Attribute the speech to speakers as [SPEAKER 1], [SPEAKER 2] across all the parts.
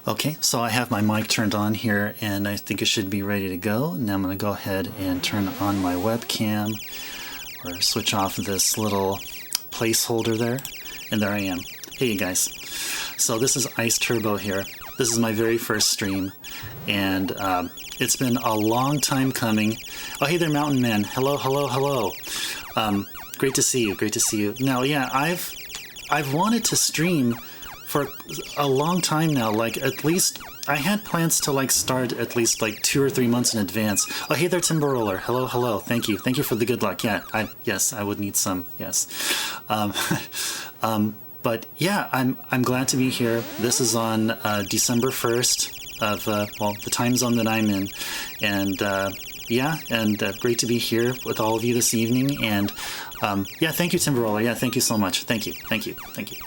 [SPEAKER 1] Okay, so I have my mic turned on here, and I think it should be ready to go. Now I'm going to go ahead and turn on my webcam, or switch off this little placeholder there, and there I am. Hey, you guys. So this is iceturbo here. This is my very first stream, and it's been a long time coming. Oh, hey there, Mountain Man. Hello, hello, hello. Great to see you. Great to see you. Now, yeah, I've wanted to stream for a long time now. Like, at least I had plans to like start at least like 2 or 3 months in advance. Oh, hey there, Timber Roller. Hello, hello. Thank you. Thank you for the good luck. Yeah, yes, I would need some. Yes. But yeah, I'm glad to be here. This is on December 1st of well, the time zone that I'm in, and yeah, and great to be here with all of you this evening. And yeah, thank you, Timber Roller. Yeah, thank you so much. Thank you, thank you, thank you.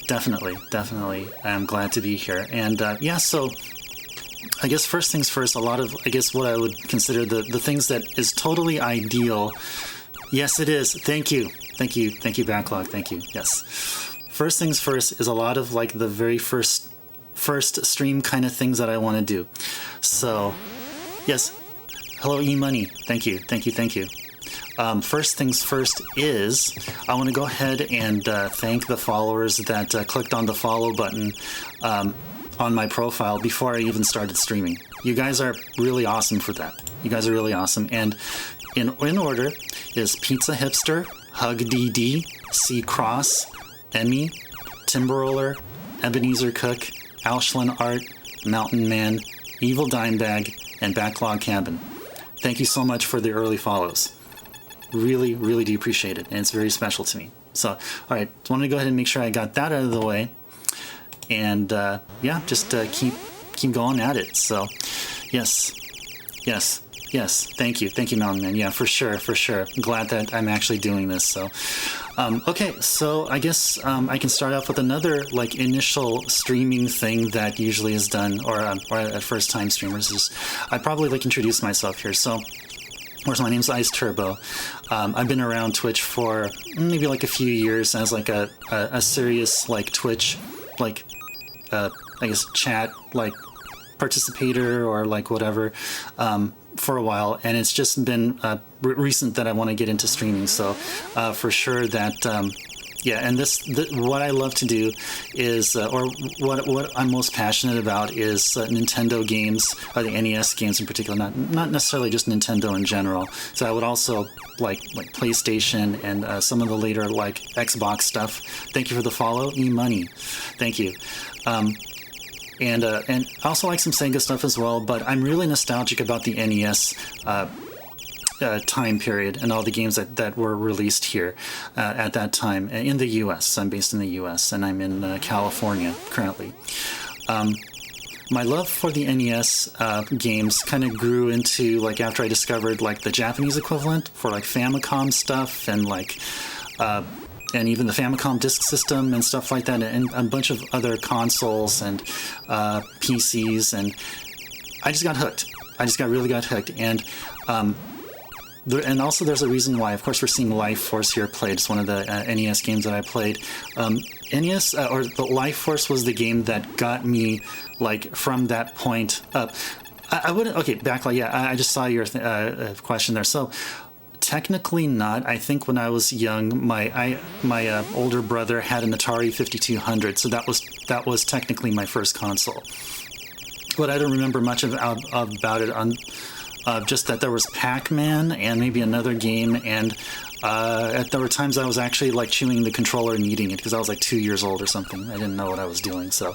[SPEAKER 1] Definitely, I'm glad to be here. And yeah, so I guess first things first, a lot of, I guess what I would consider the things that is totally ideal. Yes, it is. Thank you, Backlog. Thank you. Yes. First things first is a lot of like the very first stream kind of things that I want to do. So yes, hello E-Money. Thank you. First things first is I want to go ahead and thank the followers that clicked on the follow button on my profile before I even started streaming. You guys are really awesome for that. You guys are really awesome. And in order is Pizza Hipster, Hug DD, C Cross, Emmy, Timberroller, Ebenezer Cook, Aushlin Art, Mountain Man, Evil Dimebag, and Backlog Cabin. Thank you so much for the early follows. Really do appreciate it, and it's very special to me. So, all right, just wanted to go ahead and make sure I got that out of the way, and yeah, just keep going at it. So, yes, thank you, Mountain Man. Yeah, for sure. I'm glad that I'm actually doing this. So, okay, so I guess I can start off with another like initial streaming thing that usually is done, or at first time streamers is I probably like introduce myself here. So. Of course, my name's iceturbo. I've been around Twitch for maybe like a few years as like a serious like Twitch like I guess chat like participator or like whatever for a while, and it's just been recent that I want to get into streaming. So for sure that yeah, and what I love to do is, or what I'm most passionate about is Nintendo games, or the NES games in particular, not necessarily just Nintendo in general. So I would also like PlayStation and some of the later like Xbox stuff. Thank you for the follow, E-Money. Thank you. And I also like some Sega stuff as well, but I'm really nostalgic about the NES time period and all the games that were released here at that time in the U.S. I'm based in the U.S. and I'm in California currently. My love for the NES games kind of grew into like after I discovered like the Japanese equivalent for like Famicom stuff and like and even the Famicom Disk System and stuff like that, and a bunch of other consoles and PCs, and I just got hooked. Really got hooked. And also there's a reason why. Of course, we're seeing Life Force here played. It's one of the NES games that I played. NES, or the Life Force was the game that got me, like, from that point up. I wouldn't... Okay, Backlog, yeah, I just saw your question there. So, technically not. I think when I was young, my older brother had an Atari 5200, so that was technically my first console. But I don't remember much about it on... just that there was Pac-Man and maybe another game, and there were times I was actually like chewing the controller and eating it because I was like 2 years old or something. I didn't know what I was doing. So,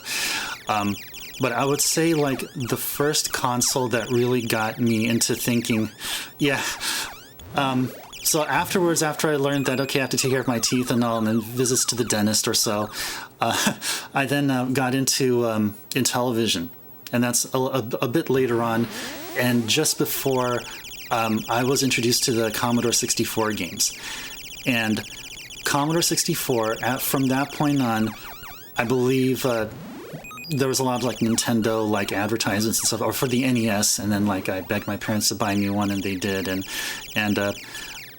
[SPEAKER 1] but I would say like the first console that really got me into thinking, yeah. So afterwards, after I learned that, okay, I have to take care of my teeth and all, and then visits to the dentist or so, I then got into television. And that's a bit later on, and just before I was introduced to the Commodore 64 games. And Commodore 64, from that point on, I believe there was a lot of like Nintendo like advertisements and stuff, or for the NES, and then like I begged my parents to buy me one, and they did, and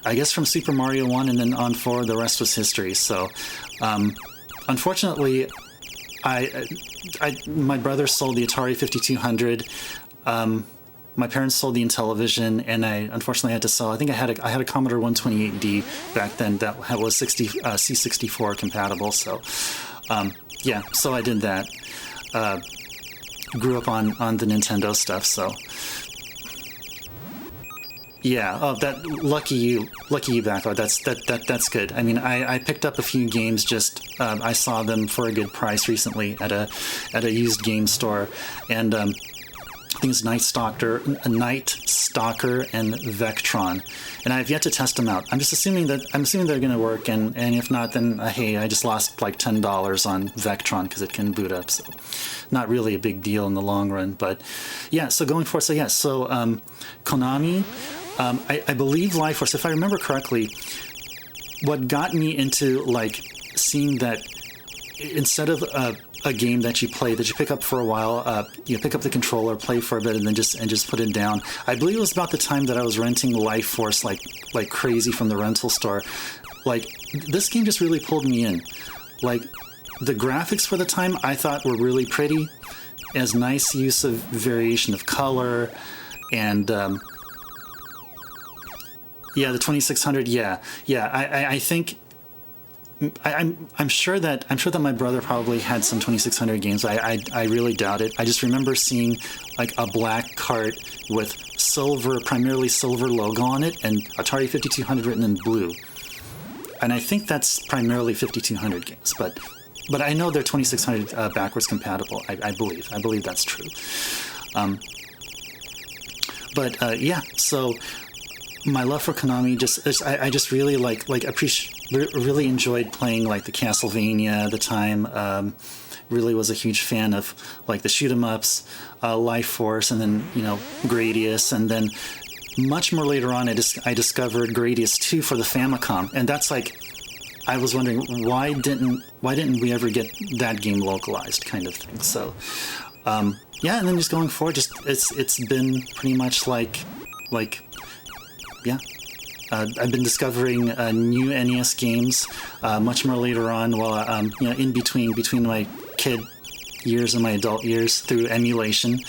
[SPEAKER 1] I guess from Super Mario 1 and then on forward, the rest was history. So unfortunately, My brother sold the Atari 5200. My parents sold the Intellivision, and I unfortunately had to sell. I think I had a Commodore 128D back then that was C64 compatible. So, yeah, so I did that. Grew up on the Nintendo stuff. So, yeah. Oh, that lucky you, Backlog. That's good. I mean, I picked up a few games. Just I saw them for a good price recently at a used game store, and I think it's Night Stalker, and Vectron, and I have yet to test them out. I'm assuming they're going to work, and if not, then hey, I just lost like $10 on Vectron because it can boot up. So, not really a big deal in the long run, but yeah. So going forward, Konami, I believe Life Force, if I remember correctly, what got me into like seeing that instead of a game that you play, that you pick up for a while, you pick up the controller, play for a bit, and then just put it down. I believe it was about the time that I was renting Life Force like crazy from the rental store. Like, this game just really pulled me in. Like, the graphics for the time I thought were really pretty, as nice use of variation of color, and yeah, the 2600. Yeah. I think. I'm sure that my brother probably had some 2600 games. I really doubt it. I just remember seeing like a black cart with primarily silver logo on it, and Atari 5200 written in blue. And I think that's primarily 5200 games, but I know they're 2600 backwards compatible. I believe that's true. Yeah. So my love for Konami I just really really enjoyed playing like the Castlevania at the time. Really was a huge fan of like the shoot 'em ups, Life Force, and then Gradius, and then much more later on I discovered Gradius 2 for the Famicom, and that's like, I was wondering why didn't we ever get that game localized, kind of thing. So yeah, and then just going forward, it's been pretty much like yeah. I've been discovering new NES games much more later on, while in between my kid years and my adult years, through emulation.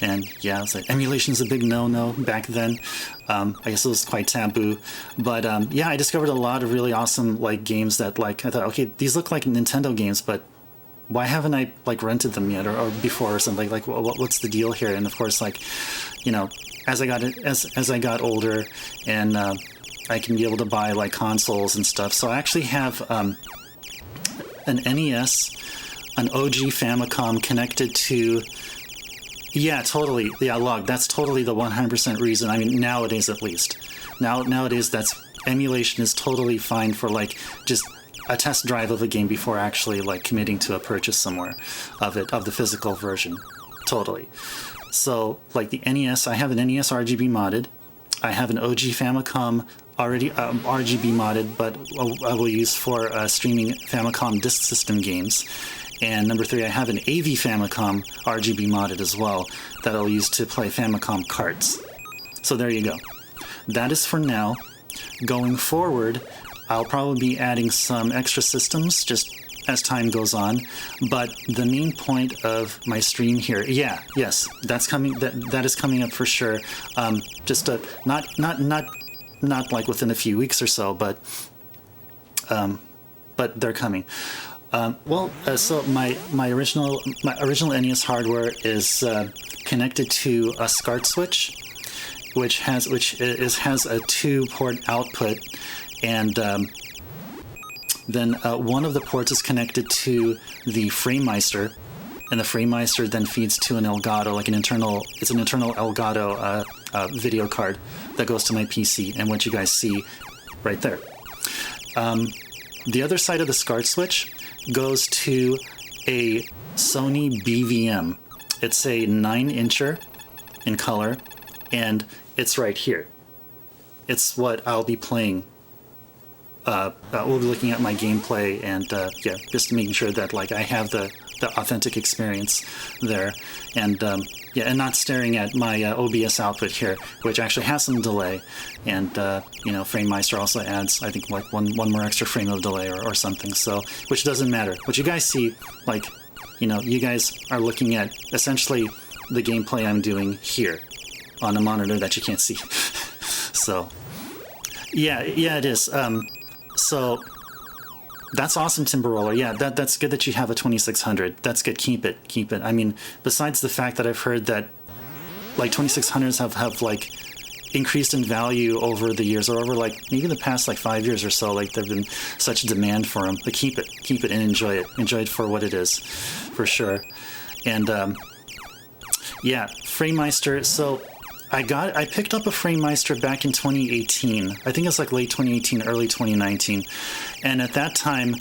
[SPEAKER 1] And yeah, it's like emulation's a big no-no back then. I guess it was quite taboo. But yeah, I discovered a lot of really awesome like games that like I thought, okay, these look like Nintendo games, but why haven't I like rented them yet or before or something? Like what's the deal here? And of course, like as I got older, and I can be able to buy like consoles and stuff. So I actually have an NES, an OG Famicom connected to. Yeah, totally. Yeah, log. That's totally the 100% reason. I mean, nowadays at least. Nowadays, emulation is totally fine for like just a test drive of a game before actually like committing to a purchase somewhere of the physical version. Totally. So like the NES, I have an NES RGB modded. I have an OG Famicom already RGB modded, but I will use for streaming Famicom Disk System games. And number 3, I have an AV Famicom RGB modded as well that I'll use to play Famicom carts. So there you go. That is for now. Going forward, I'll probably be adding some extra systems just as time goes on. But the main point of my stream here, yes, that's coming. That is coming up for sure. Just not like within a few weeks or so, but they're coming. So my original NES hardware is connected to a SCART switch, which has a 2-port output, and then one of the ports is connected to the FrameMeister, and the FrameMeister then feeds to an Elgato, like an internal Elgato video card that goes to my PC, and what you guys see right there. The other side of the SCART switch goes to a Sony BVM. It's a 9-incher in color, and it's right here. It's what I'll be playing. We'll be looking at my gameplay and just making sure that like I have the authentic experience there, and and not staring at my OBS output here, which actually has some delay, and FrameMeister also adds, I think, like one more extra frame of delay or something. So, which doesn't matter. What you guys see, like, you know, you guys are looking at essentially the gameplay I'm doing here on a monitor that you can't see. So, yeah, it is. So that's awesome, Timberroller. Yeah, that's good that you have a 2600. That's good. Keep it. I mean, besides the fact that I've heard that like 2600s have like increased in value over the years, or over like maybe the past like 5 years or so, like there've been such demand for them. But keep it and enjoy it for what it is, for sure. And yeah, Framemeister. So I picked up a Framemeister back in 2018. I think it's like late 2018, early 2019. And at that time,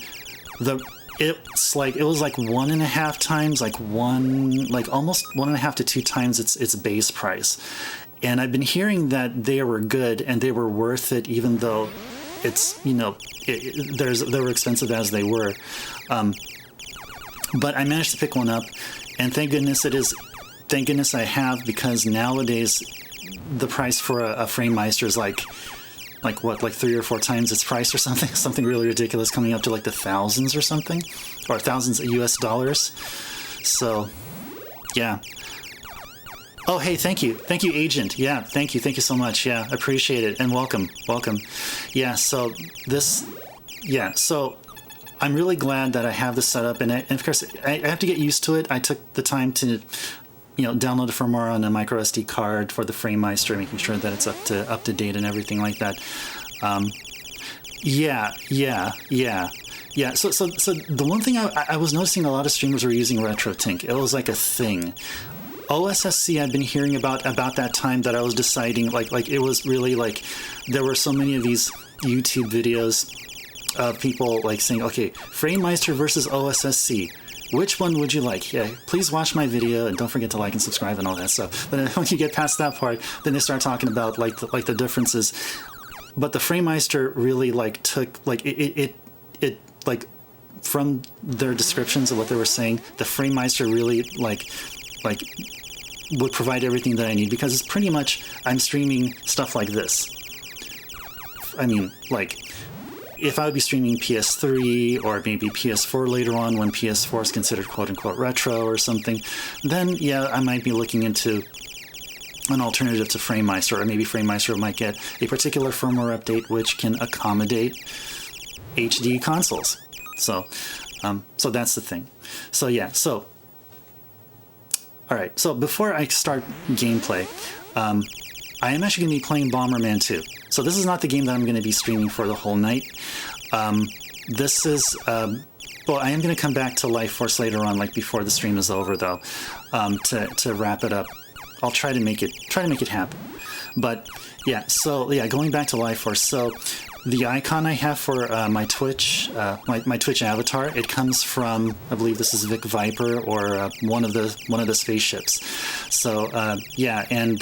[SPEAKER 1] it was like 1.5 times, almost 1.5 to 2 times its base price. And I've been hearing that they were good and they were worth it, even though it's, you know, they were expensive as they were. But I managed to pick one up, and thank goodness I have, because nowadays the price for a Framemeister is like 3 or 4 times its price or something really ridiculous, coming up to like the thousands or something, or thousands of US dollars. So yeah. Oh, hey, thank you, Agent. Yeah, thank you so much. Yeah, appreciate it, and welcome. Yeah, so so I'm really glad that I have this set up, and of course I have to get used to it. I took the time to, you know, download the firmware on a micro SD card for the Framemeister, making sure that it's up to date and everything like that. Yeah. So the one thing I was noticing, a lot of streamers were using RetroTink. It was like a thing. OSSC, I've been hearing about that time that I was deciding, like it was really like there were so many of these YouTube videos of people like saying, okay, Framemeister versus OSSC. Which one would you like? Yeah, please watch my video and don't forget to like and subscribe and all that stuff. But then when you get past that part, then they start talking about like the differences. But the Framemeister really like took like it like from their descriptions of what they were saying, the Framemeister really like would provide everything that I need, because it's pretty much, I'm streaming stuff like this. I mean, like, if I would be streaming PS3 or maybe PS4 later on, when PS4 is considered quote-unquote retro or something, then yeah, I might be looking into an alternative to Framemeister, or maybe Framemeister might get a particular firmware update which can accommodate HD consoles. So that's the thing. So yeah, so all right, so before I start gameplay, I am actually going to be playing Bomberman 2. So this is not the game that I'm going to be streaming for the whole night. This is, well, I am going to come back to Life Force later on, like before the stream is over, though, to wrap it up. I'll try to make it happen. But yeah, so yeah, going back to Life Force. So the icon I have for my Twitch, my Twitch avatar, it comes from, I believe this is Vic Viper, or one of the spaceships. So yeah, and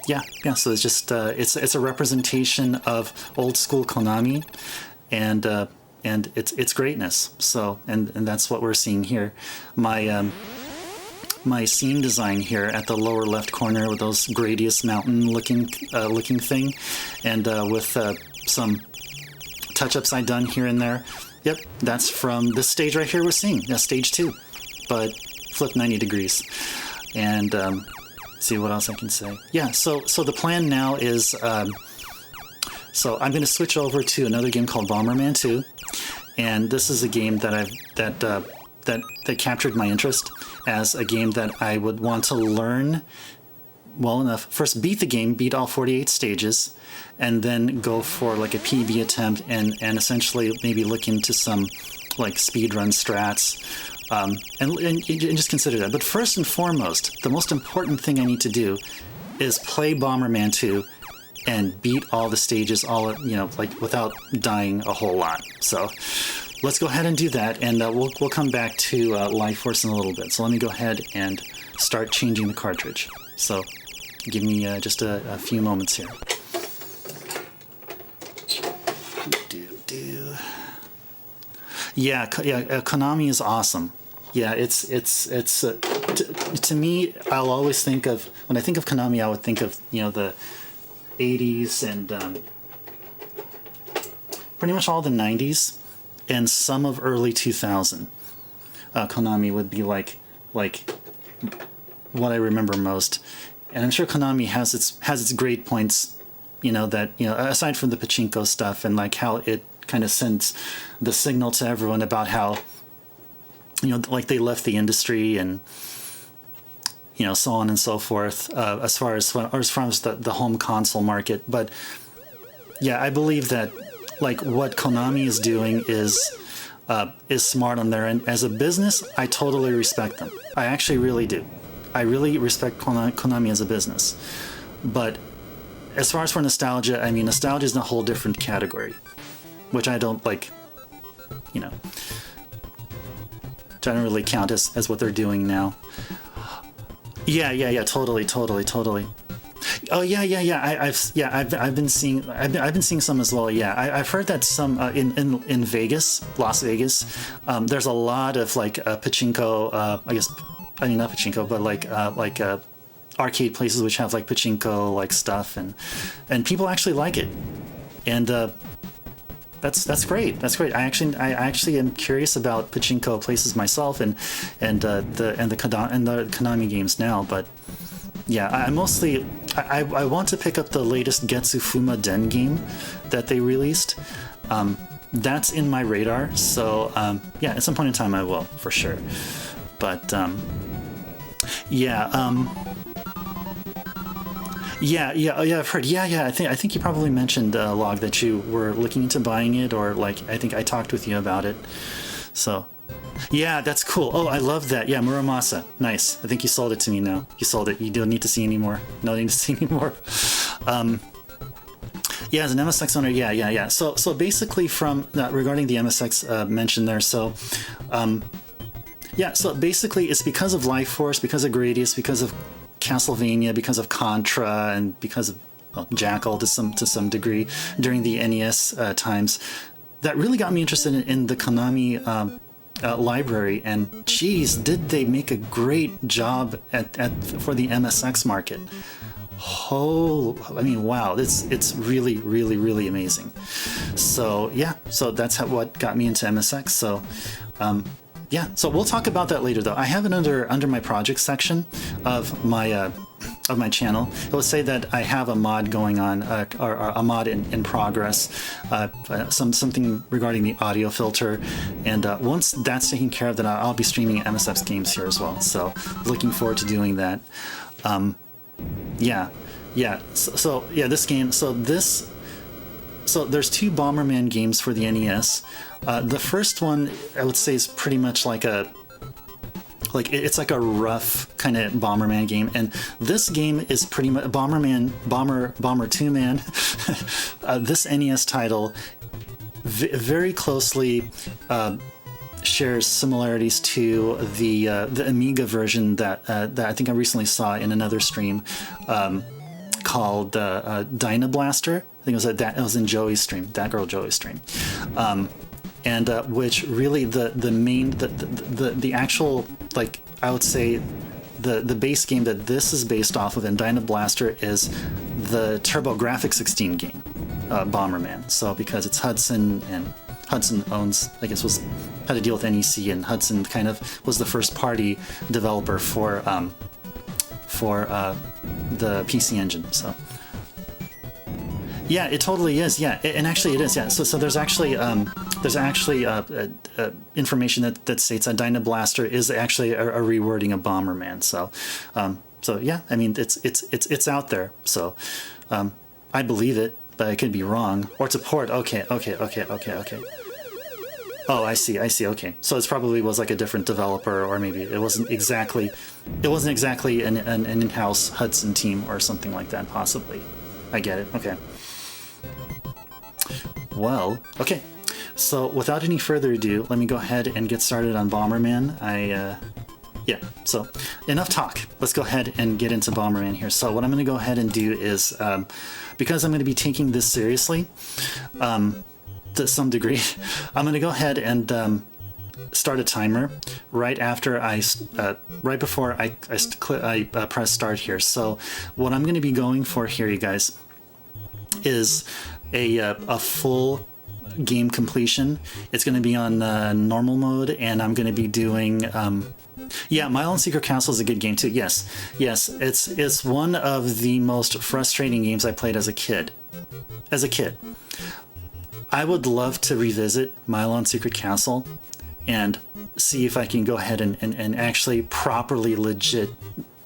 [SPEAKER 1] yeah. So it's just it's a representation of old school Konami, and it's greatness. So and that's what we're seeing here. My scene design here at the lower left corner with those Gradius Mountain looking thing, and with some touch-ups I done here and there. Yep, that's from this stage right here we're seeing. Yeah, stage 2, but flip 90 degrees. And see what else I can say. Yeah, so the plan now is, so I'm going to switch over to another game called Bomberman 2, and this is a game that that captured my interest as a game that I would want to learn well enough. First, beat the game, beat all 48 stages, and then go for like a PB attempt and essentially maybe look into some like speedrun strats, and just consider that. But first and foremost, the most important thing I need to do is play Bomberman 2 and beat all the stages, all, you know, like without dying a whole lot. So let's go ahead and do that, and we'll come back to Life Force in a little bit. So let me go ahead and start changing the cartridge. So give me just a few moments here. Yeah, Konami is awesome. Yeah, it's to me, I'll always think of, when I think of Konami, I would think of, you know, the 80s and pretty much all the 90s and some of early 2000. Konami would be like what I remember most. And I'm sure Konami has its great points, that, aside from the pachinko stuff and like how it kind of sends the signal to everyone about how, like they left the industry and, so on and so forth, as far as the home console market. But yeah, I believe that like what Konami is doing is smart on their end. As a business, I totally respect them. I actually really do. I really respect Konami as a business. But as far as for nostalgia, I mean, nostalgia is in a whole different category, which I don't like, which I don't really count as what they're doing now. Yeah, totally. Oh I've been seeing some as well. Yeah, I've heard that some in Vegas, Las Vegas, there's a lot of like pachinko. I mean not pachinko, but like arcade places which have like pachinko like stuff, and people actually like it, and that's great. That's great. I actually am curious about pachinko places myself, and the Konami games now, but. Yeah, I want to pick up the latest Getsu Fuma Den game that they released. That's in my radar, so yeah, at some point in time I will, for sure. But yeah, I've heard. Yeah, I think you probably mentioned, Log, that you were looking into buying it, or like I think I talked with you about it. So. Yeah, that's cool. Oh, I love that. Yeah, Muramasa. Nice. I think you sold it to me now. You sold it. You don't need to see anymore. No need to see anymore. Yeah, as an MSX owner, yeah. So basically from regarding the MSX mention there, so so basically it's because of Life Force, because of Gradius, because of Castlevania, because of Contra, and because of Jackal to some degree during the NES times, that really got me interested in the Konami library, and geez, did they make a great job for the MSX market. I mean, wow, it's really amazing. So yeah, so that's what got me into MSX. So yeah, so we'll talk about that later though. I have it under my project section of my channel. It will say that I have a mod going on, or a mod in progress, something regarding the audio filter, and once that's taken care of, then I'll be streaming MSX games here as well. So looking forward to doing that. Yeah. So yeah, this game. So there's two Bomberman games for the NES. The first one I would say is pretty much it's like a rough kind of Bomberman game, and this game is pretty much Bomber 2 Man. This NES title very closely shares similarities to the Amiga version that I think I recently saw in another stream, called Dynablaster. I think it was in Joey's stream, that girl Joey's stream. And which really the actual, like, I would say the base game that this is based off of in Dynablaster is the TurboGrafx-16 game, Bomberman. So because it's Hudson, and Hudson owns, I guess, had to deal with NEC, and Hudson kind of was the first party developer for the PC Engine. So yeah, it totally is. Yeah, and actually it is. Yeah, so there's actually information that states that Dynablaster is actually a rewording of Bomberman. So yeah, I mean it's out there. So I believe it, but I could be wrong. Or it's a port. Okay. Oh, I see. Okay, so it probably was like a different developer, or maybe it wasn't exactly an in-house Hudson team or something like that. Possibly. I get it. Okay. Well, okay. So without any further ado, let me go ahead and get started on Bomberman. Yeah, so enough talk. Let's go ahead and get into Bomberman here. So what I'm going to go ahead and do is, because I'm going to be taking this seriously, to some degree, I'm going to go ahead and start a timer right before I press start here. So what I'm going to be going for here, you guys, is a full game completion. It's going to be on normal mode, and I'm going to be doing. Yeah, Mile and Secret Castle is a good game too. Yes, it's one of the most frustrating games I played as a kid. I would love to revisit Mile and Secret Castle and see if I can go ahead and actually properly legit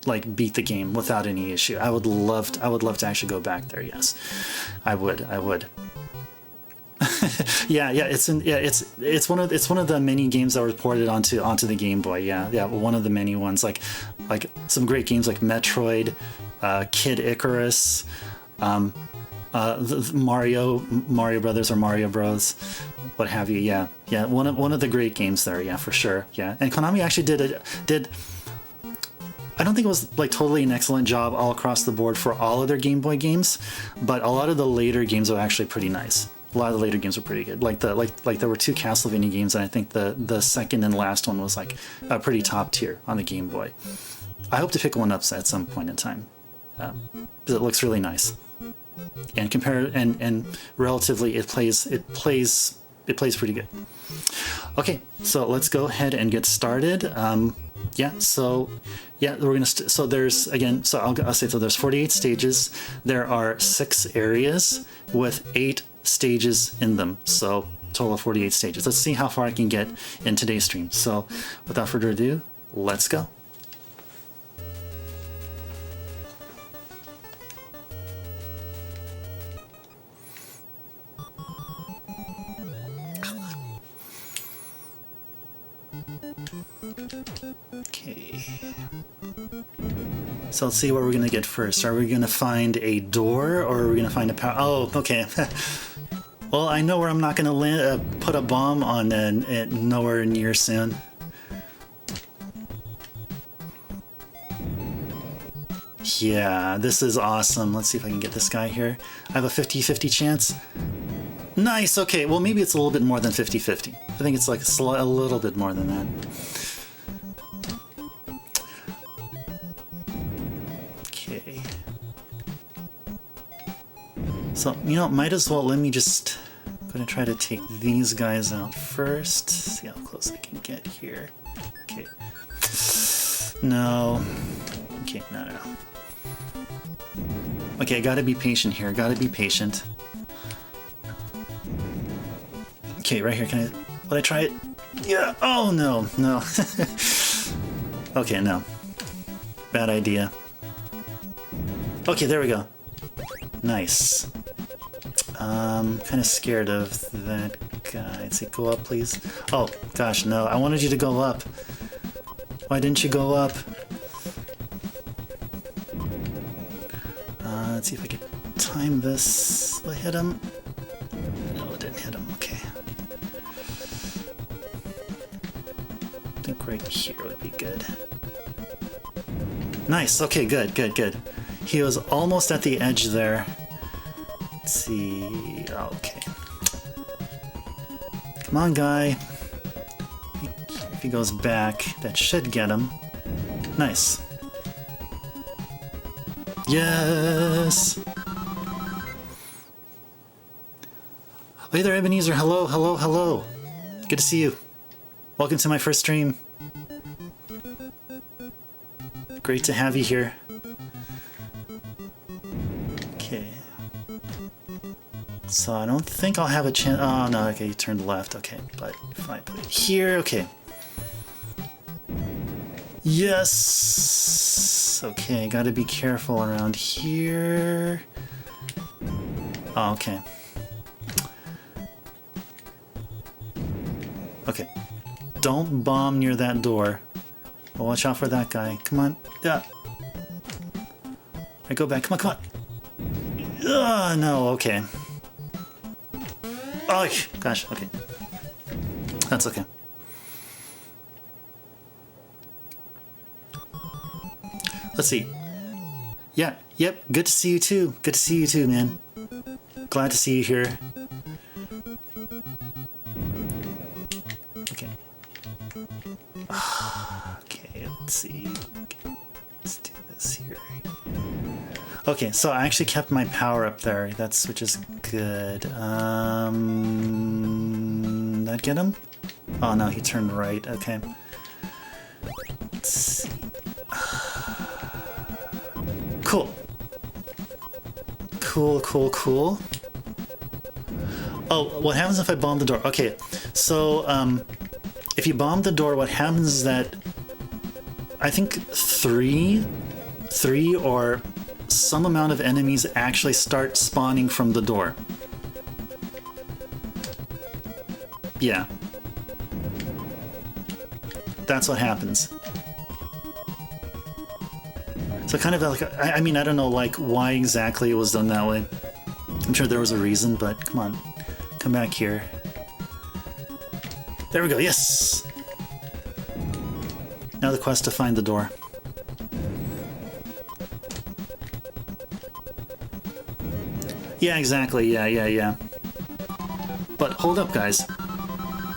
[SPEAKER 1] like beat the game without any issue. I would love to actually go back there. Yes, I would. yeah, it's one of the many games that were ported onto the Game Boy. Yeah, one of the many ones, like some great games like Metroid, Kid Icarus, Mario Brothers or Mario Bros, what have you. Yeah, one of the great games there. Yeah, for sure. Yeah, and Konami actually did. I don't think it was like totally an excellent job all across the board for all of their Game Boy games, but a lot of the later games were actually pretty nice. A lot of the later games were pretty good. Like there were 2 Castlevania games, and I think the second and last one was like a pretty top tier on the Game Boy. I hope to pick one up at some point in time, because it looks really nice. And relatively, it plays pretty good. Okay, so let's go ahead and get started. We're gonna. So there's again. So I'll say so. There's 48 stages. There are 6 areas with 8 stages in them. So total of 48 stages. Let's see how far I can get in today's stream. So without further ado, let's go. Okay. So let's see what we're going to get first. Are we going to find a door, or are we going to find a power? Oh, okay. Well, I know where I'm not going to put a bomb on nowhere near soon. Yeah, this is awesome. Let's see if I can get this guy here. I have a 50-50 chance. Nice, okay. Well, maybe it's a little bit more than 50-50. I think it's like a little bit more than that. Okay. So, might as well let me just... I'm going to try to take these guys out first. See how close I can get here. Okay. No. Okay, no. Okay, gotta be patient here. Gotta be patient. Okay, right here. Would I try it? Yeah. Oh, no. Okay, no. Bad idea. Okay, there we go. Nice. Kind of scared of that guy. Let's see, go up, please. Oh, gosh, no. I wanted you to go up. Why didn't you go up? Let's see if I can time this. Will I hit him? No, it didn't hit him. Okay. I think right here would be good. Nice. Okay, good. He was almost at the edge there. Let's see. Okay. Come on, guy. If he goes back, that should get him. Nice. Yes! Hey there, Ebenezer. Hello. Good to see you. Welcome to my first stream. Great to have you here. Okay. So I don't think I'll have a chance. Oh, no, okay, you turned left. Okay, but if I put it here, okay. Yes! Okay, gotta be careful around here. Oh, okay. Okay. Don't bomb near that door. But watch out for that guy. Come on. Yeah. Alright, go back. Come on. No, okay. Oh, gosh, okay. That's okay. Let's see. Yeah, yep, good to see you too. Good to see you too, man. Glad to see you here. Okay. Okay, let's see. Let's do this here. Okay, so I actually kept my power up there. Which is good. That get him? Oh no, he turned right. Okay. Let's see. Cool. Cool, cool, cool. Oh, what happens if I bomb the door? Okay, so if you bomb the door, what happens is that I think three or some amount of enemies actually start spawning from the door. Yeah. That's what happens. So kind of like, I mean, I don't know like why exactly it was done that way. I'm sure there was a reason, but come on. Come back here. There we go, yes! Now the quest to find the door. Yeah, exactly, yeah. But hold up, guys.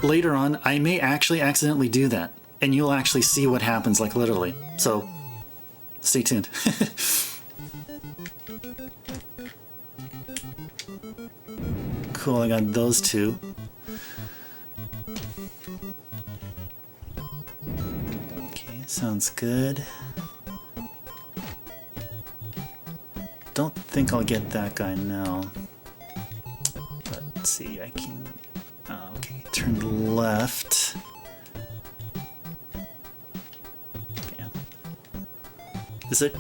[SPEAKER 1] Later on, I may actually accidentally do that, and you'll actually see what happens, like literally. So, stay tuned. Cool, I got those two. Okay, sounds good. Don't think I'll get that guy now. But let's see, I can... Oh, okay, turn left. Yeah. Is it...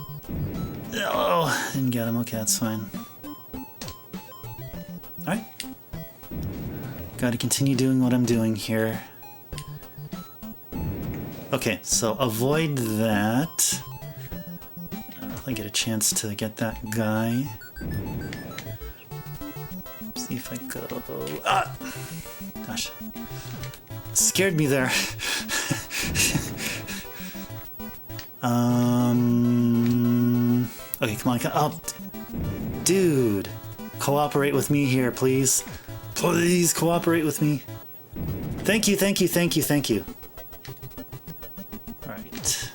[SPEAKER 1] Oh, didn't get him. Okay, that's fine. Alright. Gotta continue doing what I'm doing here. Okay, so avoid that. I get a chance to get that guy. See if I go... Ah! Gosh. Scared me there. Okay, come on. Oh, dude. Cooperate with me here, please. Please cooperate with me. Thank you, thank you, thank you, thank you. Alright.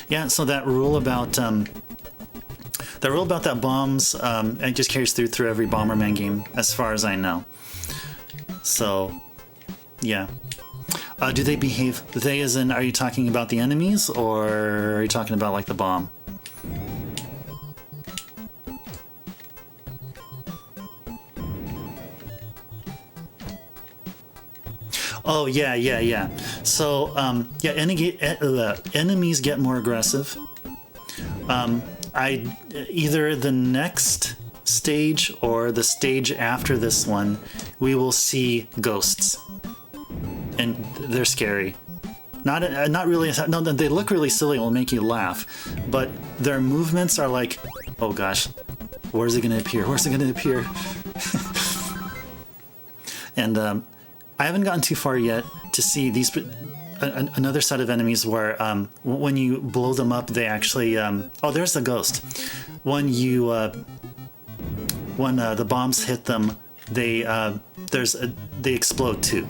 [SPEAKER 1] Yeah, so that rule about that bombs, it just carries through every Bomberman game, as far as I know. So, yeah. Do they behave? They as in, are you talking about the enemies, or are you talking about like the bomb? Oh yeah. So yeah, enemies get more aggressive. Either the next stage or the stage after this one, we will see ghosts, and they're scary. Not really. No, they look really silly. Will make you laugh, but their movements are like, oh gosh, where's it gonna appear? Where's it gonna appear? And I haven't gotten too far yet to see these another set of enemies where when you blow them up, they actually oh, there's the ghost. When you when the bombs hit them, they they explode too.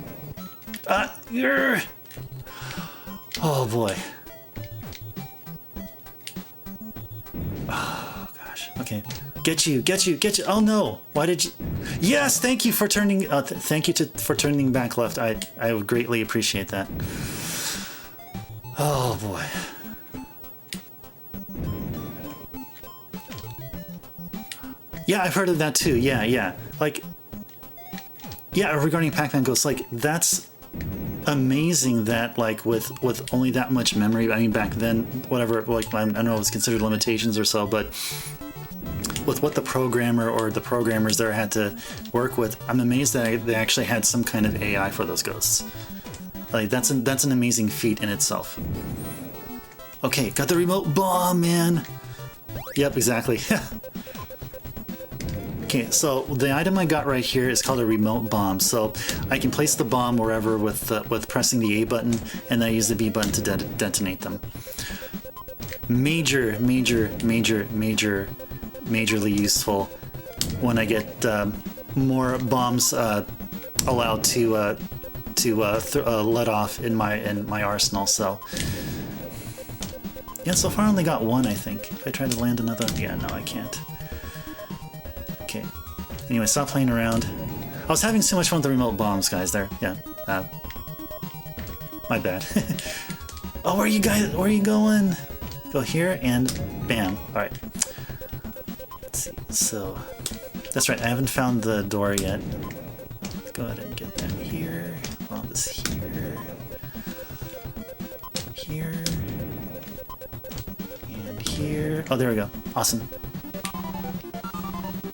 [SPEAKER 1] Oh boy. Oh gosh. Okay. Get you. Oh no! Why did you? Yes, thank you for turning. Thank you for turning back left. I would greatly appreciate that. Oh boy. Yeah, I've heard of that too. Yeah. Like, yeah, regarding Pac-Man Ghosts, like that's amazing that like with only that much memory. I mean, back then, whatever, like I don't know, it was considered limitations or so, but with what the programmer or the programmers there had to work with, I'm amazed that they actually had some kind of AI for those ghosts. Like that's an amazing feat in itself. Okay, got the remote bomb, man. Yep, exactly. Okay, so the item I got right here is called a remote bomb. So I can place the bomb wherever with pressing the A button, and then I use the B button to detonate them. Majorly useful when I get more bombs allowed to let off in my arsenal. So Yeah, so far I only got one, I think. If I try to land another... Yeah, no, I can't. Okay. Anyway, stop playing around. I was having so much fun with the remote bombs, guys, there. Yeah. My bad. Oh, where are you guys? Where are you going? Go here and bam. Alright. Let's see. So... That's right, I haven't found the door yet. Let's go ahead and get that here. All this here. Here. And here. Oh, there we go. Awesome.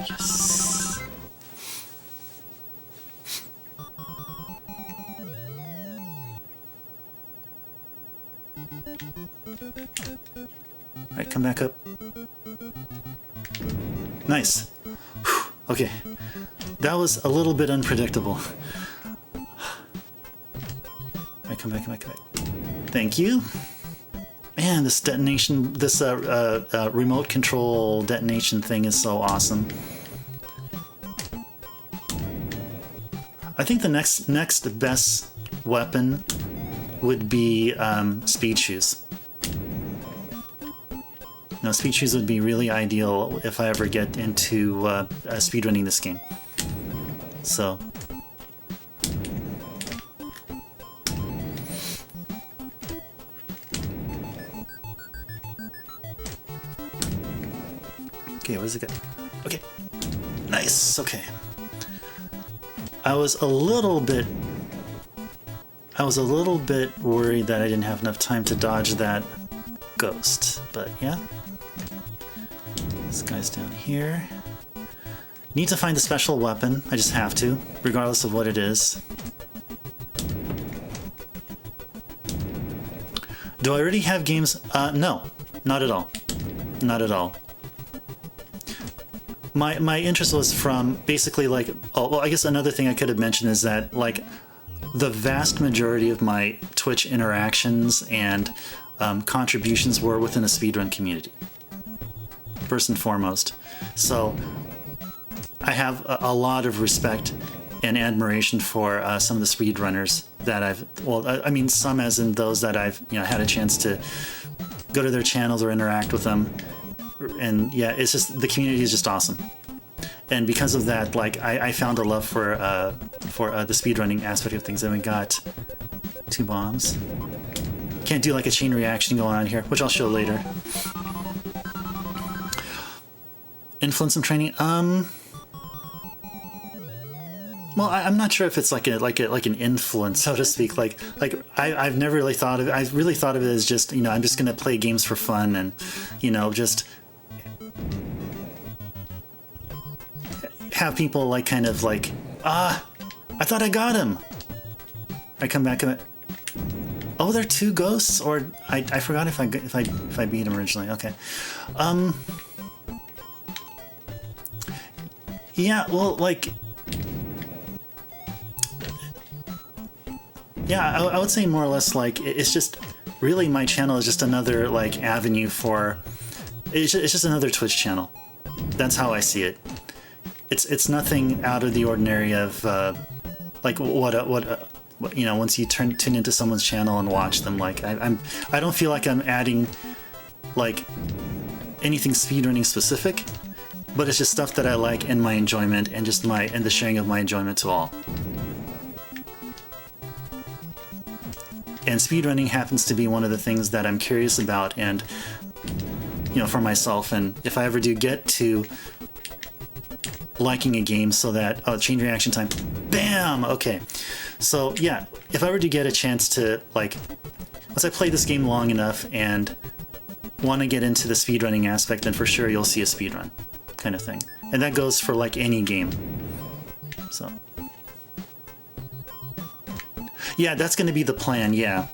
[SPEAKER 1] Yes. Alright, come back up. Nice. Whew. Okay. That was a little bit unpredictable. Alright, come back, come back, come back. Thank you. Man, this detonation, this remote control detonation thing is so awesome. I think the next best weapon would be speed shoes. No, speed shoes would be really ideal if I ever get into speedrunning this game. So. Okay, where's it go? Okay. Nice, okay. I was a little bit worried that I didn't have enough time to dodge that ghost, but yeah. This guy's down here. Need to find the special weapon. I just have to, regardless of what it is. Do I already have games? No, not at all. Not at all. My interest was from basically like, oh, well, I guess another thing I could have mentioned is that like the vast majority of my Twitch interactions and contributions were within the speedrun community, first and foremost. So I have a lot of respect and admiration for some of the speedrunners that I mean some as in those that I've had a chance to go to their channels or interact with them. And yeah, it's just, the community is just awesome. And because of that, like, I found a love for the speedrunning aspect of things. And we got 2 bombs. Can't do like a chain reaction going on here, which I'll show later. Influence some training. Well, I'm not sure if it's like an influence, so to speak. Like I've never really thought of it. I really thought of it as just, I'm just gonna play games for fun and, just have people like kind of like, I thought I got him. I come back and oh, there are 2 ghosts, or I forgot if I beat him originally. Okay. Yeah. Well, like. Yeah, I would say more or less like it's just really my channel is just another like avenue for it's just another Twitch channel. That's how I see it. It's nothing out of the ordinary of like what once you tune into someone's channel and watch them, like I don't feel like I'm adding like anything speedrunning specific, but it's just stuff that I like and my enjoyment and just the sharing of my enjoyment to all. And speedrunning happens to be one of the things that I'm curious about and, for myself. And if I ever do get to liking a game so that, chain reaction time, bam, okay. So yeah, if I ever do get a chance to, like, once I play this game long enough and want to get into the speedrunning aspect, then for sure you'll see a speedrun kind of thing. And that goes for like any game. So. Yeah, that's going to be the plan, yeah.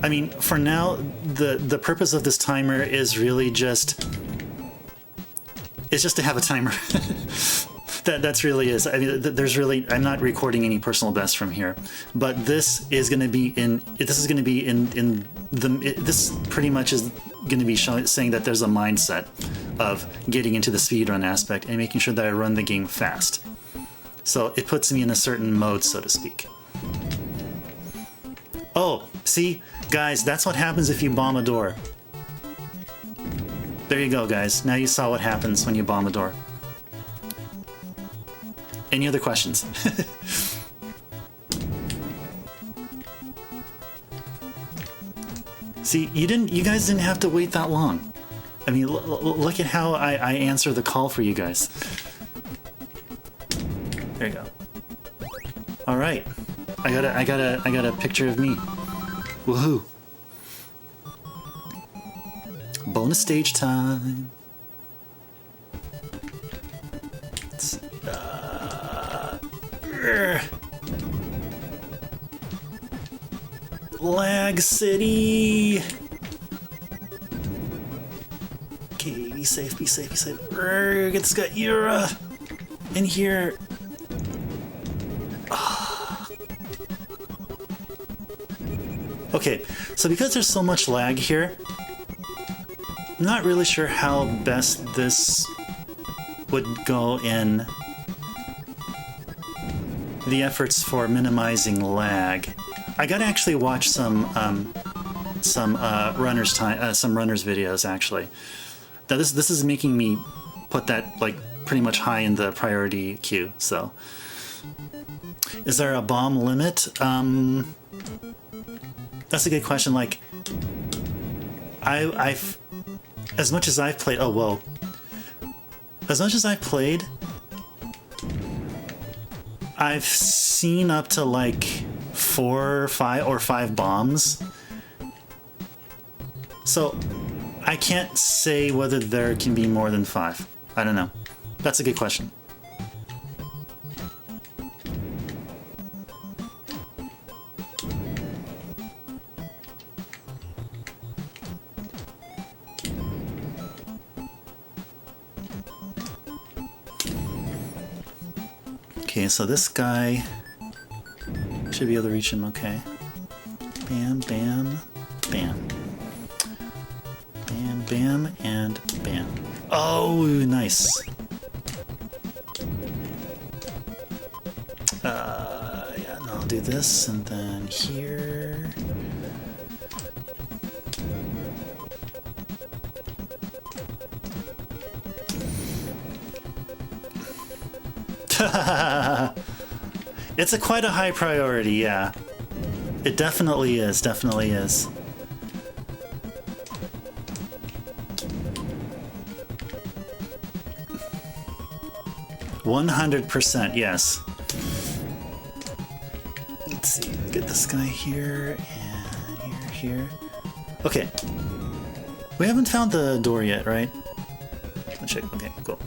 [SPEAKER 1] I mean, for now, the purpose of this timer is really just... It's just to have a timer. That's really is. I mean, there's really... I'm not recording any personal best from here. But this is going to be in... This is going to be in the... This pretty much is going to be saying that there's a mindset of getting into the speedrun aspect and making sure that I run the game fast. So it puts me in a certain mode, so to speak. Oh, see, guys, that's what happens if you bomb a door. There you go, guys. Now you saw what happens when you bomb a door. Any other questions? See, you guys didn't have to wait that long. I mean, look at how I answer the call for you guys. There you go. All right, I got a picture of me. Woohoo! Bonus stage time. Let's see. Lag City. Okay, be safe, be safe, be safe. Get this guy, Yura, in here. Okay, so because there's so much lag here, I'm not really sure how best this would go in the efforts for minimizing lag. I gotta actually watch some runners videos actually. Now this is making me put that like pretty much high in the priority queue. So, is there a bomb limit? That's a good question. Like, I've as much as I've played. Oh whoa! As much as I've played, I've seen up to like 4 or 5 bombs. So I can't say whether there can be more than 5. I don't know. That's a good question. Okay, so this guy should be able to reach him, okay. Bam, bam, bam. Bam, bam, and bam. Oh, nice. Yeah, no, I'll do this, and then here. It's quite a high priority, yeah. It definitely is, definitely is. %, yes. Let's see, get this guy here, and here. Okay. We haven't found the door yet, right? Let's check, okay, cool.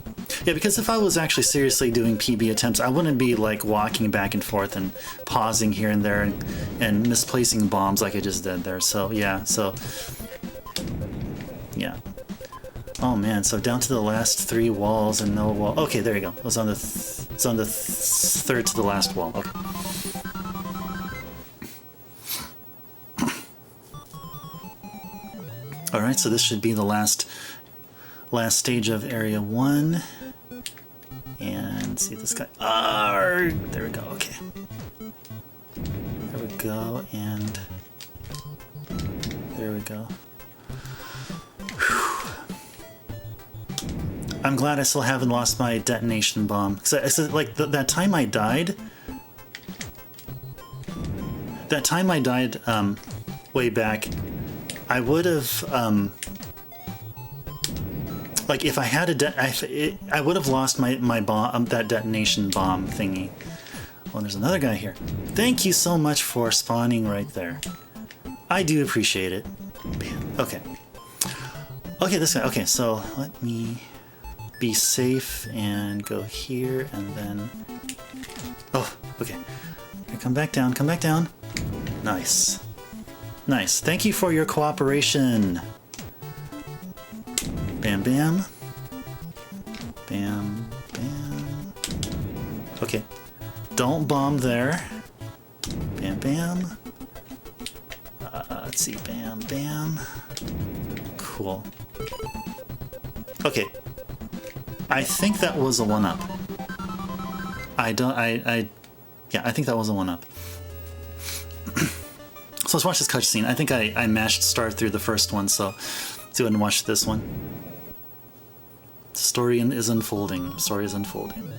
[SPEAKER 1] Yeah, because if I was actually seriously doing PB attempts, I wouldn't be like walking back and forth and pausing here and there and misplacing bombs like I just did there. So yeah, yeah. Oh man, so down to the last 3 walls and no wall. Okay, there you go. It was on the third to the last wall. Okay. All right, so this should be the last stage of area 1. And see this guy. There we go. Okay. There we go. And there we go. Whew. I'm glad I still haven't lost my detonation bomb. Because like that time I died. That time I died way back, I would have. Like if I had I would have lost my bomb, that detonation bomb thingy. Well, there's another guy here. Thank you so much for spawning right there. I do appreciate it. Okay. Okay, this guy. Okay, so let me be safe and go here and then. Oh, okay. Come back down. Come back down. Nice. Nice. Thank you for your cooperation. Bam, bam. Bam, bam. Okay. Don't bomb there. Bam, bam. Let's see. Bam, bam. Cool. Okay. I think that was a 1-up. Yeah, I think that was a 1-up. So let's watch this cutscene. I think I mashed start through the first one, so let's go ahead and watch this one. Story is unfolding. Story is unfolding.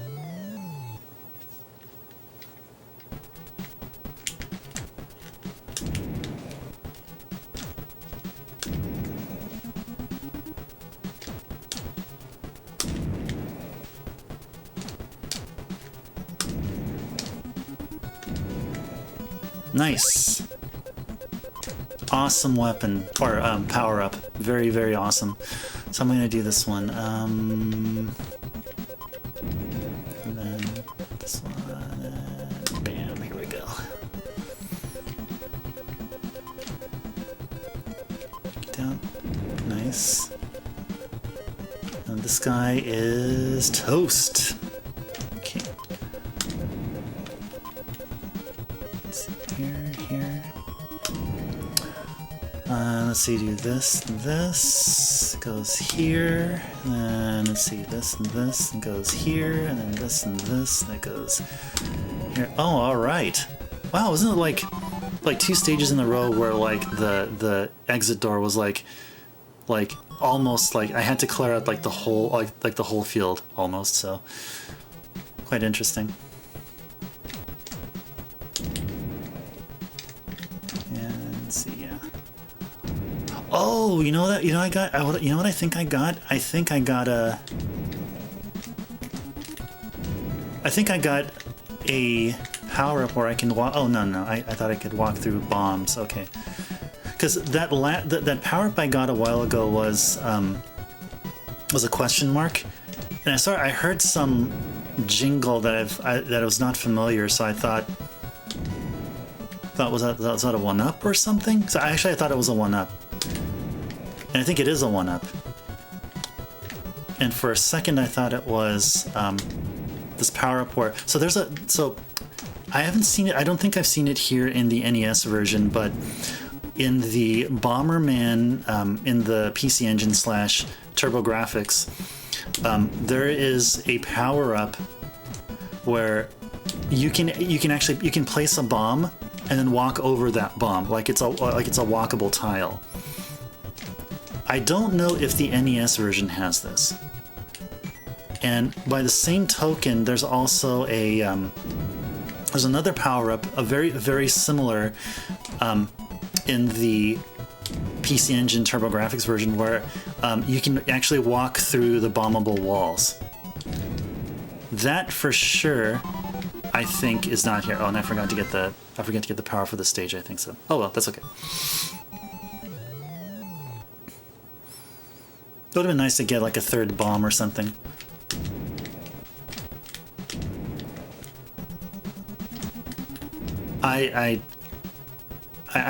[SPEAKER 1] Nice. Awesome weapon, or power up. Very, very awesome. So I'm going to do this one. And then this one. And bam, here we go. Down. Nice. And this guy is toast. Okay. Let's see, here. Let's see, do this and this goes here, and then let's see, this and this and goes here, and then this and this that goes here. Oh, all right. Wow, wasn't it like 2 stages in a row where like the exit door was like almost like I had to clear out like the whole like the whole field almost, so quite interesting. Oh, you know what I got? You know what I think I got? I think I got a power-up where I can walk... Oh, no. I thought I could walk through bombs. Okay. Because that power-up I got a while ago was a question mark. And I heard some jingle that I was not familiar, so I thought was that a 1-up or something? So I thought it was a 1-up. And I think it is a 1-up. And for a second I thought it was this power-up where... So I haven't seen it, I don't think I've seen it here in the NES version, but in the Bomberman, in the PC Engine / TurboGrafx, there is a power-up where you can place a bomb and then walk over that bomb like it's a walkable tile. I don't know if the NES version has this. And by the same token, there's also there's another power-up, a very similar, in the PC Engine TurboGrafx version, where you can actually walk through the bombable walls. That for sure, I think, is not here. Oh, and I forgot to get the power for the stage. I think so. Oh well, that's okay. It would have been nice to get like a third bomb or something. I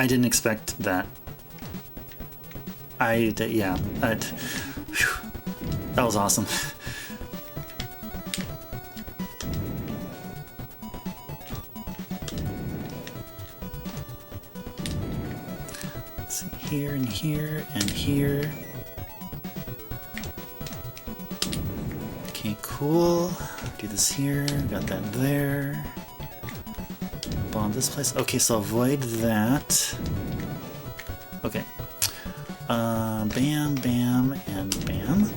[SPEAKER 1] didn't expect that. Yeah, that was awesome. Let's see, here and here and here. Okay, cool. Do this here. Got that there. Bomb this place. Okay, so avoid that. Okay. Bam, bam, and bam.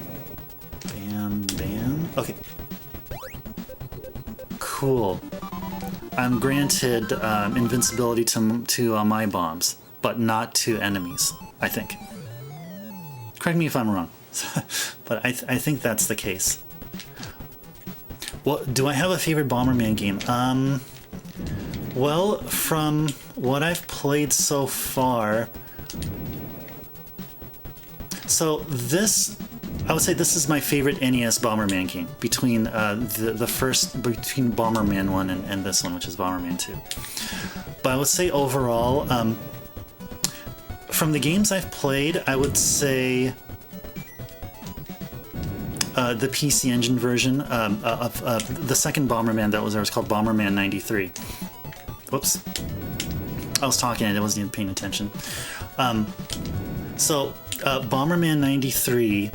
[SPEAKER 1] Bam, bam. Okay. Cool. I'm granted invincibility to my bombs, but not to enemies, I think. Correct me if I'm wrong, but I think that's the case. Well, do I have a favorite Bomberman game? Well, from what I've played so far, so this, I would say this is my favorite NES Bomberman game between the first, between Bomberman 1 and this one, which is Bomberman 2. But I would say overall, from the games I've played, I would say the PC Engine version of the second Bomberman that was there was called Bomberman 93. Whoops. I was talking and I wasn't even paying attention. So Bomberman 93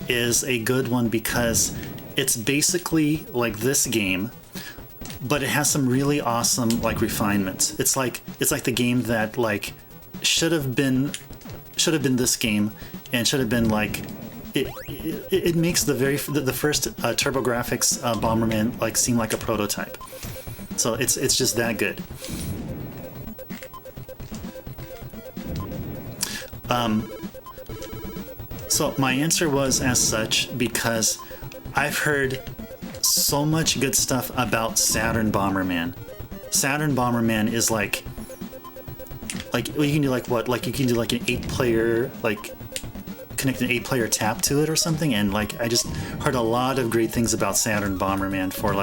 [SPEAKER 1] is a good one because it's basically like this game, but it has some really awesome like refinements. It's like the game that like should have been this game and should have been like it makes the first TurboGrafx Bomberman like seem like a prototype. So it's just that good. So my answer was as such because I've heard so much good stuff about Saturn Bomberman. Saturn Bomberman is like you can do like what? Like you can do like an 8-player, like connect an 8-player tap to it or something, and like I just heard a lot of great things about Saturn Bomberman for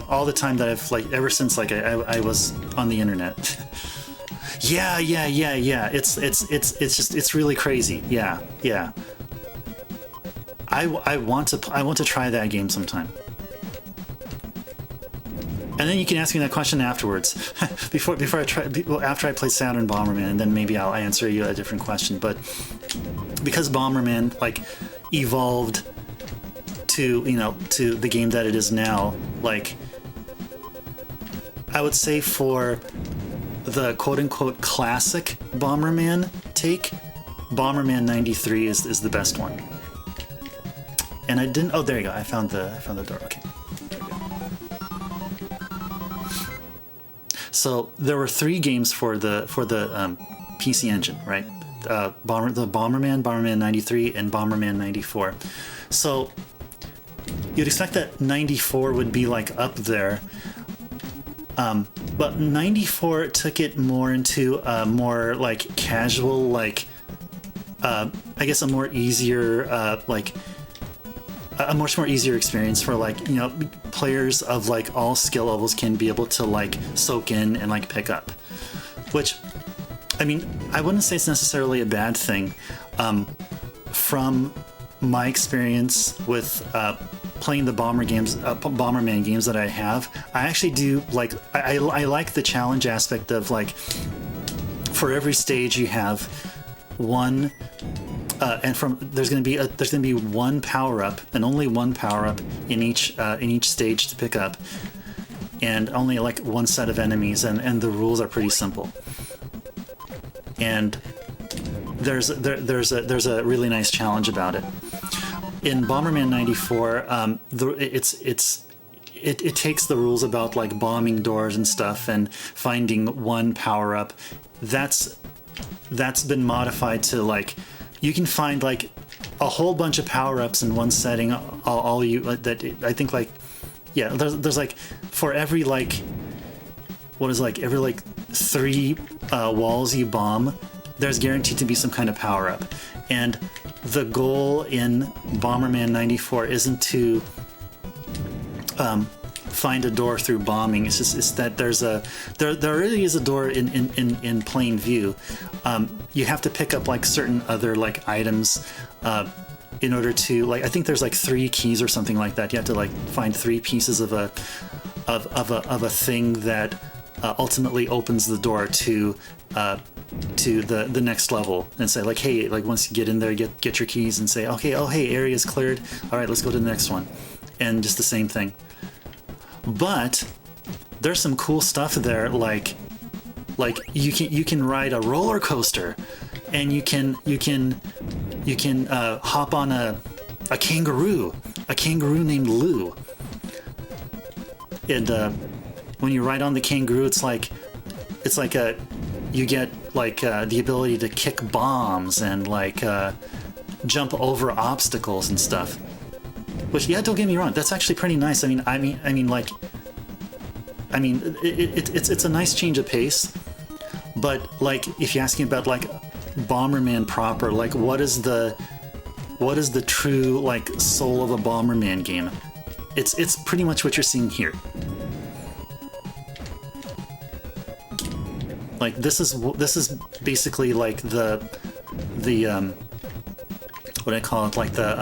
[SPEAKER 1] all the time that I've like ever since like I was on the internet. Yeah. It's just it's really crazy. Yeah. I want to try that game sometime. And then you can ask me that question afterwards, after I play Saturn Bomberman, and then maybe I'll answer you a different question. But because Bomberman like evolved to the game that it is now, like I would say for the quote-unquote classic Bomberman take, Bomberman 93 is the best one. And I didn't. Oh, there you go. I found the door. Okay. So there were 3 games for the PC Engine, right? The Bomberman 93, and Bomberman 94. So you'd expect that 94 would be like up there, but 94 took it more into a more like casual, like I guess a much more easier experience for like players of like all skill levels can be able to like soak in and like pick up, which I mean I wouldn't say it's necessarily a bad thing. From my experience with playing the Bomberman games that I have, I actually do like I like the challenge aspect of like for every stage you have one. And there's going to be one power up, and only one power up in each stage to pick up, and only like one set of enemies, and the rules are pretty simple. And there's a really nice challenge about it. In Bomberman 94, it takes the rules about like bombing doors and stuff and finding one power up. That's been modified to like. You can find like a whole bunch of power-ups in one setting. All you that I think like, yeah. There's like for every like, every like 3 walls you bomb, there's guaranteed to be some kind of power-up. And the goal in Bomberman 94 isn't to find a door through bombing. It's that there really is a door in plain view. You have to pick up like certain other like items in order to like I think there's like 3 keys or something like that. You have to like find 3 pieces of a thing that ultimately opens the door to the next level, and say like, hey, like once you get in there, get your keys and say, okay, oh hey, area's cleared. All right, let's go to the next one, and just the same thing. But there's some cool stuff there, like you can ride a roller coaster, and you can hop on a kangaroo named Lou, and when you ride on the kangaroo, it's like you get like the ability to kick bombs and like jump over obstacles and stuff. Which, yeah, don't get me wrong, that's actually pretty nice. It's a nice change of pace. But like, if you're asking about like Bomberman proper, like what is the true like soul of a Bomberman game? It's pretty much what you're seeing here. Like this is basically like the what do I call it? Like the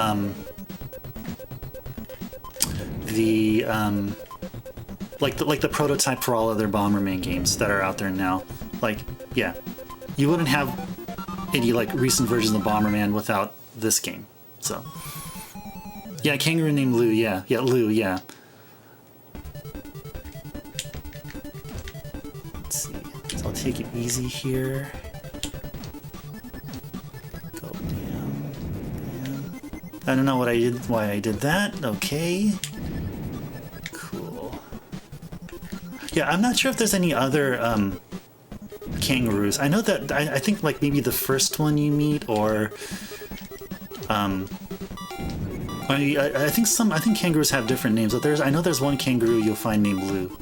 [SPEAKER 1] prototype for all other Bomberman games that are out there now. Like, yeah, you wouldn't have any like recent versions of Bomberman without this game. So, yeah, kangaroo named Lou. Yeah, Lou. Yeah. Let's see. So I'll take it easy here. I don't know what I did, why I did that. Okay. Cool. Yeah, I'm not sure if there's any other kangaroos. I know that I think like maybe the first one you meet, or I think kangaroos have different names, but I know there's one kangaroo you'll find named Blue.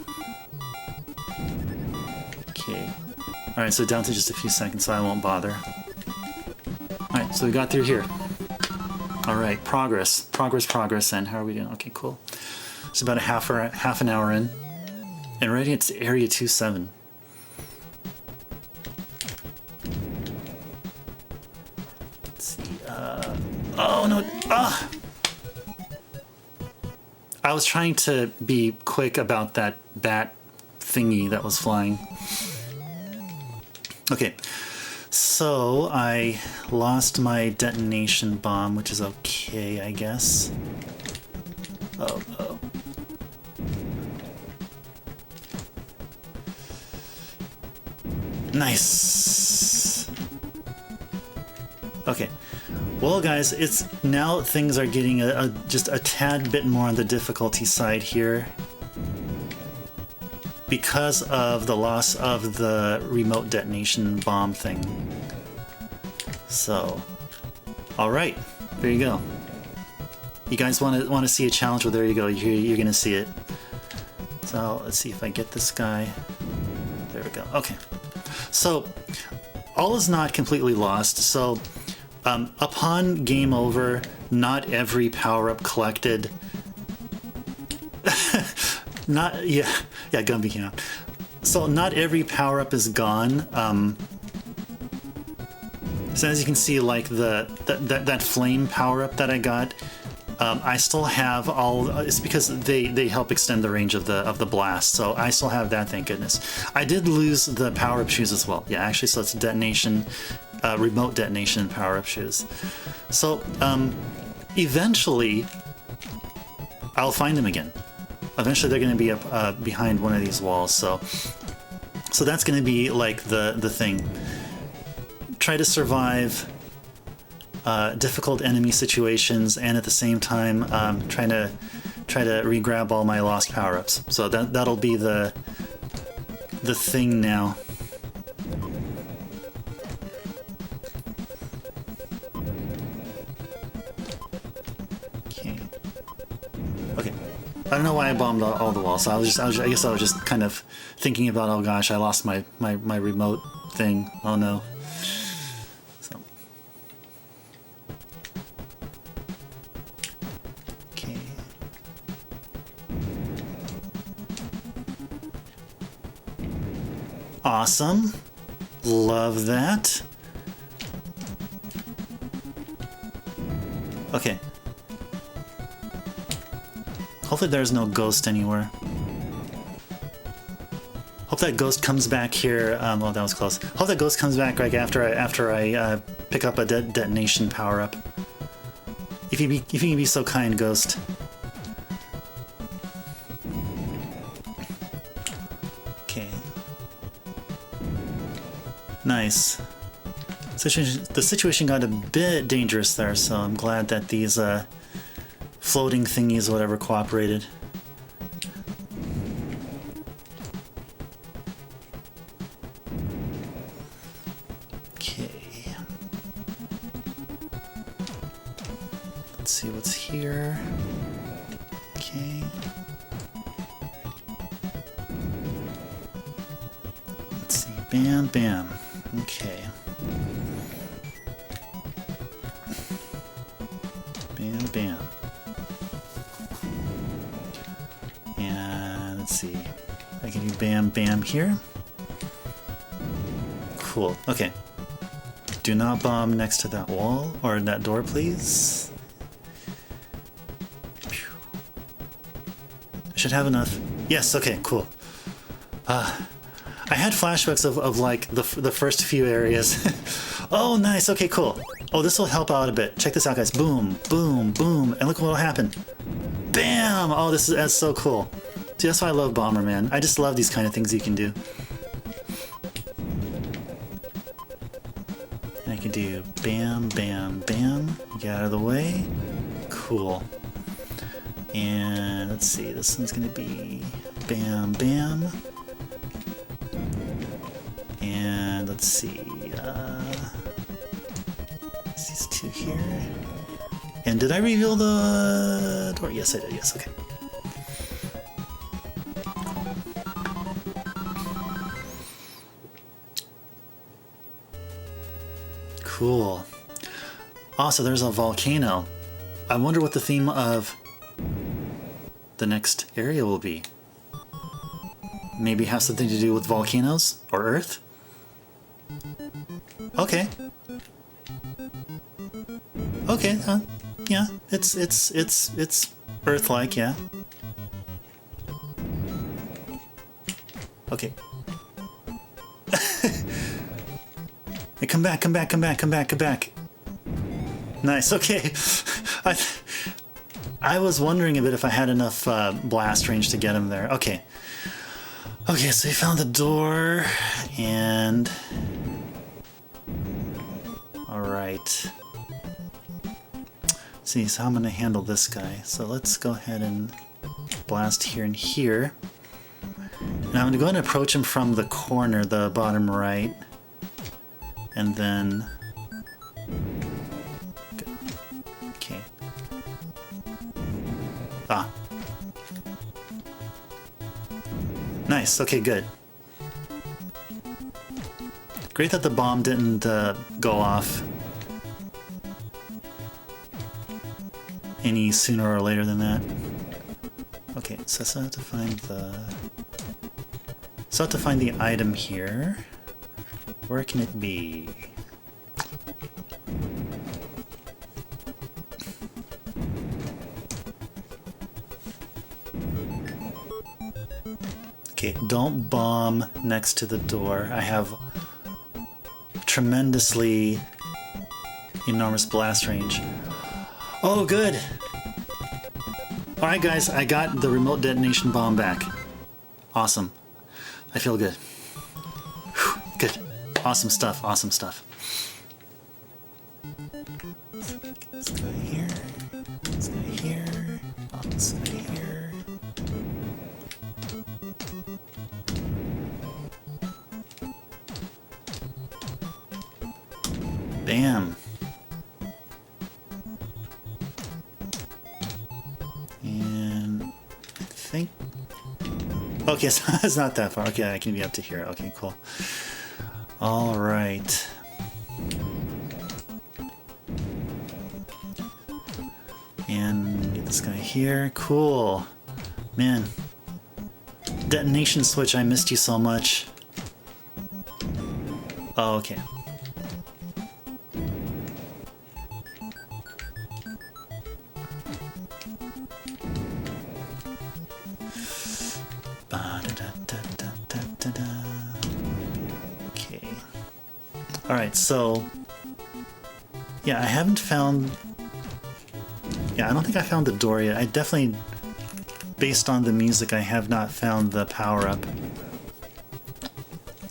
[SPEAKER 1] Okay. Alright, so down to just a few seconds, so I won't bother. Alright, so we got through here. Alright, progress, and how are we doing? Okay, cool. It's about half an hour in. And already it's Area 27. Let's see, oh no, ah! I was trying to be quick about that bat thingy that was flying. Okay, so I lost my detonation bomb, which is okay, I guess. Oh. Nice. Okay. Well, guys, now things are getting just a tad bit more on the difficulty side here because of the loss of the remote detonation bomb thing. So, all right, there you go. You guys want to see a challenge? Well, there you go. You're gonna see it. So let's see if I get this guy. There we go. Okay. So all is not completely lost. So. Upon game over, not every power-up collected... Gumby came out. So not every power-up is gone. So as you can see, like that flame power-up that I got, I still have all... It's because they help extend the range of the blast, so I still have that, thank goodness. I did lose the power-up shoes as well. Yeah, actually, so it's detonation... remote detonation power-up shoes. So, eventually, I'll find them again. Eventually, they're going to be up behind one of these walls. So that's going to be like the thing. Try to survive difficult enemy situations, and at the same time, try to re-grab all my lost power-ups. So that'll be the thing now. I don't know why I bombed all the walls. So I guess I was just kind of thinking about, oh gosh, I lost my remote thing. Oh no. So. Okay. Awesome. Love that. Okay. Hopefully there's no ghost anywhere. Hope that ghost comes back here. Oh, that was close. Hope that ghost comes back like after I pick up a detonation power up. If you can be so kind, ghost. Okay. Nice. The situation got a bit dangerous there, so I'm glad that these floating thingies, whatever, cooperated. Okay. Let's see what's here. Okay. Let's see. Bam, bam. Okay. Bam, bam. And let's see. I can do bam, bam here. Cool. Okay. Do not bomb next to that wall or that door, please. I should have enough. Yes, okay, cool. I had flashbacks of like the first few areas. Oh, nice. Okay, cool. Oh, this will help out a bit. Check this out, guys. Boom, boom, boom. And look what will happen. Bam! Oh, that's so cool. Dude, that's why I love Bomberman. I just love these kind of things you can do. And I can do Bam, bam, bam. Get out of the way. Cool. And let's see, this one's gonna be bam, bam. And let's see, these two here. And did I reveal the door? Yes, I did. Yes, okay. Cool. Also, there's a volcano. I wonder what the theme of the next area will be. Maybe have something to do with volcanoes or Earth? Okay. Okay, yeah, it's Earth-like, yeah. Okay. Hey, come back, come back, come back, come back, come back. Nice, okay. I was wondering a bit if I had enough blast range to get him there. Okay. Okay, so we found the door, and... Alright. See, so how I'm going to handle this guy. So let's go ahead and blast here and here. And I'm going to go ahead and approach him from the corner, the bottom right. And then... Okay. Ah. Nice, okay, good. Great that the bomb didn't go off any sooner or later than that. Okay, so I still have to find the... So I have to find the item here. Where can it be? Okay, don't bomb next to the door. I have tremendously enormous blast range. Oh, good! Alright guys, I got the remote detonation bomb back. Awesome. I feel good. Whew, good. Awesome stuff, awesome stuff. This guy here. This guy here. Oh, this guy here. Bam. And I think... Okay, so it's not that far. Okay, I can be up to here. Okay, cool. All right. And get this guy here. Cool. Man. Detonation switch, I missed you so much. Oh, okay. Okay. Alright, so... Yeah, I haven't found... Yeah, I don't think I found the door yet. I definitely... Based on the music, I have not found the power-up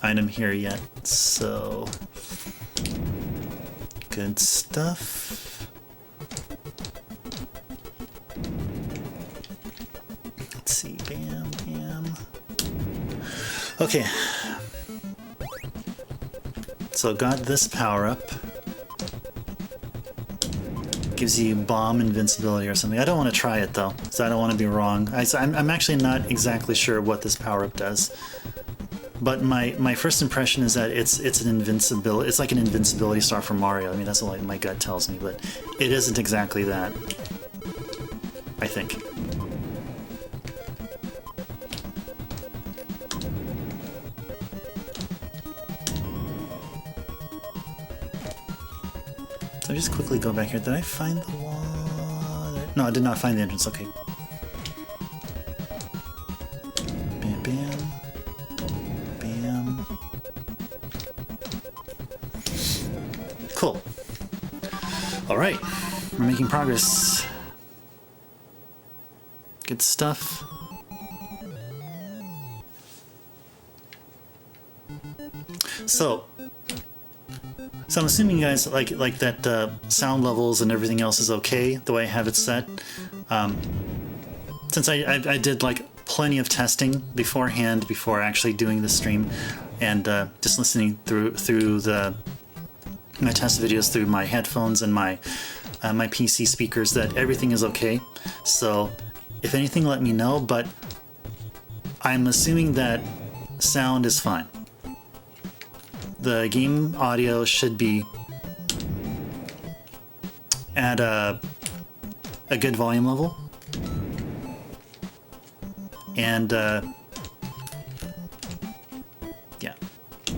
[SPEAKER 1] item here yet, so... Good stuff. Let's see, bam, bam. Okay. So got this power-up. Gives you bomb invincibility or something. I don't want to try it though, because I don't want to be wrong. I'm actually not exactly sure what this power-up does. But my first impression is that it's an invincibility. It's like an invincibility star from Mario. I mean, that's what my gut tells me, but it isn't exactly that. I think. So just quickly go back here. Did I find the wall? No, I did not find the entrance. Okay. Bam, bam. Bam. Cool. All right. We're making progress. Good stuff. So, So I'm assuming you guys like that sound levels and everything else is okay the way I have it set. Since I did like plenty of testing beforehand before actually doing the stream, and just listening through my test videos through my headphones and my PC speakers, that everything is okay. So if anything, let me know, but I'm assuming that sound is fine. The game audio should be at a good volume level, and yeah,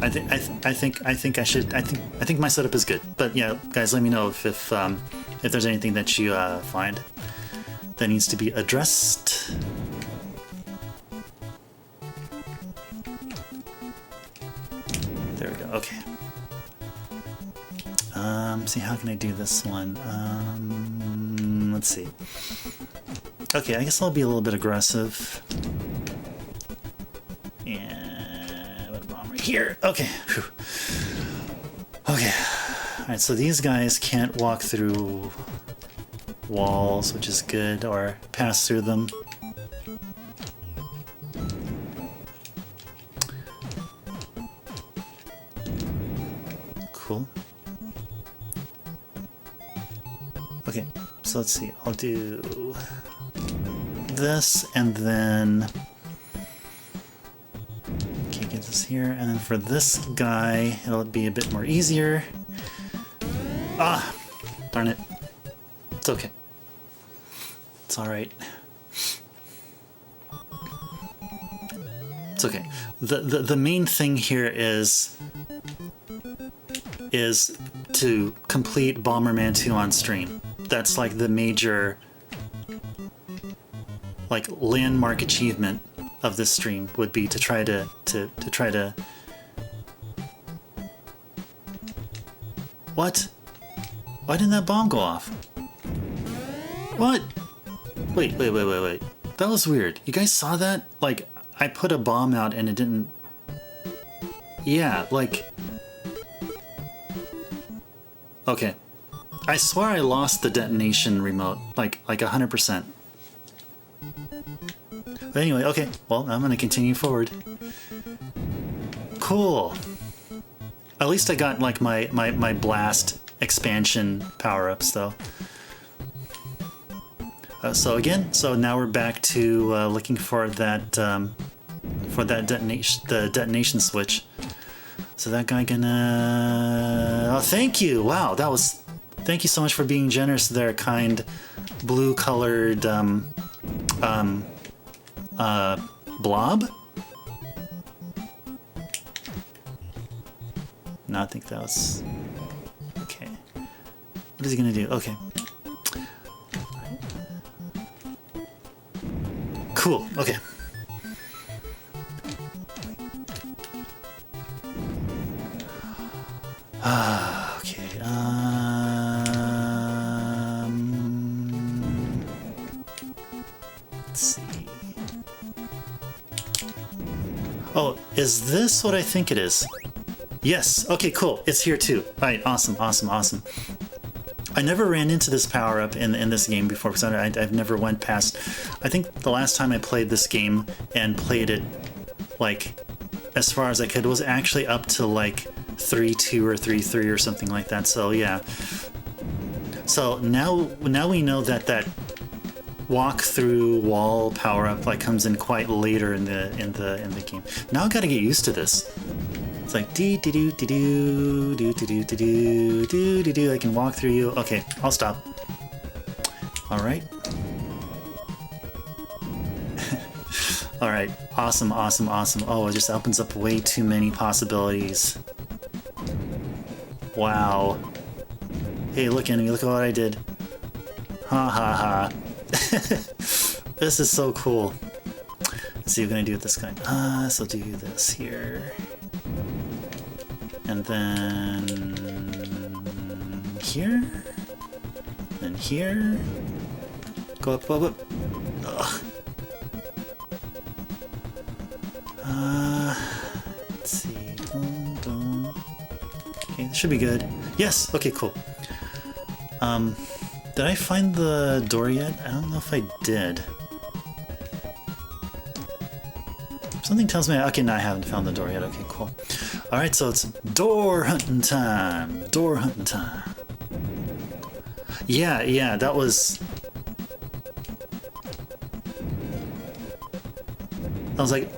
[SPEAKER 1] I think my setup is good. But yeah, guys, let me know if there's anything that you find that needs to be addressed. There we go. Okay. See, how can I do this one? Let's see. Okay, I guess I'll be a little bit aggressive. And what a bomb right here. Okay. Whew. Okay. Alright, so these guys can't walk through walls, which is good, or pass through them. Cool. Okay, so let's see. I'll do this, and then okay, get this here, and then for this guy, it'll be a bit more easier. Ah, darn it. It's okay. It's all right. It's okay. The main thing here is to complete Bomberman 2 on stream. That's like the major, like, landmark achievement of this stream would be to try to What? Why didn't that bomb go off? What? Wait. That was weird. You guys saw that? Like, I put a bomb out and it didn't... Yeah, like... Okay. I swear I lost the detonation remote, like 100%. But anyway, okay. Well, I'm gonna continue forward. Cool. At least I got like my blast expansion power-ups though. So now we're back to looking for that detonation switch. So that guy gonna... Oh, thank you! Wow, that was... Thank you so much for being generous there, kind blue-colored blob? No, I think that was... Okay. What is he gonna do? Okay. Cool, okay. Okay, let's see. Oh, is this what I think it is? Yes, okay, cool. It's here too. Alright, awesome. I never ran into this power-up in this game before, because I've never went past... I think the last time I played this game and played it, like, as far as I could, was actually up to, like, 3-2 or 3-3 or something like that, so yeah. So now we know that walk-through wall power-up, like, comes in quite later in the game. Now I gotta get used to this. It's like do. I can walk through you. Okay, I'll stop. All right. All right. Awesome. Oh, it just opens up way too many possibilities. Wow. Hey, look at me. Look at what I did. Ha ha ha. This is so cool. Let's see what we're gonna do with this guy. So do this here. And then here, and here, go up. Ugh. Let's see, boom. Okay, this should be good. Yes, okay, cool. Did I find the door yet? I don't know if I did. Something tells me, okay, no, I haven't found the door yet. Okay, cool. All right, so it's door hunting time. Door hunting time. Yeah, that was... I was like...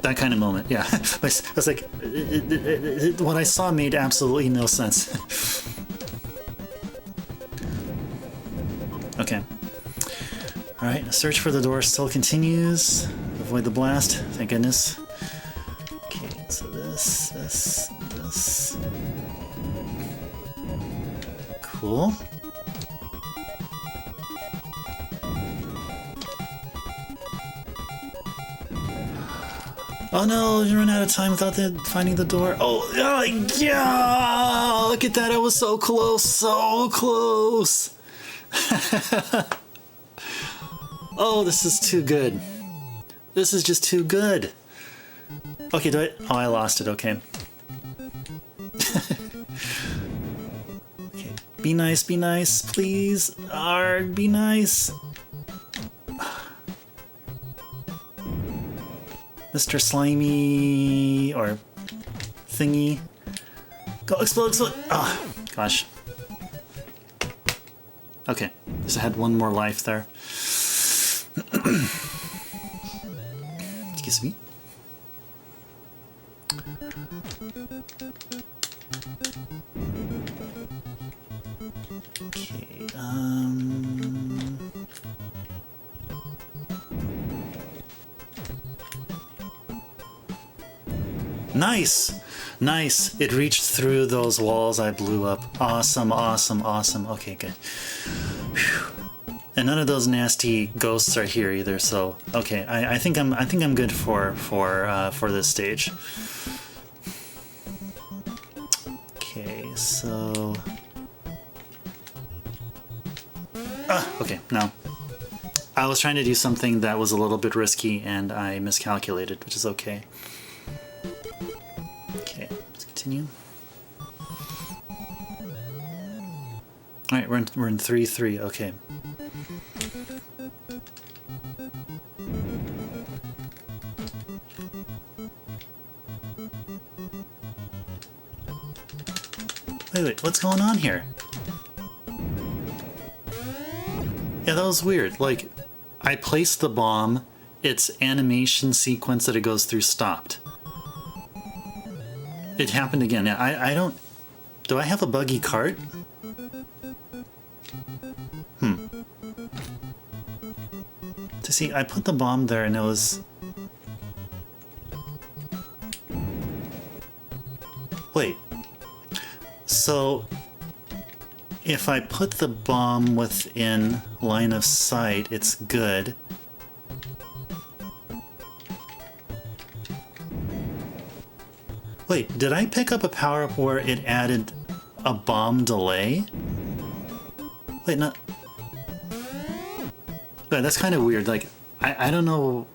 [SPEAKER 1] That kind of moment, yeah. I was like, what I saw made absolutely no sense. Okay. Alright, search for the door still continues. Avoid the blast, thank goodness. Okay, so this. Cool. Oh no, you run out of time without finding the door. Oh, yeah! Look at that, I was so close, so close! Oh, this is too good. This is just too good. Okay, do I... Oh, I lost it, okay. Okay, be nice, please. Arg, be nice. Mr. Slimy, or thingy. Go, explode! Oh, gosh. Okay, just had one more life there. Excuse me. Okay, Nice! Nice! It reached through those walls I blew up. Awesome, awesome, awesome. Okay, good. Whew. And none of those nasty ghosts are here either, so okay. I think I'm good for this stage. Okay, so okay, no. I was trying to do something that was a little bit risky and I miscalculated, which is okay. Okay, let's continue. Alright, we're in 3-3, okay. Wait, what's going on here? Yeah, that was weird. Like, I placed the bomb, its animation sequence that it goes through stopped. It happened again. I don't... Do I have a buggy cart? To see, I put the bomb there and it was... Wait. So, if I put the bomb within line of sight, it's good. Wait, did I pick up a power-up where it added a bomb delay? Wait, no. Wait, that's kind of weird. Like, I don't know.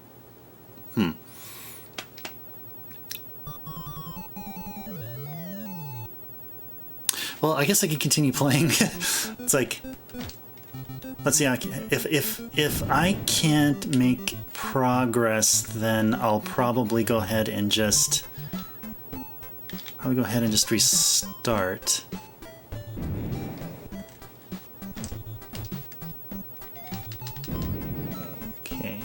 [SPEAKER 1] Well, I guess I could continue playing. It's like, let's see. If I can't make progress, then I'll probably go ahead and just restart. Okay.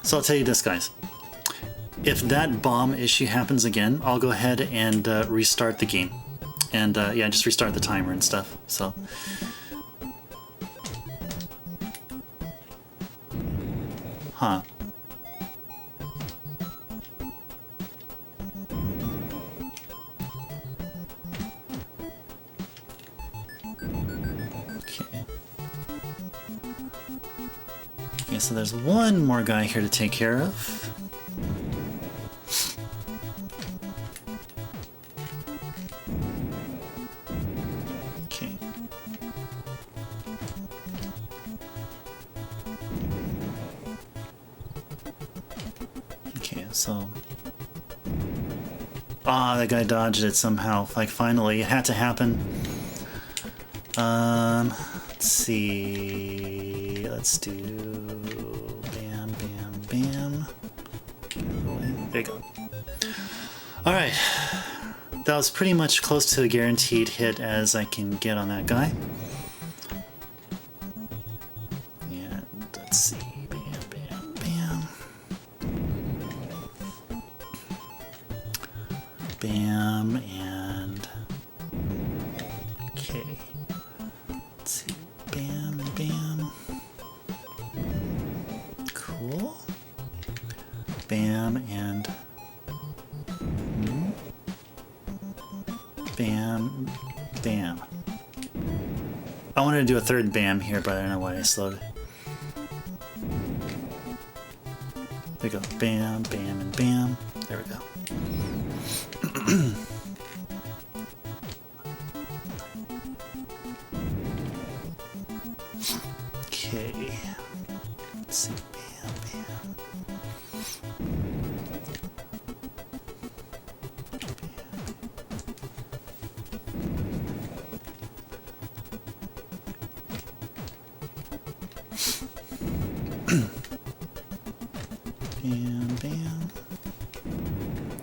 [SPEAKER 1] So I'll tell you this, guys. If that bomb issue happens again, I'll go ahead and restart the game. And yeah, just restart the timer and stuff, so. Huh. Okay. Okay, so there's one more guy here to take care of. So Ah, that guy dodged it somehow. Like, finally. It had to happen. Let's see. Let's do... Bam, bam, bam. There you go. Alright. That was pretty much close to a guaranteed hit as I can get on that guy. And let's see. Bam, bam, bam. Bam, and... Okay. Let's see. Bam, and bam. Cool. Bam, and... Bam, bam. I wanted to do a third bam here, but I don't know why I slowed. There we go. Bam, bam, and bam. There we go. Okay. Let's see. Bam, bam. Bam, bam.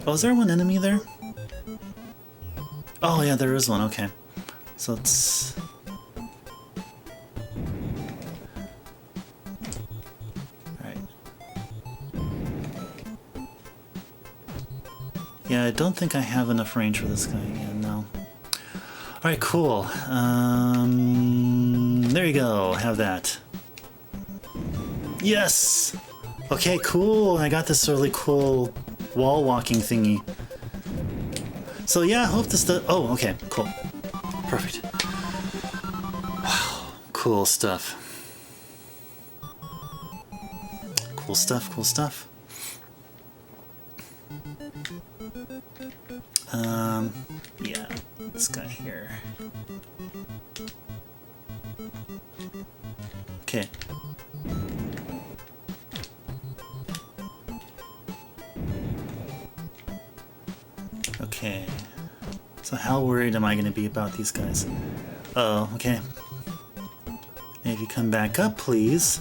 [SPEAKER 1] Oh, is there one enemy there? Oh, yeah, there is one. Okay. So it's... Alright. Yeah, I don't think I have enough range for this guy. Yeah, no. Alright, cool. There you go. Have that. Yes! Okay, cool. I got this really cool wall walking thingy. So yeah, I hope this does... Oh, okay, cool. Perfect. Wow, cool stuff. Cool stuff, cool stuff. Yeah, this guy here. Okay. Okay. So how worried am I going to be about these guys? Oh, okay. Maybe come back up, please.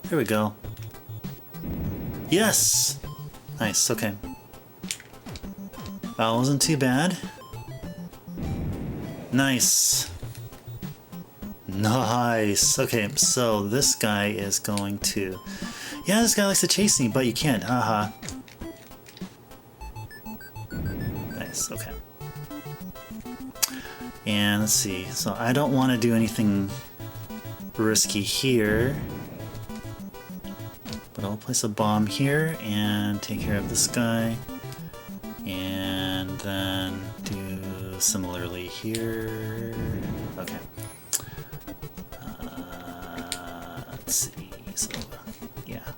[SPEAKER 1] There we go. Yes! Nice, okay. That wasn't too bad. Nice. Nice. Okay, so this guy is going to... Yeah, this guy likes to chase me, but you can't. Haha. Nice, okay. And let's see. So I don't want to do anything risky here. But I'll place a bomb here and take care of this guy. And then do similarly here. Okay. Let's see. So, yeah.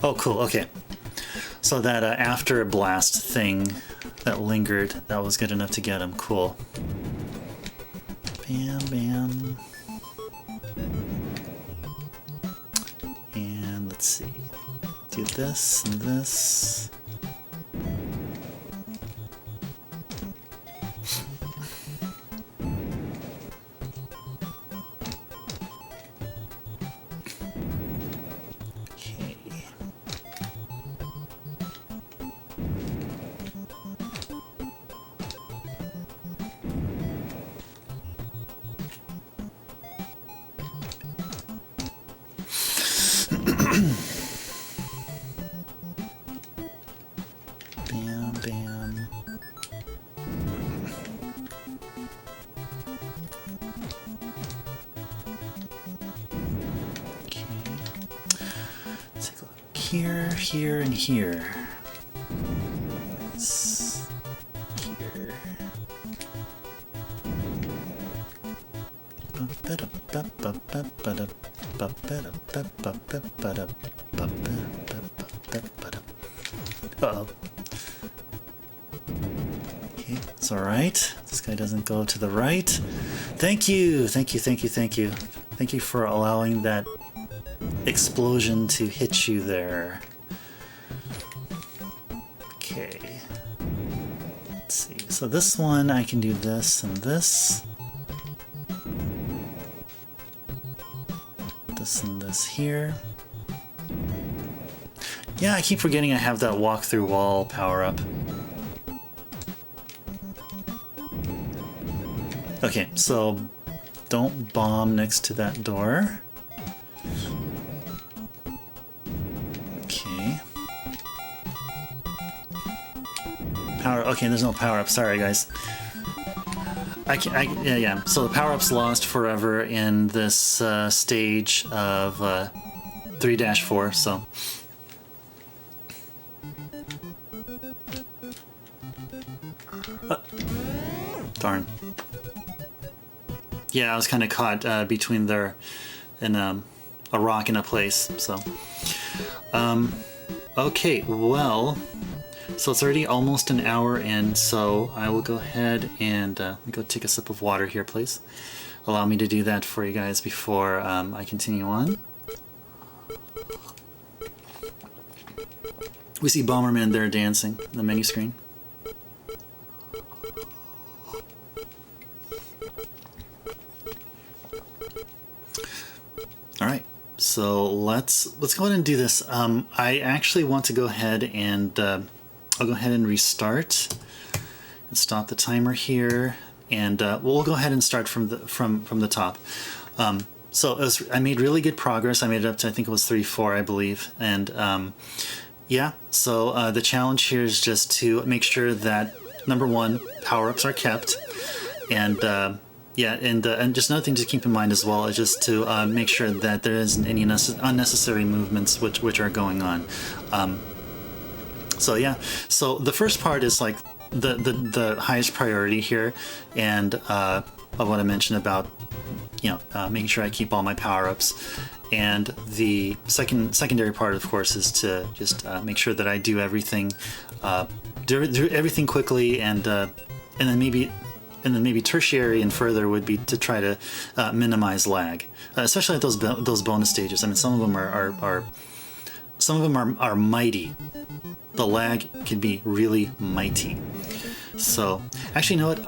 [SPEAKER 1] Oh, cool. Okay. So that after blast thing that lingered, that was good enough to get him. Cool. Bam, bam. And let's see. Do this and this. Bam, bam. Okay. Let's take a look here, here, and here. Nice. Here. Uh-oh. Okay, it's alright. This guy doesn't go to the right. Thank you! Thank you, thank you, thank you. Thank you for allowing that explosion to hit you there. see. So this one, I can do this and this. This and this here. Yeah, I keep forgetting I have that walk through wall power-up. Okay, so don't bomb next to that door. Okay. Okay, there's no power-up. Sorry, guys. Yeah. So the power-up's lost forever in this stage of 3-4, so... Darn. Yeah, I was kind of caught between there and a rock and a place, so... okay, well... So it's already almost an hour in, so I will go ahead and let me go take a sip of water here, please. Allow me to do that for you guys before I continue on. We see Bomberman there dancing in the menu screen. All right, so let's go ahead and do this. I actually want to go ahead and I'll go ahead and restart and stop the timer here, and we'll go ahead and start from the top. So I made really good progress. I made it up to, I think it was 3-4, I believe, and yeah. So the challenge here is just to make sure that number one, power-ups are kept, and yeah, and just another thing to keep in mind as well is just to make sure that there isn't any unnecessary movements which are going on. So yeah, so the first part is like the highest priority here, and of what I mentioned about, you know, making sure I keep all my power-ups, and the secondary part, of course, is to just make sure that I do everything quickly, and then maybe tertiary and further would be to try to minimize lag, especially at those bonus stages. I mean, some of them are mighty. The lag can be really mighty. So, actually, you know what?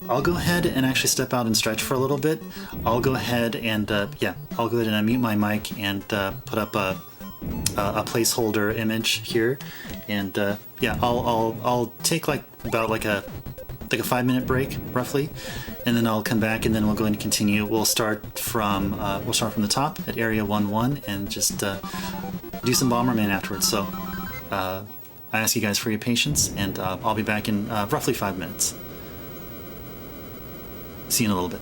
[SPEAKER 1] I'll go ahead and actually step out and stretch for a little bit. I'll go ahead and yeah, I'll go ahead and unmute my mic and put up a placeholder image here, and yeah, I'll take about a 5-minute break roughly, and then I'll come back, and then we'll go ahead and continue. We'll start from the top at area 1-1 and just do some Bomberman afterwards. So I ask you guys for your patience, and I'll be back in roughly 5 minutes. See you in a little bit.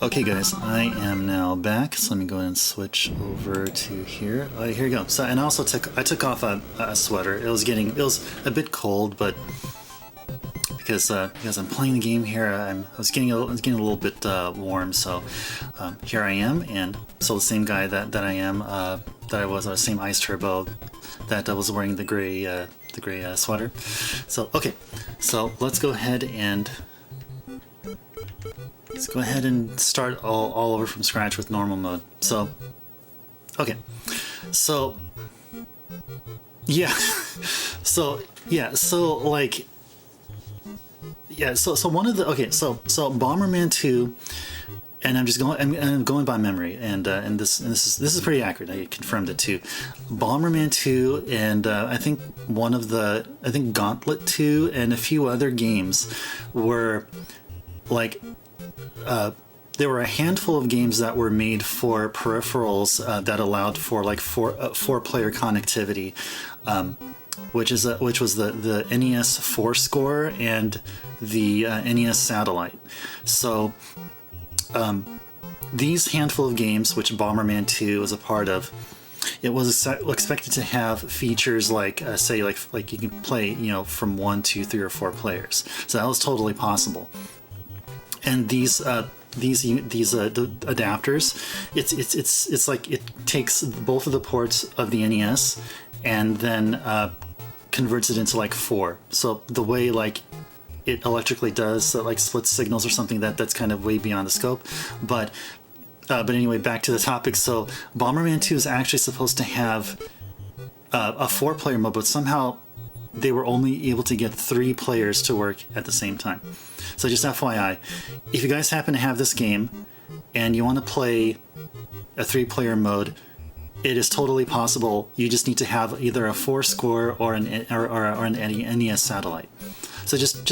[SPEAKER 1] Okay guys, I am now back, so let me go ahead and switch over to here. Here we go. So, and I took off a sweater. It was a bit cold, but because I'm playing the game here, I was getting a little bit warm. So here I am, and so the same guy that I am, that I was, same iceturbo that I was wearing the gray sweater. So okay, so let's go ahead and start all over from scratch with normal mode. So, okay, so yeah, so one of the so Bomberman II, and I'm going by memory, and this is pretty accurate. I confirmed it too. Bomberman II, and I think Gauntlet 2 and a few other games were like. There were a handful of games that were made for peripherals that allowed for like four-player connectivity, which was the NES 4-score and the NES Satellite. So these handful of games, which Bomberman 2 was a part of, it was expected to have features like say like you can play from 1, 2, 3, or 4 players. So that was totally possible. And these adapters, it's like it takes both of the ports of the NES and then converts it into like 4. So the way like it electrically does, so like splits signals or something, that's kind of way beyond the scope. But anyway, back to the topic. So Bomberman 2 is actually supposed to have a 4-player mode, but somehow they were only able to get 3 players to work at the same time. So just FYI, if you guys happen to have this game and you want to play a 3-player mode, it is totally possible. You just need to have either a 4-score or an NES Satellite. So just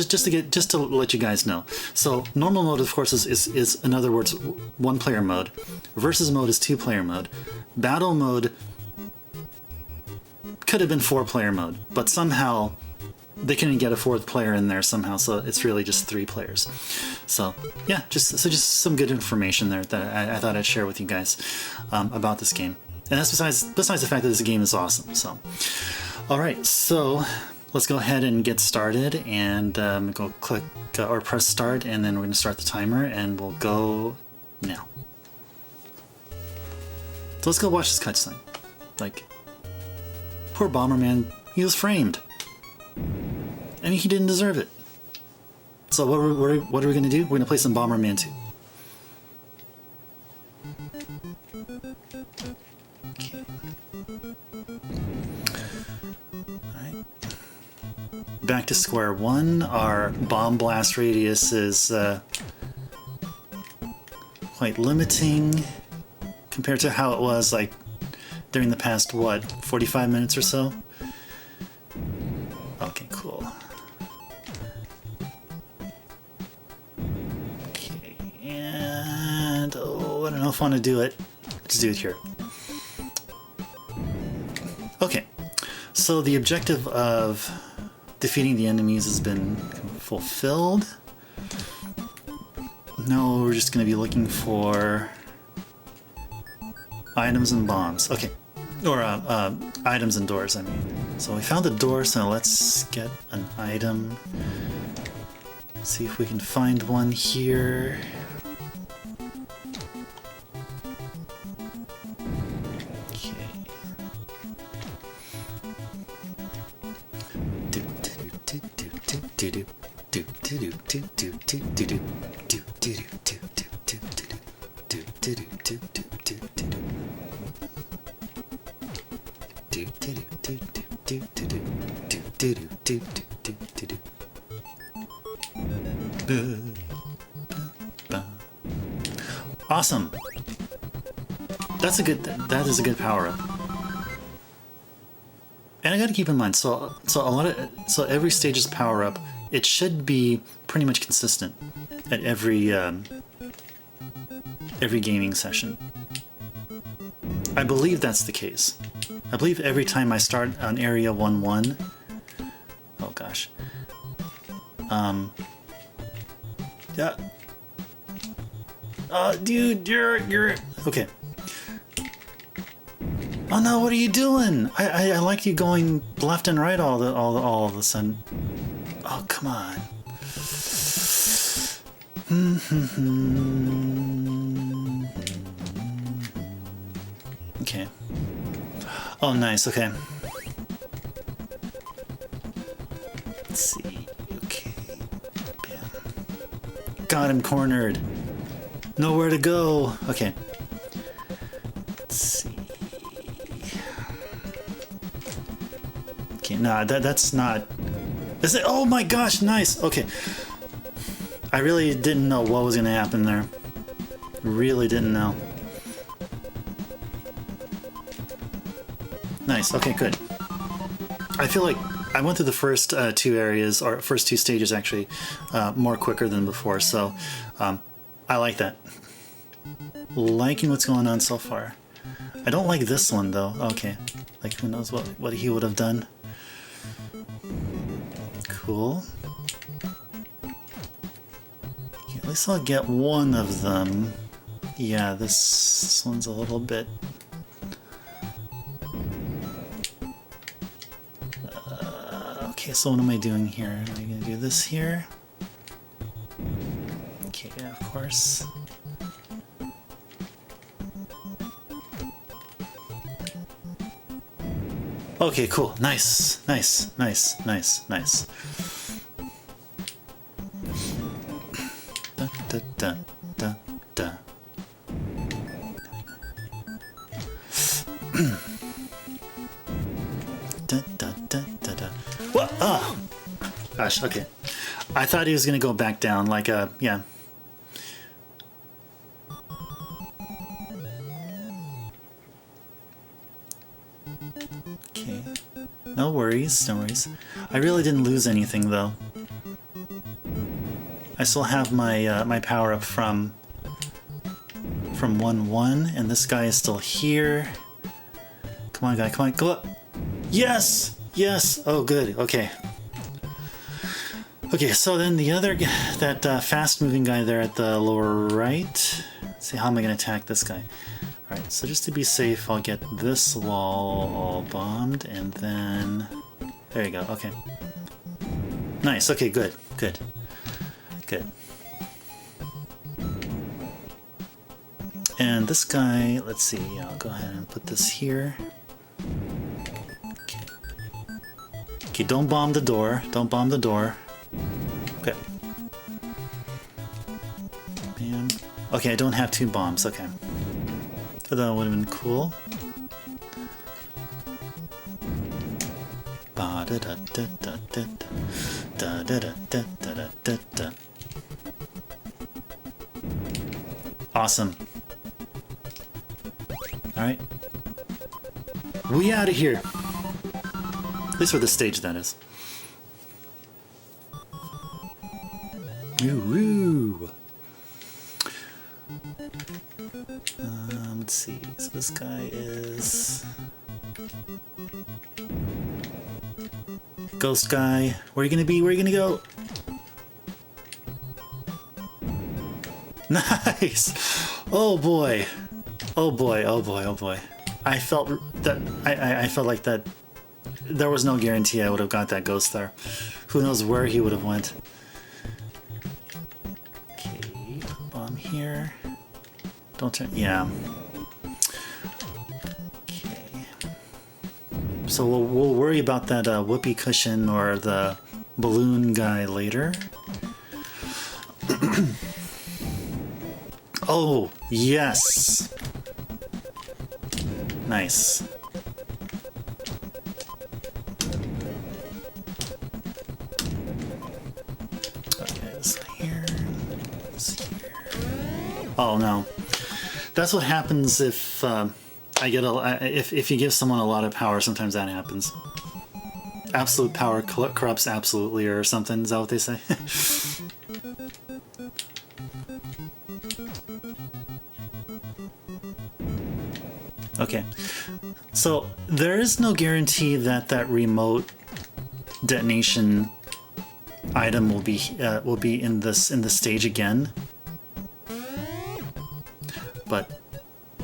[SPEAKER 1] to let you guys know. So normal mode, of course, is in other words 1-player mode. Versus mode is 2-player mode. Battle mode could have been 4-player mode, but somehow they couldn't get a 4th player in there somehow, so it's really just 3 players. So yeah, just some good information there that I thought I'd share with you guys about this game. And that's besides the fact that this game is awesome. So, all right, so let's go ahead and get started, and go click or press start, and then we're gonna start the timer, and we'll go now. So let's go watch this cutscene. Like, poor Bomberman, he was framed. I mean, he didn't deserve it. So what are we going to do? We're going to play some Bomberman 2. Okay. Alright. Back to square one. Our bomb blast radius is quite limiting compared to how it was like during the past, 45 minutes or so? Okay, cool. enough want to do it, let's do it here. Okay, so the objective of defeating the enemies has been fulfilled. No, we're just going to be looking for items and bombs. Okay, or items and doors, I mean. So we found the door, so let's get an item. See if we can find one here. Awesome. That is a good power up. And I gotta keep in mind, so every stage's power up, it should be pretty much consistent at every gaming session. I believe that's the case. I believe every time I start on area 1-1, oh gosh, yeah, dude, you're okay. Oh no, what are you doing? I like you going left and right all of a sudden. Oh, come on. Okay. Oh, nice, okay. Let's see. Okay. Bam. Got him cornered. Nowhere to go. Okay. Let's see. Okay, nah, that's not... Is it? Oh my gosh, nice. Okay. I really didn't know what was going to happen there. Really didn't know. Nice, okay, good. I feel like I went through the first two areas, or first two stages actually, more quicker than before, so I like that. Liking what's going on so far. I don't like this one though. Okay, like who knows what he would have done. Cool. Okay, at least I'll get one of them. Yeah, this one's a little bit... okay, so what am I doing here? Am I going to do this here? Okay, yeah, of course. Okay, cool. Nice, nice, nice, nice, nice. Da, da, da, da, da. Da, da, da, da, da. What? Oh! Gosh, okay. I thought he was gonna go back down, like yeah. Okay. No worries, no worries. I really didn't lose anything though. I still have my my power up from 1-1, and this guy is still here. Come on, guy, come on, go up. Yes, yes. Oh, good. Okay. Okay, so then the other, that fast-moving guy there at the lower right. Let's see, how am I going to attack this guy? All right. So just to be safe, I'll get this wall all bombed, and then there you go. Okay. Nice. Okay. Good. Good. Good. And this guy, let's see, I'll go ahead and put this here. Okay. Okay, don't bomb the door. Don't bomb the door. Okay. Bam. Okay, I don't have two bombs. Okay. So that would have been cool. Ba da da da da da da da da da da da da. Awesome. Alright. We out of here. At least for this stage, that is. Ooh, ooh. Let's see. So this guy is Ghost Guy. Where are you gonna be? Where are you gonna go? Nice! Oh boy. Oh boy, oh boy, oh boy. I felt that I felt like that there was no guarantee I would have got that ghost there. Who knows where he would have went. Okay, bomb here. Don't turn, yeah. Okay. So we'll worry about that whoopee cushion or the balloon guy later. Oh, yes! Nice. Okay, this here. This here. Oh no. That's what happens if I get if you give someone a lot of power, sometimes that happens. Absolute power corrupts absolutely or something, is that what they say? Okay, so there is no guarantee that that remote detonation item will be in the stage again. But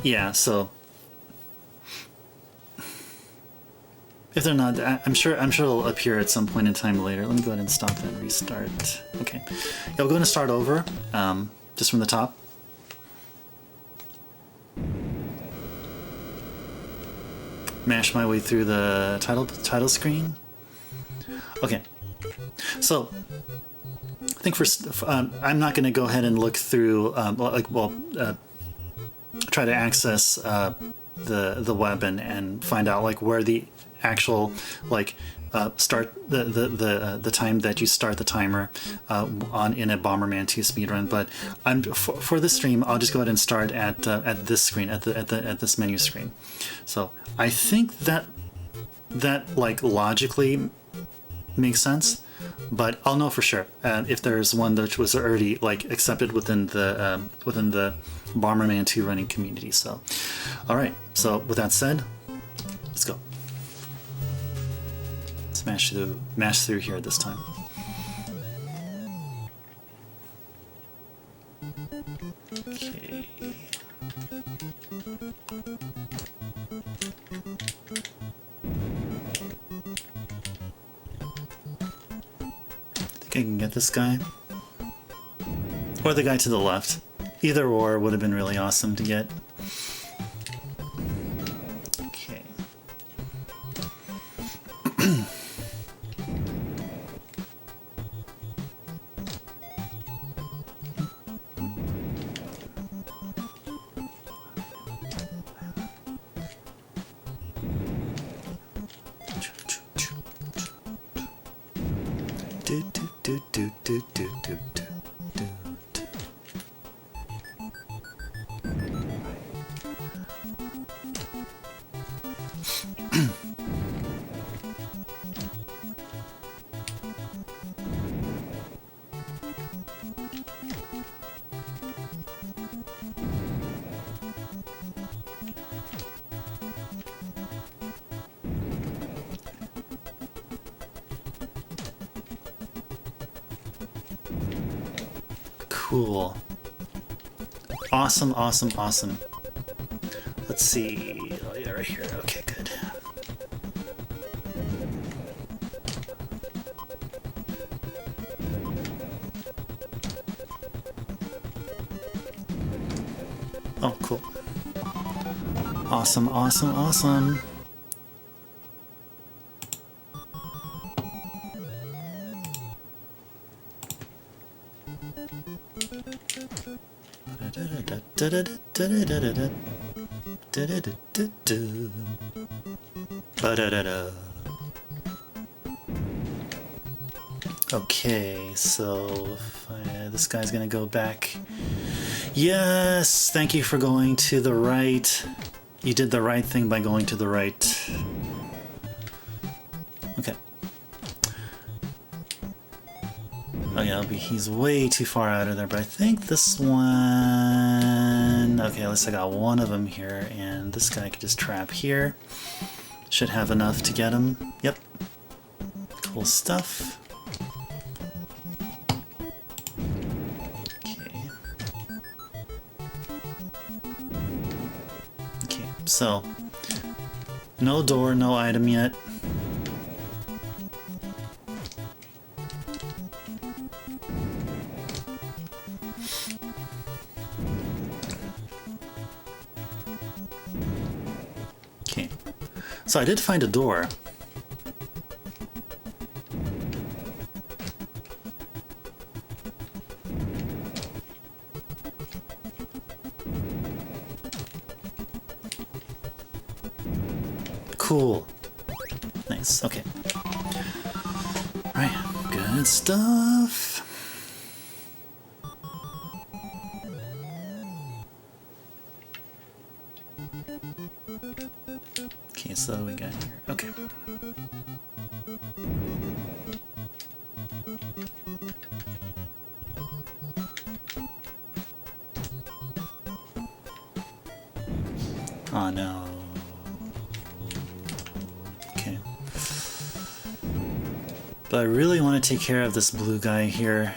[SPEAKER 1] yeah, so if they're not, I'm sure it'll appear at some point in time later. Let me go ahead and stop and restart. Okay, yeah, we'll go ahead and start over, just from the top. Mash my way through the title screen. Okay, so I think I'm not going to go ahead and look through try to access the web and find out like where the actual start the time that you start the timer in a Bomberman 2 speedrun. But for this stream, I'll just go ahead and start at this screen, at this menu screen. So I think that like logically makes sense, but I'll know for sure if there's one that was already like accepted within the Bomberman 2 running community. So, all right. So with that said, let's go. Smash through here this time. Okay. I can get this guy. Or the guy to the left. Either or would have been really awesome to get. Okay. Cool. Awesome, awesome, awesome. Let's see. Oh yeah, right here. Okay, good. Oh, cool. Awesome, awesome, awesome. Okay, so this guy's gonna go back. Yes, thank you for going to the right. You did the right thing by going to the right. Okay. Oh yeah, he's way too far out of there, but I think this one... Okay, at least I got one of them here, and this guy could just trap here. Should have enough to get him. Yep. Cool stuff. Okay. Okay, so... No door, no item yet. So I did find a door. Cool. Nice, okay. Alright, good stuff. Okay, so what do we got here? Okay. Oh no. Okay. But I really want to take care of this blue guy here.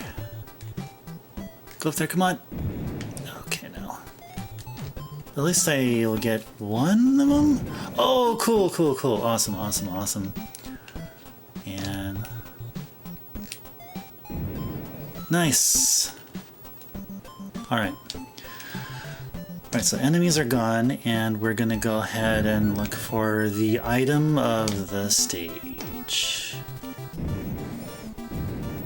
[SPEAKER 1] Go up there, come on. Okay, no. At least I'll get one of them? Oh, cool, cool, cool. Awesome, awesome, awesome. And... nice. Alright. Alright, so enemies are gone, and we're gonna go ahead and look for the item of the stage.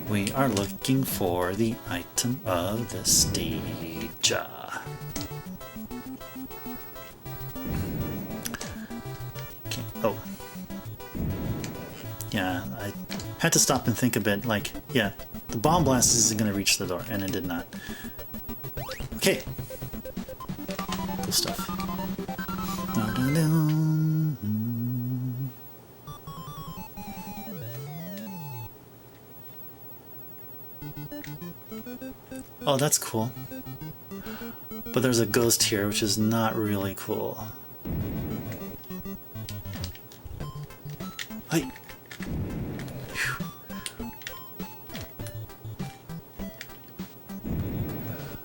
[SPEAKER 1] We are looking for the item of the stage. Okay, oh. Yeah, I had to stop and think a bit, like, yeah, the bomb blast isn't gonna reach the door, and it did not. Okay. Cool stuff. Oh, that's cool. But there's a ghost here, which is not really cool. Hey.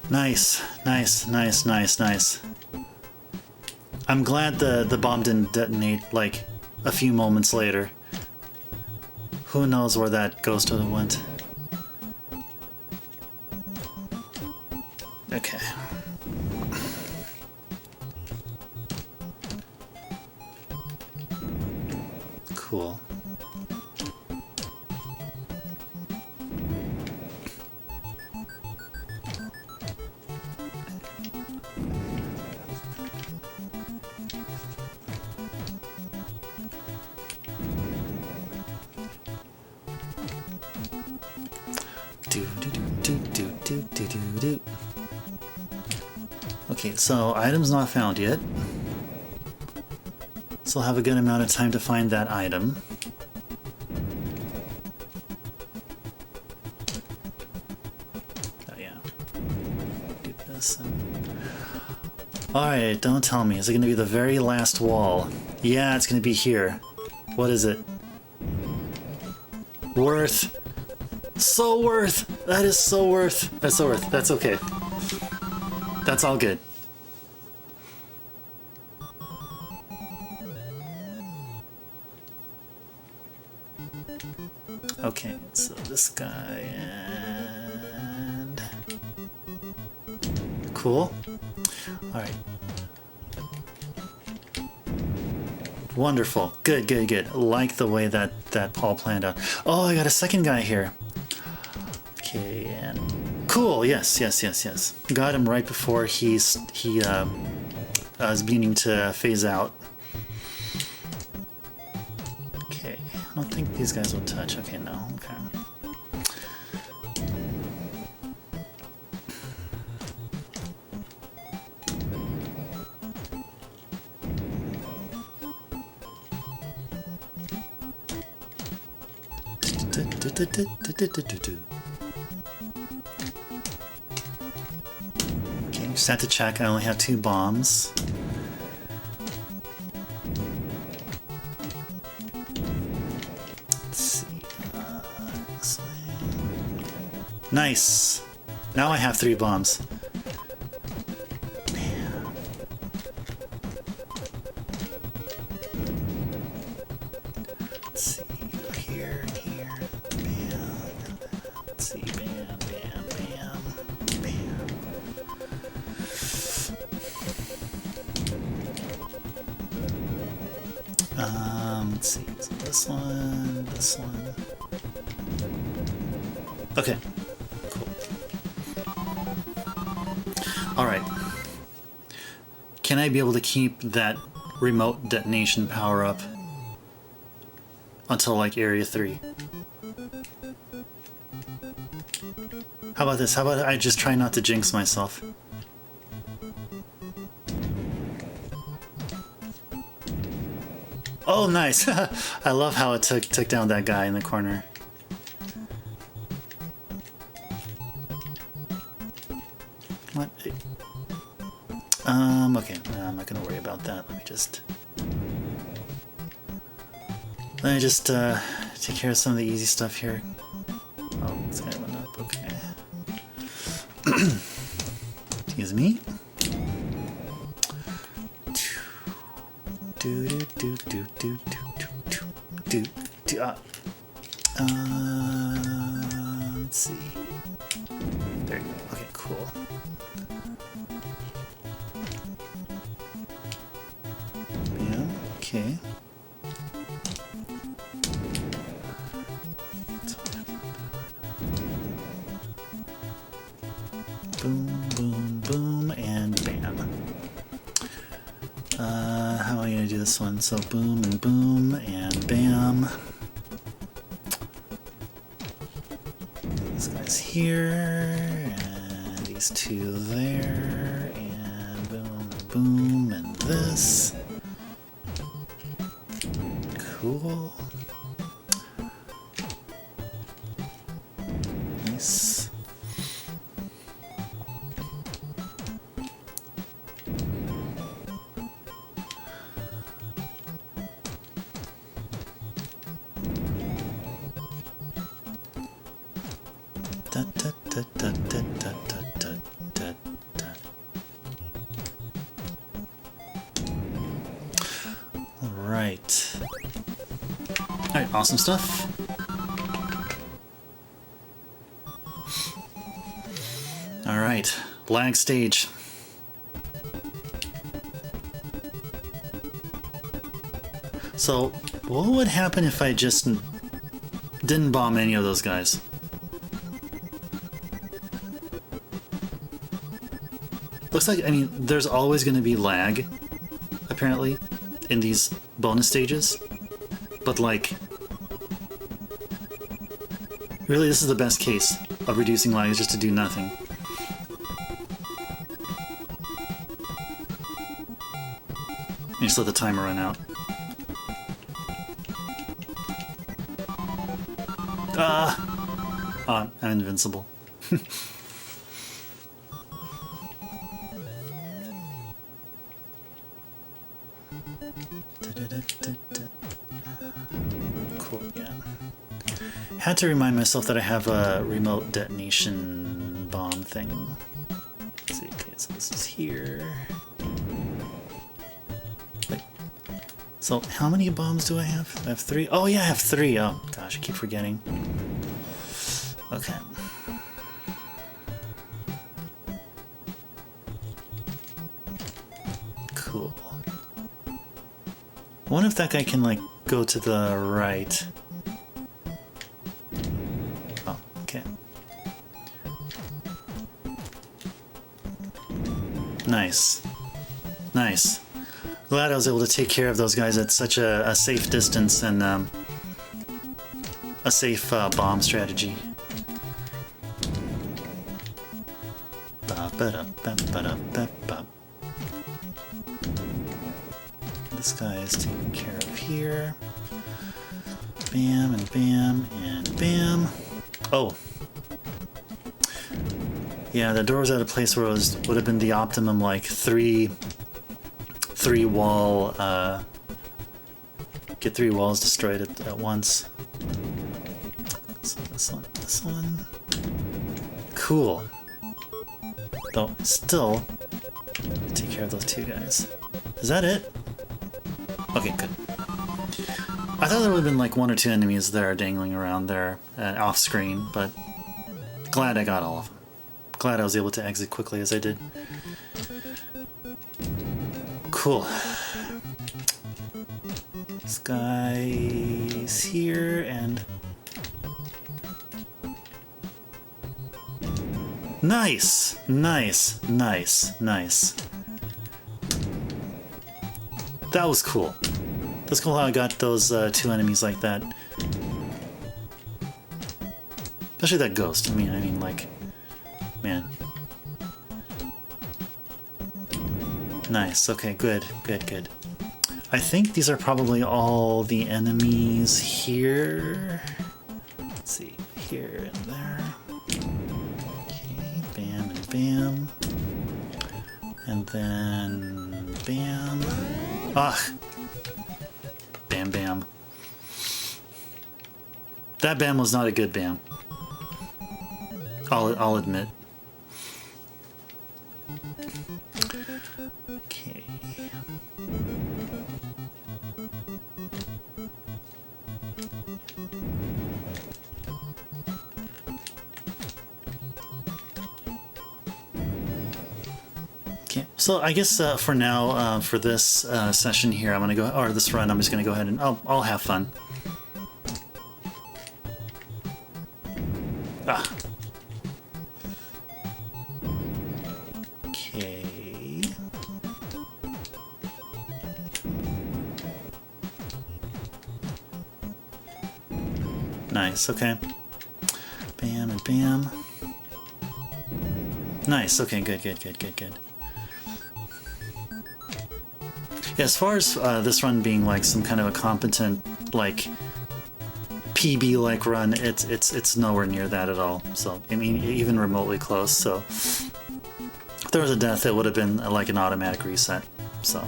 [SPEAKER 1] Nice, nice, nice, nice, nice. I'm glad the bomb didn't detonate, like, a few moments later. Who knows where that ghost went. Okay. Cool. Okay, so item's not found yet. So I'll have a good amount of time to find that item. Oh yeah. Do this and... Alright, don't tell me. Is it going to be the very last wall? Yeah, it's going to be here. What is it? Worth. So worth! That is so worth! That's so worth. That's okay. That's all good. Okay, so this guy and... Cool. Alright. Wonderful. Good, good, good. Like the way that Paul planned out. Oh, I got a second guy here. Okay, and... Cool, yes, yes, yes, yes. Got him right before he was beginning to phase out. Okay, I don't think these guys will touch. Okay, no, okay. just had to check. I only have 2 bombs. Let's see. This way. Nice. Now I have 3 bombs. Let's see, so this one. Okay, cool. Alright. Can I be able to keep that remote detonation power up until like Area 3? How about this? How about I just try not to jinx myself? Oh, nice! I love how it took down that guy in the corner. What? Okay, no, I'm not gonna worry about that. Let me just take care of some of the easy stuff here. Oh, this guy went up. Okay. Excuse me. Let's see. There you go. Okay, cool. Yeah, okay. Boom, boom, boom, and bam. How am I gonna do this one? So boom and boom and bam. This guy's here, and these 2 there, and boom and boom, and this. Cool. Nice. Da, da, da, da, da, da, da, da, da. Alright. Alright, awesome stuff. Alright, lag stage. So, what would happen if I just didn't bomb any of those guys? Looks like, I mean, there's always going to be lag, apparently, in these bonus stages. But, like, really, this is the best case of reducing lag, is just to do nothing. You just let the timer run out. I'm invincible. Cool, yeah. Had to remind myself that I have a remote detonation bomb thing. Let's see, okay, so this is here. Wait. So how many bombs do I have? I have 3? Oh yeah, I have 3. Oh gosh, I keep forgetting. Okay. Cool. I wonder if that guy can, like, go to the right. Oh, okay. Nice. Nice. Glad I was able to take care of those guys at such a safe distance and a safe bomb strategy. This guy is taken care of here. Bam and bam and bam. Oh. Yeah, the door was at a place where it would have been the optimum, like, three wall, get 3 walls destroyed at once. So this one. Cool. Though, still, take care of those 2 guys. Is that it? Okay, good. I thought there would have been like 1 or 2 enemies there dangling around there off screen, but glad I got all of them. Glad I was able to exit quickly as I did. Cool. This guy's here and... Nice! Nice, nice, nice. That was cool. That's cool how I got those 2 enemies like that. Especially that ghost. I mean, like, man. Nice. Okay, good, good, good. I think these are probably all the enemies here. Let's see, here and there. Okay, bam and bam. And then bam. Ah! Bam bam. That bam was not a good bam. I'll admit. Okay. Okay, so I guess for now, for this session here, I'm gonna go, or this run, I'm just gonna go ahead and I'll have fun. Ah. Okay. Nice. Okay. Bam and bam. Nice. Okay. Good. Good. Good. Good. Good. Yeah, as far as this run being like some kind of a competent, like, PB-like run, it's nowhere near that at all. So, I mean, even remotely close. So, if there was a death, it would have been like an automatic reset. So.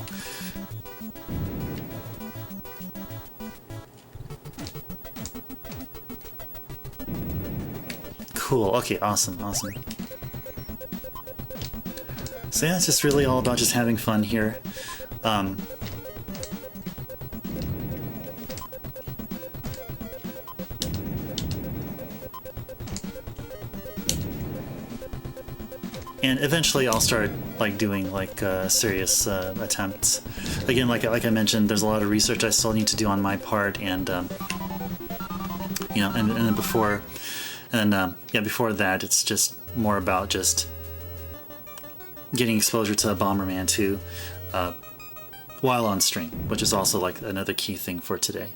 [SPEAKER 1] Cool. Okay, awesome, awesome. So yeah, it's just really all about just having fun here. And eventually I'll start like doing like serious attempts. Again, like I mentioned, there's a lot of research I still need to do on my part, and you know, and then before that, it's just more about just getting exposure to Bomberman II while on stream, which is also like another key thing for today.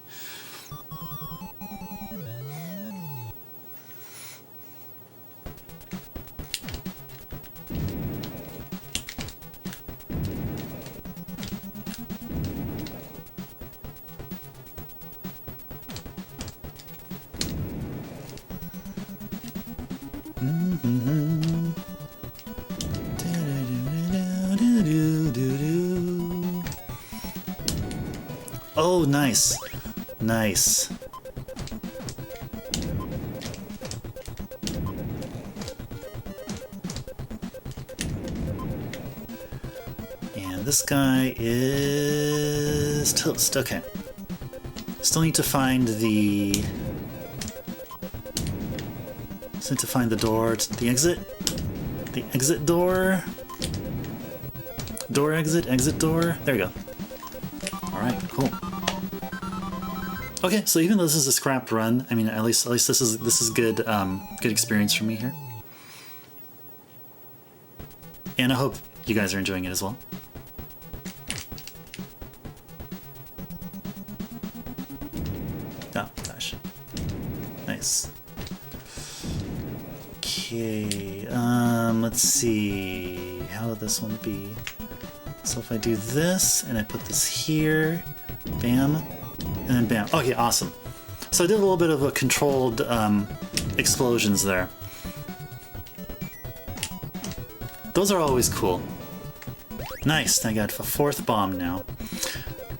[SPEAKER 1] Oh, nice. Nice. And this guy is toast. Okay. Still need to find the... Still need to find the door, the exit? The exit door? Door exit, exit door? There we go. Alright, cool. Okay, so even though this is a scrapped run, I mean, at least this is good good experience for me here. And I hope you guys are enjoying it as well. Oh gosh. Nice. Okay, let's see. How would this one be? So if I do this and I put this here, bam. And then bam. Okay, awesome. So I did a little bit of a controlled explosions there. those are always cool. Nice, I got a 4th bomb now.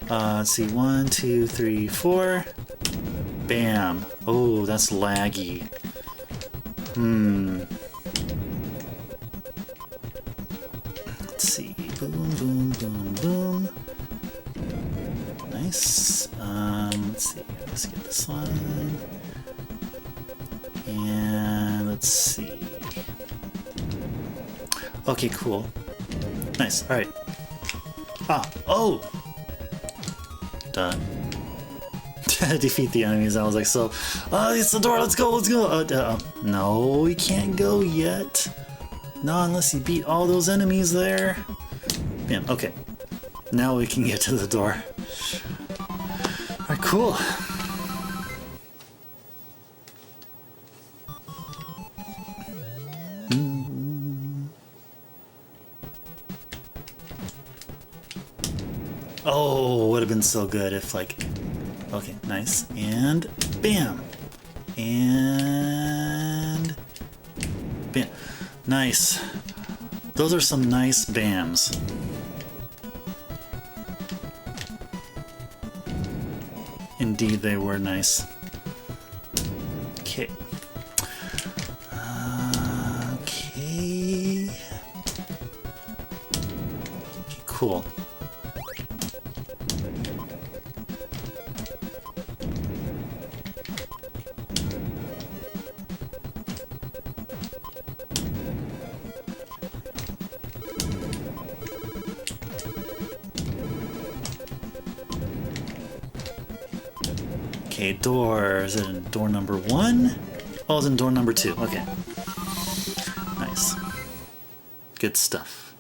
[SPEAKER 1] Let's see, 1, 2, 3, 4. Bam. Oh, that's laggy. Let's see. Boom, boom, boom, boom. Nice. Let's see. Let's get this one. And let's see. Okay, cool. Nice. All right. Ah. Oh. Done. Defeat the enemies. I was like, so. It's the door. Let's go. Let's go. No, we can't go yet. Not unless you beat all those enemies there. Bam. Okay. Now we can get to the door. Alright, cool. Oh, would have been so good if, like... Okay, nice. And... Bam! And... Bam. Nice. Those are some nice bams. Indeed, they were nice. Okay. Okay. Okay, cool. Okay, door. Is it in door number 1? Oh, it's in door number 2. Okay. Nice. Good stuff.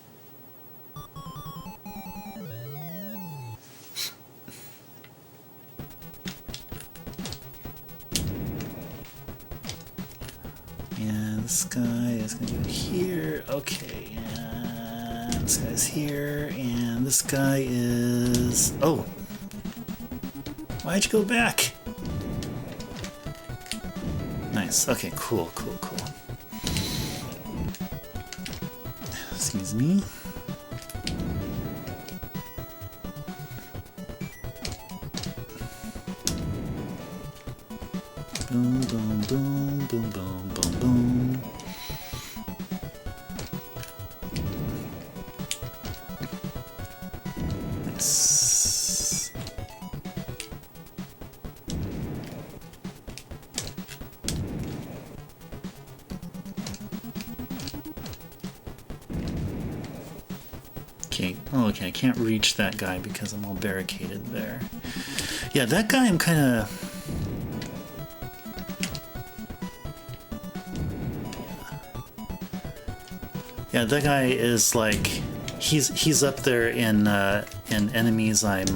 [SPEAKER 1] And this guy is going to go here. Okay. And this guy's here. And this guy is... Oh! Why'd you go back? Nice. Okay, cool, cool, cool. Excuse me. Boom, boom, boom, boom, boom, boom, boom. Nice. Okay, oh, okay, I can't reach that guy because I'm all barricaded there. Yeah, that guy I'm kind of... Yeah, that guy is like... He's up there in enemies I'm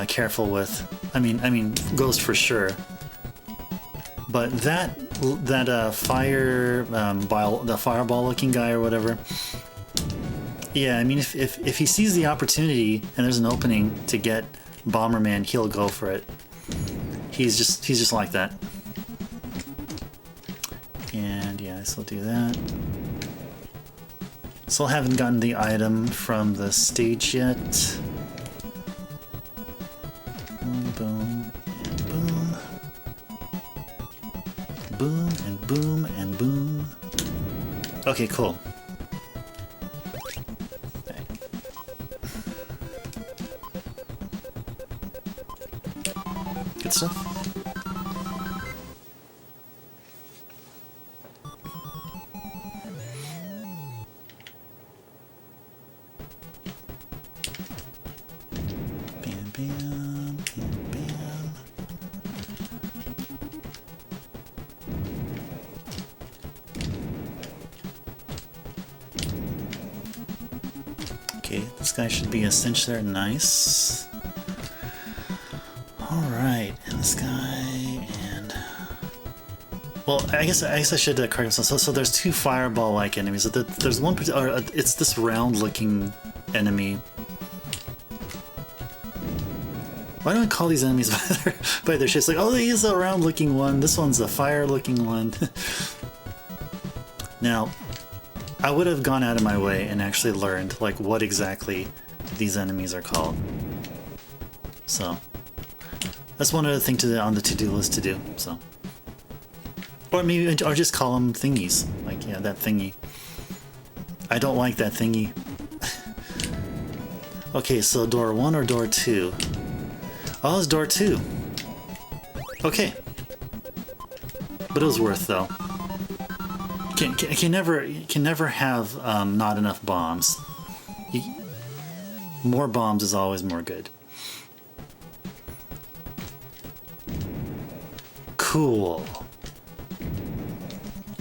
[SPEAKER 1] careful with. I mean, Ghost for sure. But that the fireball looking guy or whatever. Yeah, I mean, if he sees the opportunity and there's an opening to get Bomberman, he'll go for it. He's just like that. And yeah, I still do that. Still haven't gotten the item from the stage yet. Boom, boom, and boom. Boom, and boom, and boom. Okay, cool. Okay. Good stuff. Bam, bam, bam, bam. Okay, this guy should be a cinch there. Nice. Alright, and this guy, and... Well, I guess I should correct myself. So there's two fireball-like enemies. There's one, it's this round-looking enemy. Why do I call these enemies by their shapes? Like, oh, he's a round-looking one. This one's a fire-looking one. Now, I would have gone out of my way and actually learned like what exactly these enemies are called. So that's one other thing on the to-do list to do. So, or maybe or just call them thingies. Like, yeah, that thingy. I don't like that thingy. Okay, so door 1 or door 2? Oh, it's door 2. Okay. But it was worth though. Can never have not enough bombs. More bombs is always more good. Cool.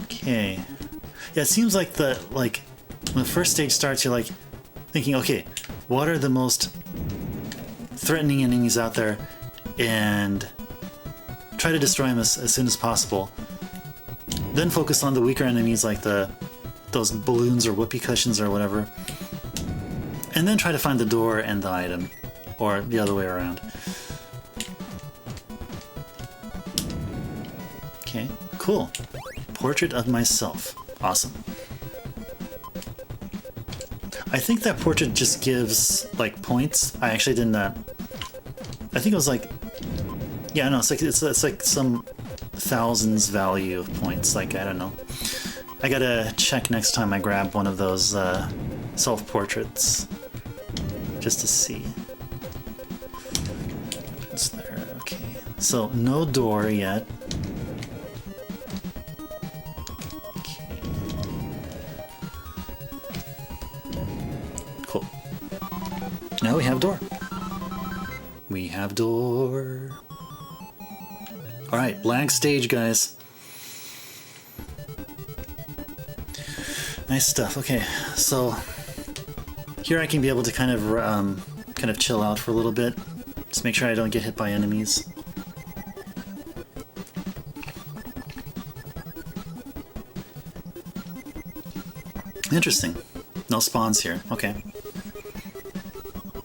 [SPEAKER 1] Okay. Yeah, it seems like when the first stage starts, you're like thinking, okay, what are the most threatening enemies out there, and try to destroy them as soon as possible. Then focus on the weaker enemies like those balloons or whoopee cushions or whatever. And then try to find the door and the item. Or the other way around. Okay, cool. Portrait of myself. Awesome. I think that portrait just gives, like, points. I actually didn't, I think it was like... Yeah, no, it's like some thousands value of points. Like, I don't know. I gotta check next time I grab one of those self-portraits. Just to see. What's there? Okay. So, no door yet. Okay. Cool. Now we have door. We have door. Alright, blank stage, guys. Nice stuff. Okay, so here I can be able to kind of chill out for a little bit. Just make sure I don't get hit by enemies. Interesting. No spawns here. Okay.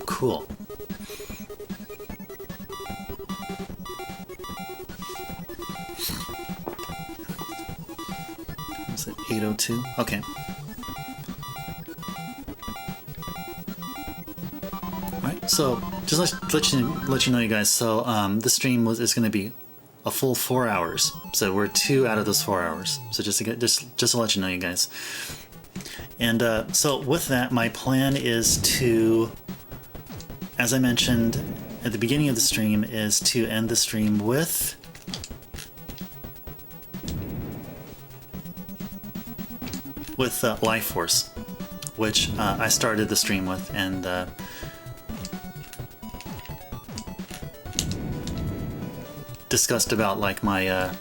[SPEAKER 1] Cool. Was it 802? Okay. Alright, so just let you know, you guys. So the stream is going to be a full 4 hours. So we're 2 out of those 4 hours. So just to let you know, you guys. And so with that, my plan is to, as I mentioned at the beginning of the stream, is to end the stream with Life Force, which I started the stream with, and discussed about like my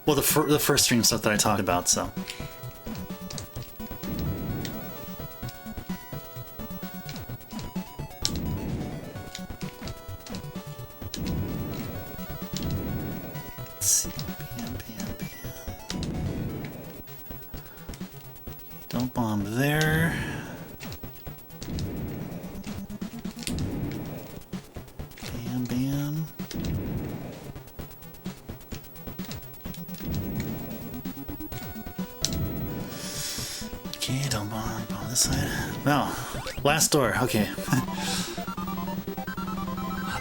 [SPEAKER 1] well, the first stream stuff that I talked about. So let's see. Don't bomb there. Bam, bam. Okay, don't bomb this side. No, last door. Okay.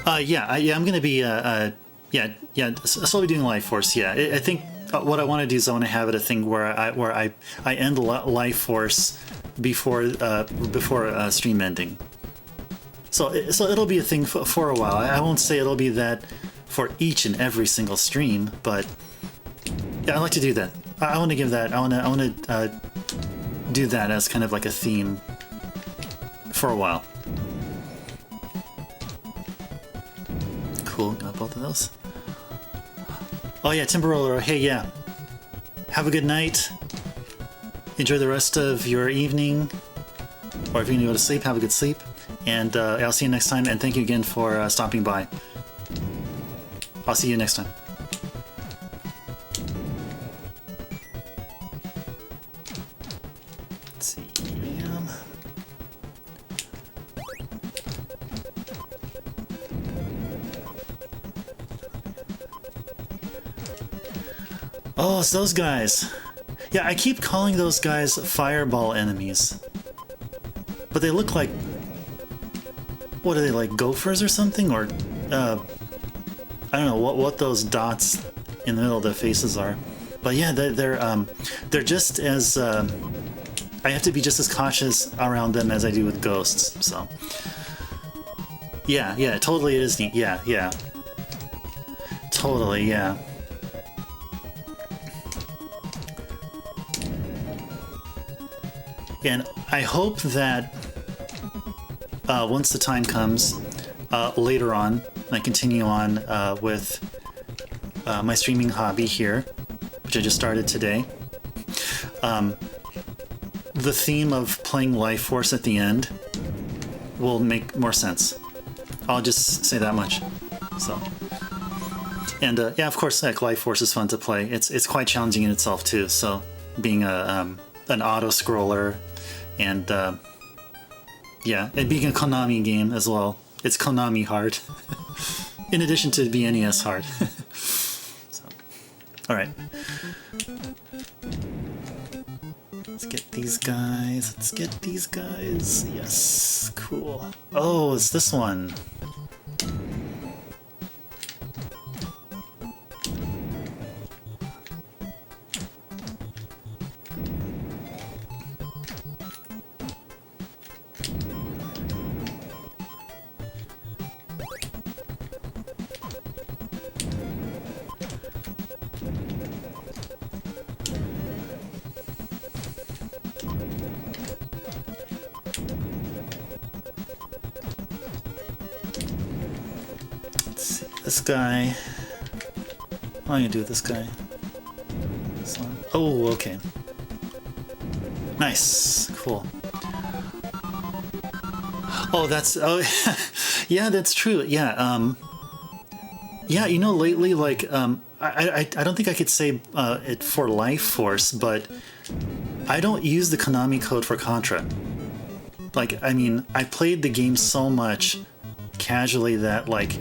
[SPEAKER 1] I'm gonna be so I'll be doing Life Force. Yeah, I think. What I want to do is I want to have it a thing where I end Life Force before stream ending. So it'll be a thing for a while. I won't say it'll be that for each and every single stream, but yeah, I like to do that. I want to give that. I want to do that as kind of like a theme for a while. Cool. Got both of those. Oh yeah, Timber Roller, hey yeah. Have a good night. Enjoy the rest of your evening. Or if you're gonna go to sleep, have a good sleep. And I'll see you next time, and thank you again for stopping by. I'll see you next time. Let's see, Oh, it's those guys. Yeah, I keep calling those guys fireball enemies. But they look like... What are they, like gophers or something? Or, I don't know what those dots in the middle of their faces are. But yeah, they're just as... I have to be just as cautious around them as I do with ghosts, so... Yeah, totally it is neat. Yeah. Totally, yeah. And I hope that once the time comes, later on, I continue on with my streaming hobby here, which I just started today. The theme of playing Life Force at the end will make more sense. I'll just say that much. So, and yeah, of course, like Life Force is fun to play. It's quite challenging in itself too. So, being an auto scroller, and yeah, and being a Konami game as well. It's Konami hard, in addition to the NES hard. So, all right. Let's get these guys. Let's get these guys. Yes, cool. Oh, it's this one. This guy. What am I gonna do with this guy? This one. Oh, okay. Nice. Cool. Oh, that's... Oh, yeah, that's true. Yeah, yeah, you know, lately, like, I don't think I could say it for Life Force, but I don't use the Konami code for Contra. Like, I mean, I played the game so much casually that, like...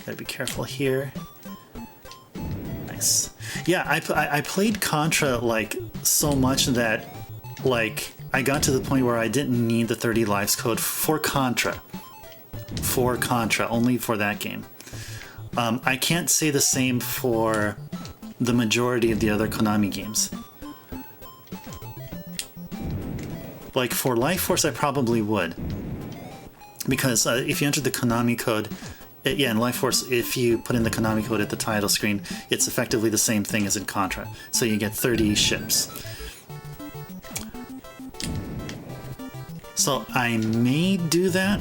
[SPEAKER 1] Gotta be careful here. Nice. Yeah, I played Contra, like, so much that, like, I got to the point where I didn't need the 30 lives code for Contra. For Contra, only for that game. I can't say the same for the majority of the other Konami games. Like, for Life Force, I probably would. Because if you enter the Konami code... Yeah, in Life Force, if you put in the Konami code at the title screen, it's effectively the same thing as in Contra. So you get 30 ships. So I may do that.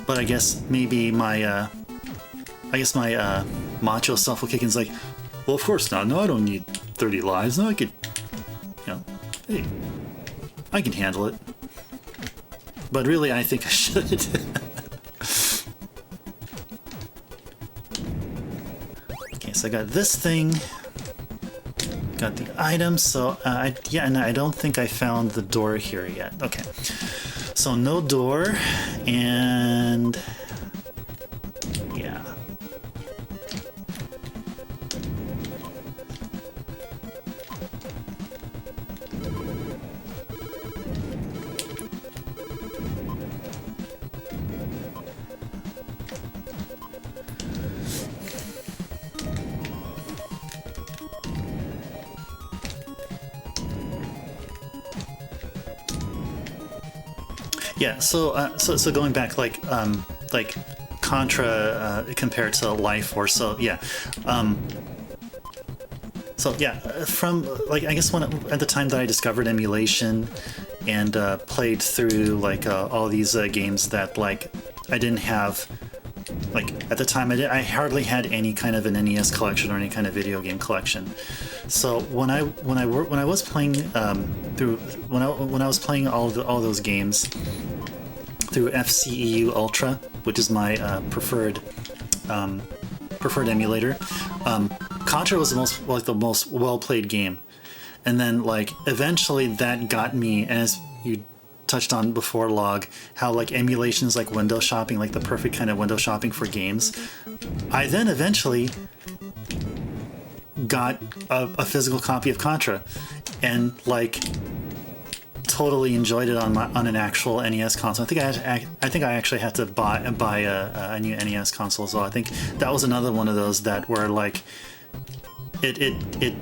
[SPEAKER 1] But I guess maybe my, macho self will kick in and is like, well, of course not. No, I don't need 30 lives. No, I could, you know, hey, I can handle it. But really, I think I should. Okay, so I got this thing. Got the items. So, yeah, and I don't think I found the door here yet. Okay. So, no door. And... yeah. Yeah, so going back, like Contra compared to Life Force, so yeah, from like I guess at the time that I discovered emulation and played through like all these games that like I didn't have, like at the time I hardly had any kind of an NES collection or any kind of video game collection. So when I was playing when I was playing all those games through FCEU Ultra, which is my preferred emulator, Contra was the most well played game, and then like eventually that got me, as you touched on before, Log, how like emulations like window shopping, like the perfect kind of window shopping for games. I then eventually got a physical copy of Contra, and like totally enjoyed it on an actual NES console. I think I actually had to buy a new NES console as well. I think that was another one of those that were like it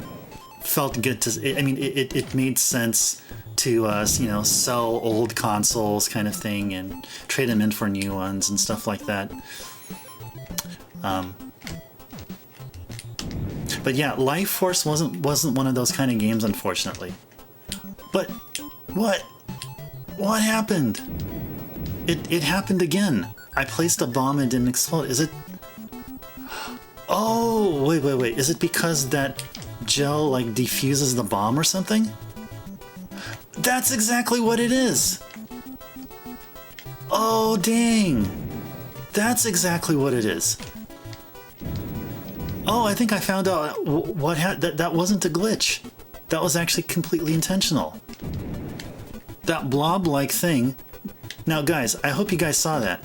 [SPEAKER 1] felt good to. I mean, it made sense to you know, sell old consoles kind of thing and trade them in for new ones and stuff like that. But yeah, Life Force wasn't one of those kind of games, unfortunately. But what happened? It happened again. I placed a bomb and didn't explode. Is it? Oh, wait. Is it because that gel like defuses the bomb or something? That's exactly what it is. Oh, dang. That's exactly what it is. Oh, I think I found out that wasn't a glitch. That was actually completely intentional. That blob-like thing. Now, guys, I hope you guys saw that.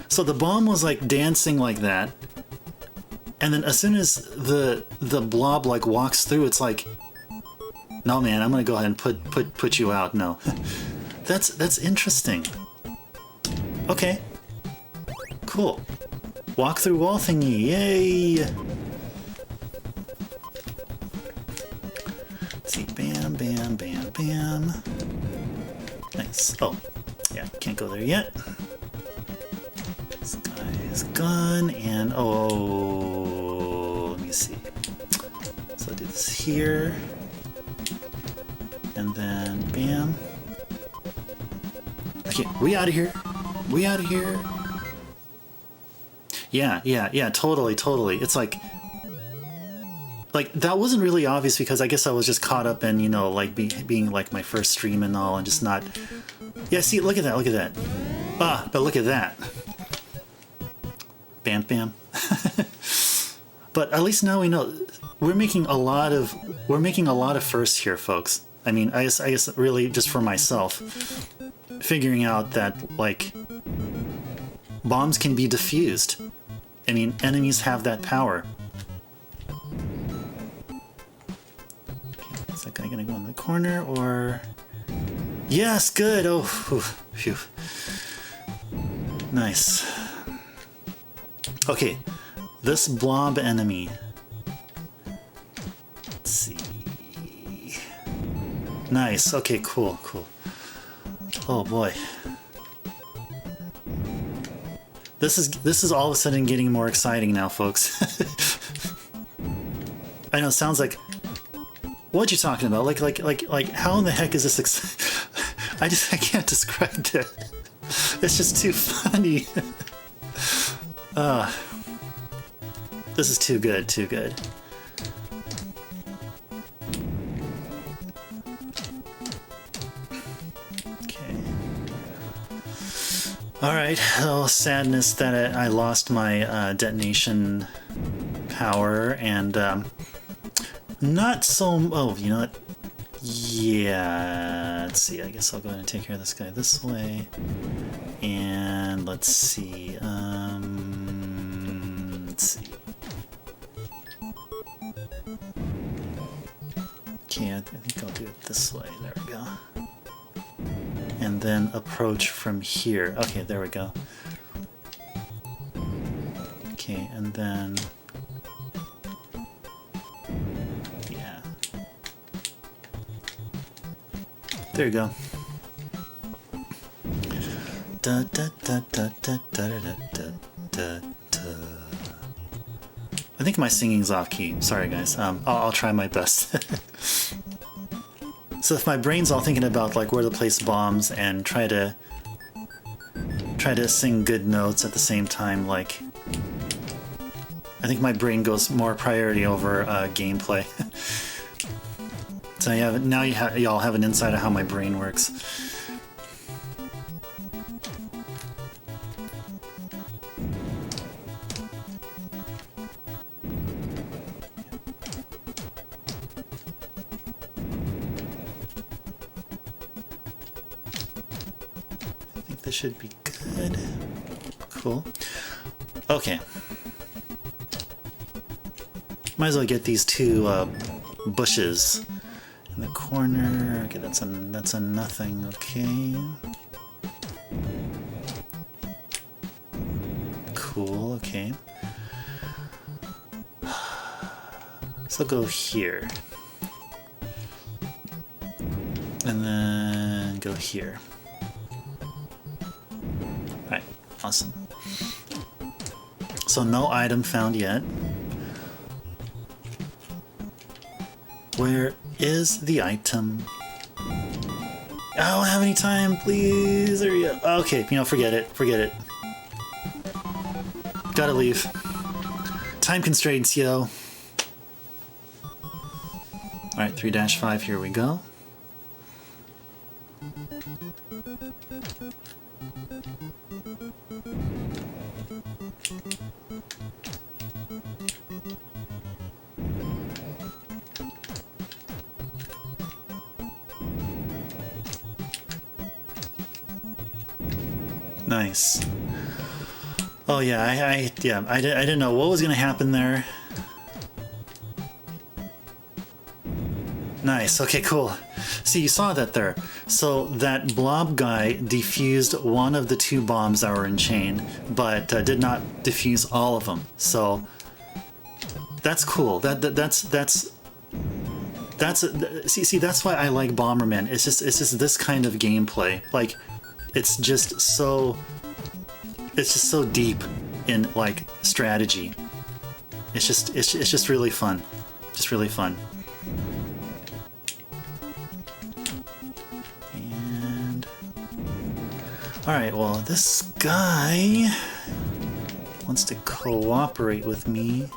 [SPEAKER 1] So the bomb was like dancing like that, and then as soon as the blob like walks through, it's like, no, man, I'm gonna go ahead and put you out. No, that's interesting. Okay, cool. Walk through wall thingy, yay! Let's see, bam, bam, bam, bam. Nice. Oh, yeah, can't go there yet. This guy is gone, and oh, let me see. So I'll do this here, and then bam. Okay, we out of here. We out of here. Yeah, totally. It's like that wasn't really obvious because I guess I was just caught up in, you know, like being like my first stream and all, and just not. Yeah, see, look at that. Ah, but look at that. Bam, bam. But at least now we know we're making a lot of firsts here, folks. I mean, I guess really just for myself, figuring out that like bombs can be diffused. I mean, enemies have that power. Okay, is that guy gonna go in the corner or? Yes, good. Oh, phew. Nice. Okay, this blob enemy. Let's see. Nice. Okay, cool. Oh boy. This is all of a sudden getting more exciting now, folks. I know it sounds like, what you talking about? Like how in the heck is this I can't describe it. It's just too funny. This is too good. Alright, a little sadness that I lost my detonation power, and not so... Oh, you know what? Yeah, let's see, I guess I'll go ahead and take care of this guy this way. And let's see, Okay, I think I'll do it this way, there we go. And then approach from here. Okay, there we go. Okay, and then... Yeah. There you go. Da da da da da da da da da da. I think my singing's off key. Sorry, guys. I'll try my best. So if my brain's all thinking about like where to place bombs and try to sing good notes at the same time, like I think my brain goes more priority over gameplay. So y'all have an insight of how my brain works. This should be good. Cool. Okay. Might as well get these two bushes in the corner. Okay, that's a nothing. Okay. Cool. Okay. So go here, and then go here. All right. Awesome. So no item found yet. Where is the item? I don't have any time, please. There you go. Okay, you know, forget it. Forget it. Gotta leave. Time constraints, yo. Alright, 3-5, here we go. Nice. Oh yeah, I didn't know what was gonna happen there. Nice. Okay, cool. See, you saw that there. So that blob guy defused one of the two bombs that were in chain, but did not defuse all of them. So that's cool. That's see that's why I like Bomberman. It's just this kind of gameplay. Like, it's just so deep in like strategy. It's just really fun. Just really fun. And alright, well, this guy wants to cooperate with me.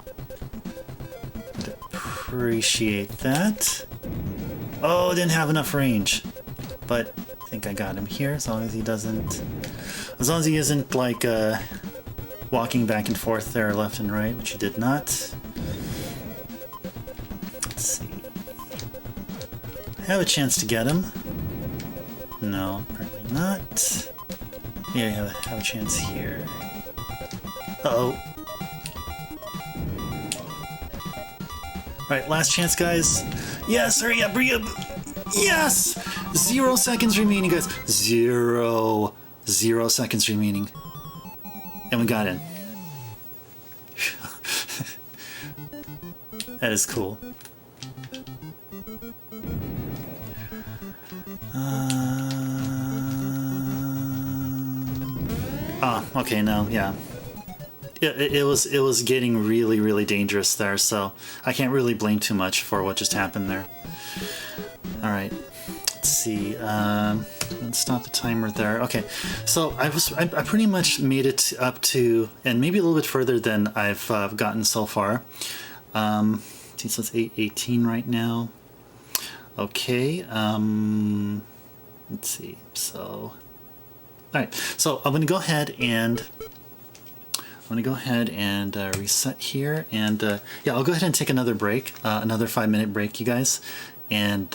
[SPEAKER 1] I'd appreciate that. Oh, didn't have enough range. But I think I got him here, as long as he doesn't... As long as he isn't, like, walking back and forth there left and right, which he did not. Let's see. I have a chance to get him. No, apparently not. Yeah, I have a chance here. Uh-oh. Alright, last chance, guys. Yes, hurry up, hurry up! Yes! 0 seconds remaining, guys. 0 seconds remaining. And we got in. That is cool. Okay, no, yeah. It was getting really dangerous there, so I can't really blame too much for what just happened there. Alright, let's see. Let's stop the timer there. Okay, so I pretty much made it up to, and maybe a little bit further than I've gotten so far. So it's 8:18 right now. Okay, let's see. So, all right. So I'm gonna go ahead and reset here, and yeah, I'll go ahead and take another break, another 5-minute break, you guys, and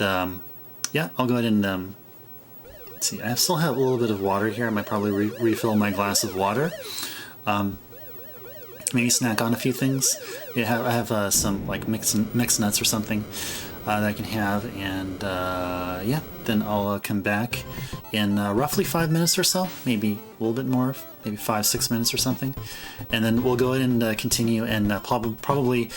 [SPEAKER 1] yeah, I'll go ahead and let's see. I still have a little bit of water here. I might probably refill my glass of water. Maybe snack on a few things. Yeah, I have some like mixed nuts or something that I can have, and yeah, then I'll come back in roughly 5 minutes or so, maybe a little bit more, maybe 5-6 minutes or something, and then we'll go ahead and continue, and probably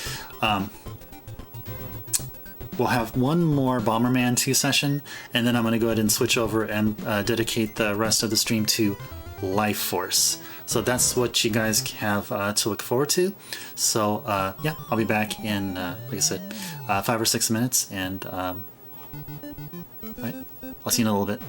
[SPEAKER 1] we'll have one more Bomberman 2 session, and then I'm going to go ahead and switch over and dedicate the rest of the stream to Life Force. So that's what you guys have to look forward to. So yeah, I'll be back in, like I said, 5 or 6 minutes, and right, I'll see you in a little bit.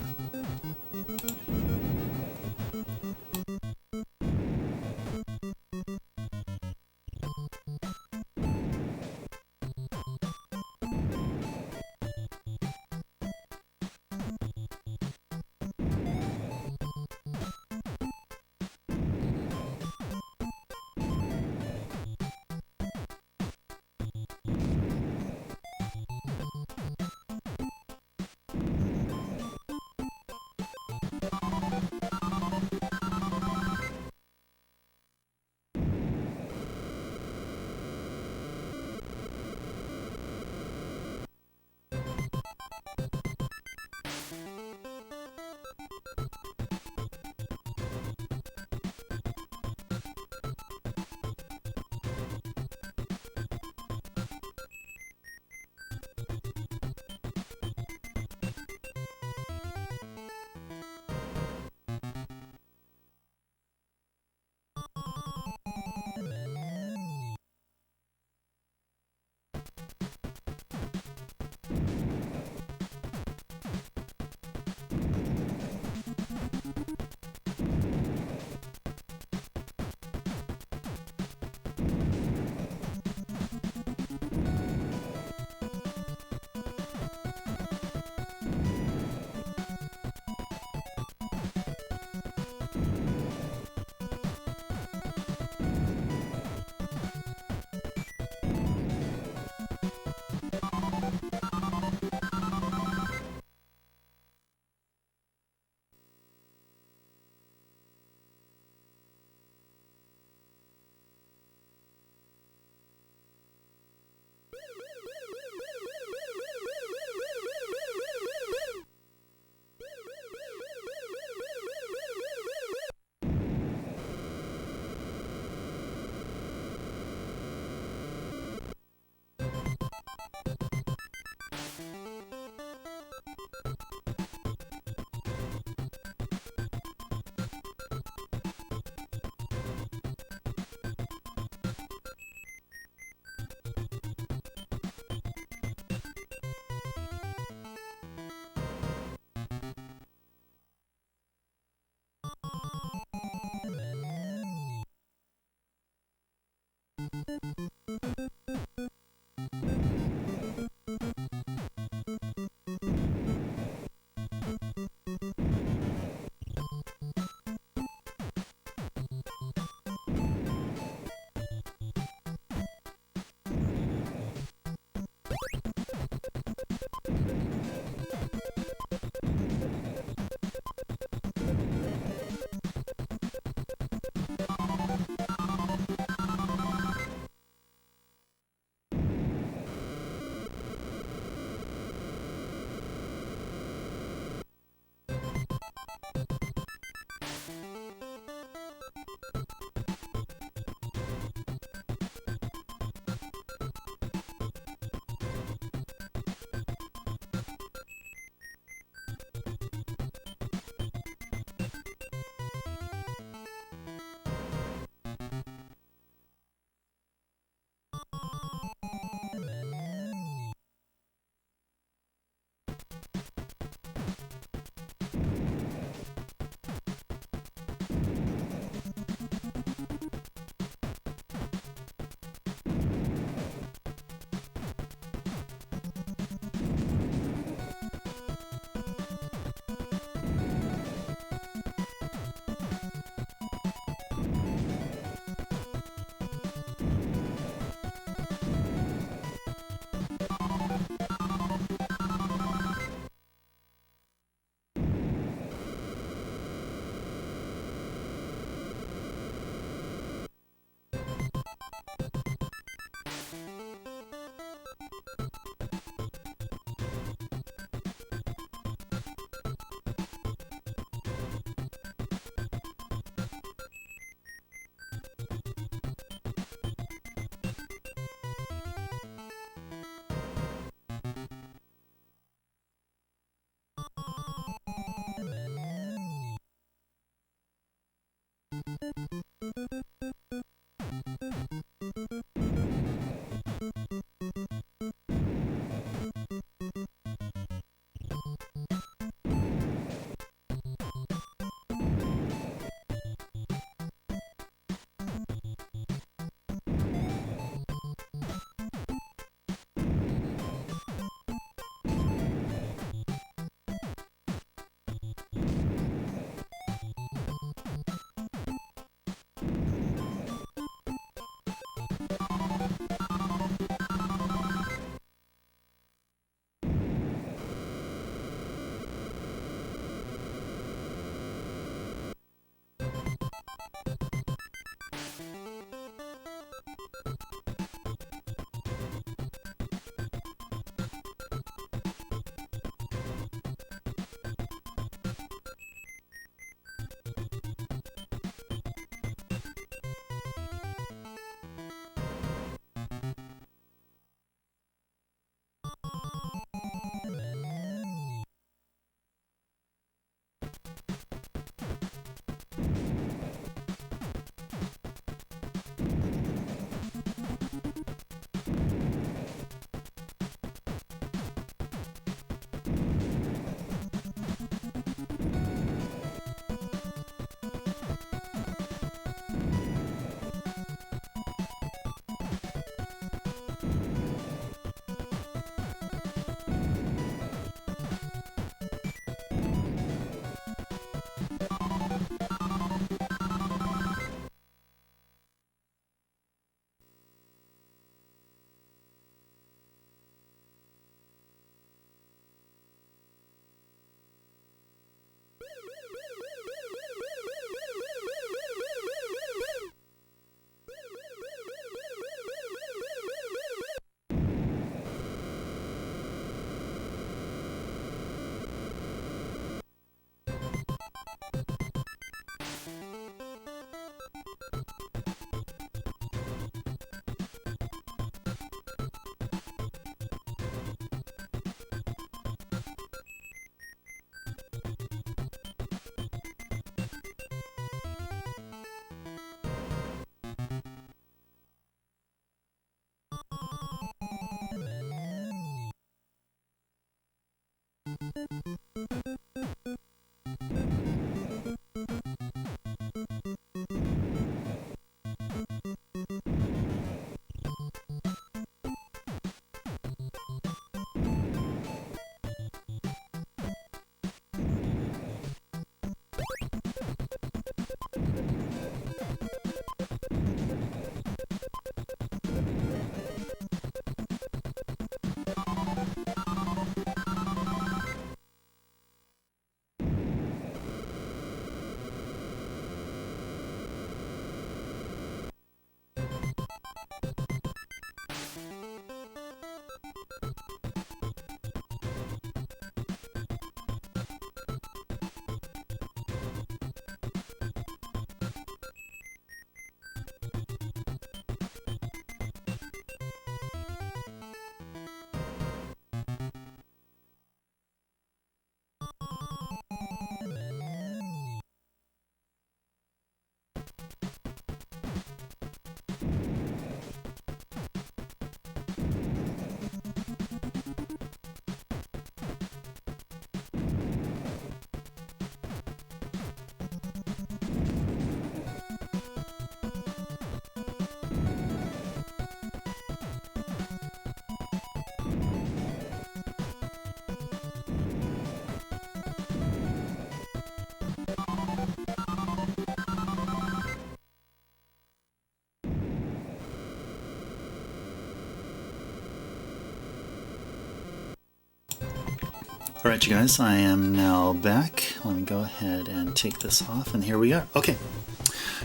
[SPEAKER 1] Alright, you guys, I am now back. Let me go ahead and take this off, and here we are. Okay,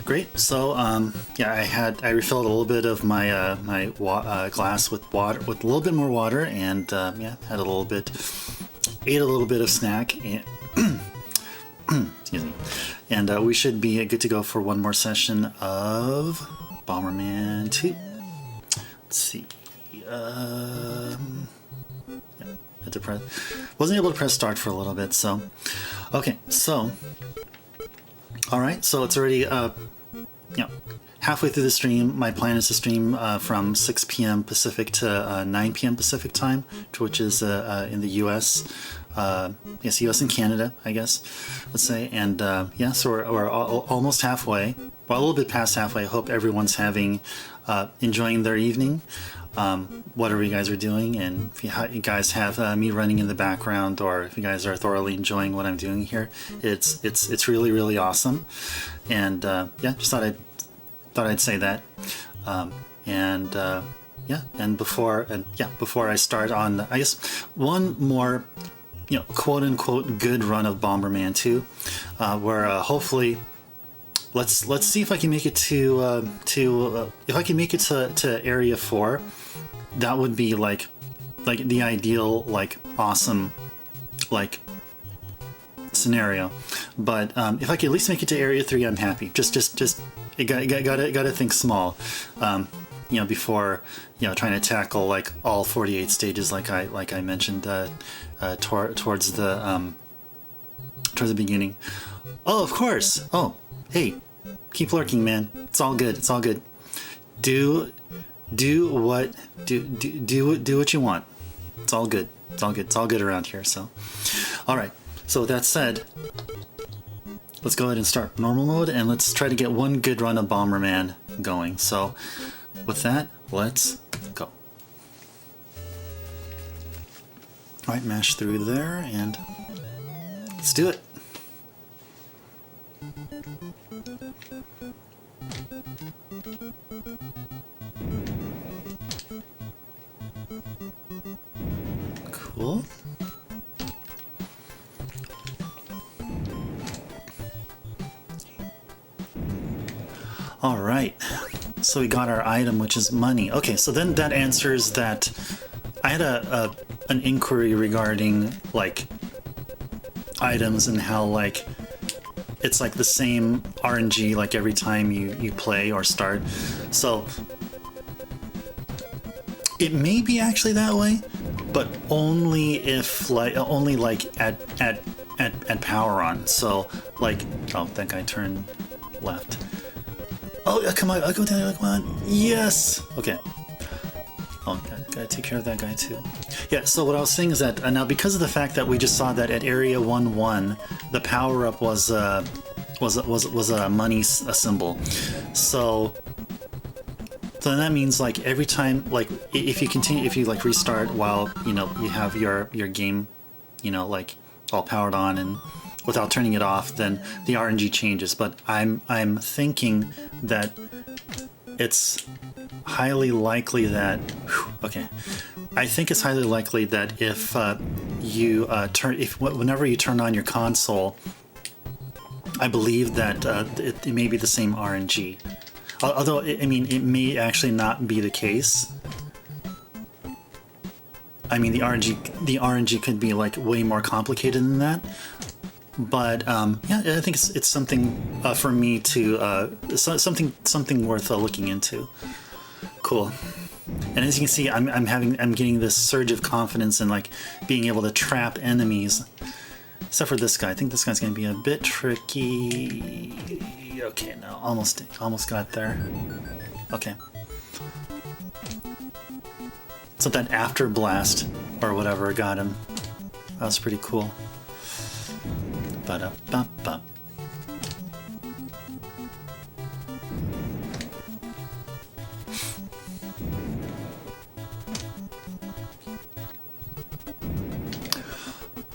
[SPEAKER 1] great. So, yeah, I refilled a little bit of my glass with water, with a little bit more water, and yeah, ate a little bit of snack, and excuse me, and we should be good to go for one more session of Bomberman II. Let's see. Yeah, had to press. Wasn't able to press start for a little bit, so okay. So, all right. So it's already you know, halfway through the stream. My plan is to stream from 6 p.m. Pacific to 9 p.m. Pacific time, which is in the U.S. Yes, U.S. and Canada, I guess. Let's say, and yeah, so we're almost halfway. Well, a little bit past halfway. I hope everyone's enjoying their evening. Whatever you guys are doing, and if you guys have me running in the background, or if you guys are thoroughly enjoying what I'm doing here, it's really awesome. And yeah, just thought I'd say that. Yeah, and before I start on, I guess one more, you know, quote unquote good run of Bomberman 2, where hopefully. Let's see if I can make it to area 4. That would be like the ideal, like, awesome, like, scenario. But if I could at least make it to area 3, I'm happy. Just you gotta think small. You know, before, you know, trying to tackle like all 48 stages, like I mentioned towards the beginning. Oh, of course. Oh, hey. Keep lurking, man. It's all good. It's all good. Do what you want. It's all good. It's all good. It's all good around here. So, all right. So with that said, let's go ahead and start normal mode, and let's try to get one good run of Bomberman going. So, with that, let's go. All right, mash through there, and let's do it. Cool. All right. So we got our item, which is money. Okay, so then that answers that. I had an inquiry regarding like items and how like it's like the same RNG like every time you play or start. So it may be actually that way, but only if like at power on. So like, oh, that guy turned left. Oh, come on, I'll go down. Come on, yes. Okay. Oh, gotta take care of that guy too. Yeah. So what I was saying is that now, because of the fact that we just saw that at area 1-1, the power up was a money symbol. So that means like every time, like if you like restart while you know you have your game, you know, like all powered on and without turning it off, then the RNG changes. But I'm thinking that it's highly likely that I think it's highly likely that if whenever you turn on your console, I believe that it may be the same RNG. Although, I mean, it may actually not be the case. I mean, the RNG could be like way more complicated than that. But yeah, I think it's something for me to something worth looking into. Cool. And as you can see, I'm getting this surge of confidence in like being able to trap enemies. Except for this guy. I think this guy's gonna be a bit tricky. Okay, no, almost got there. Okay. So that after blast or whatever got him. That was pretty cool. Ba-da-ba-ba.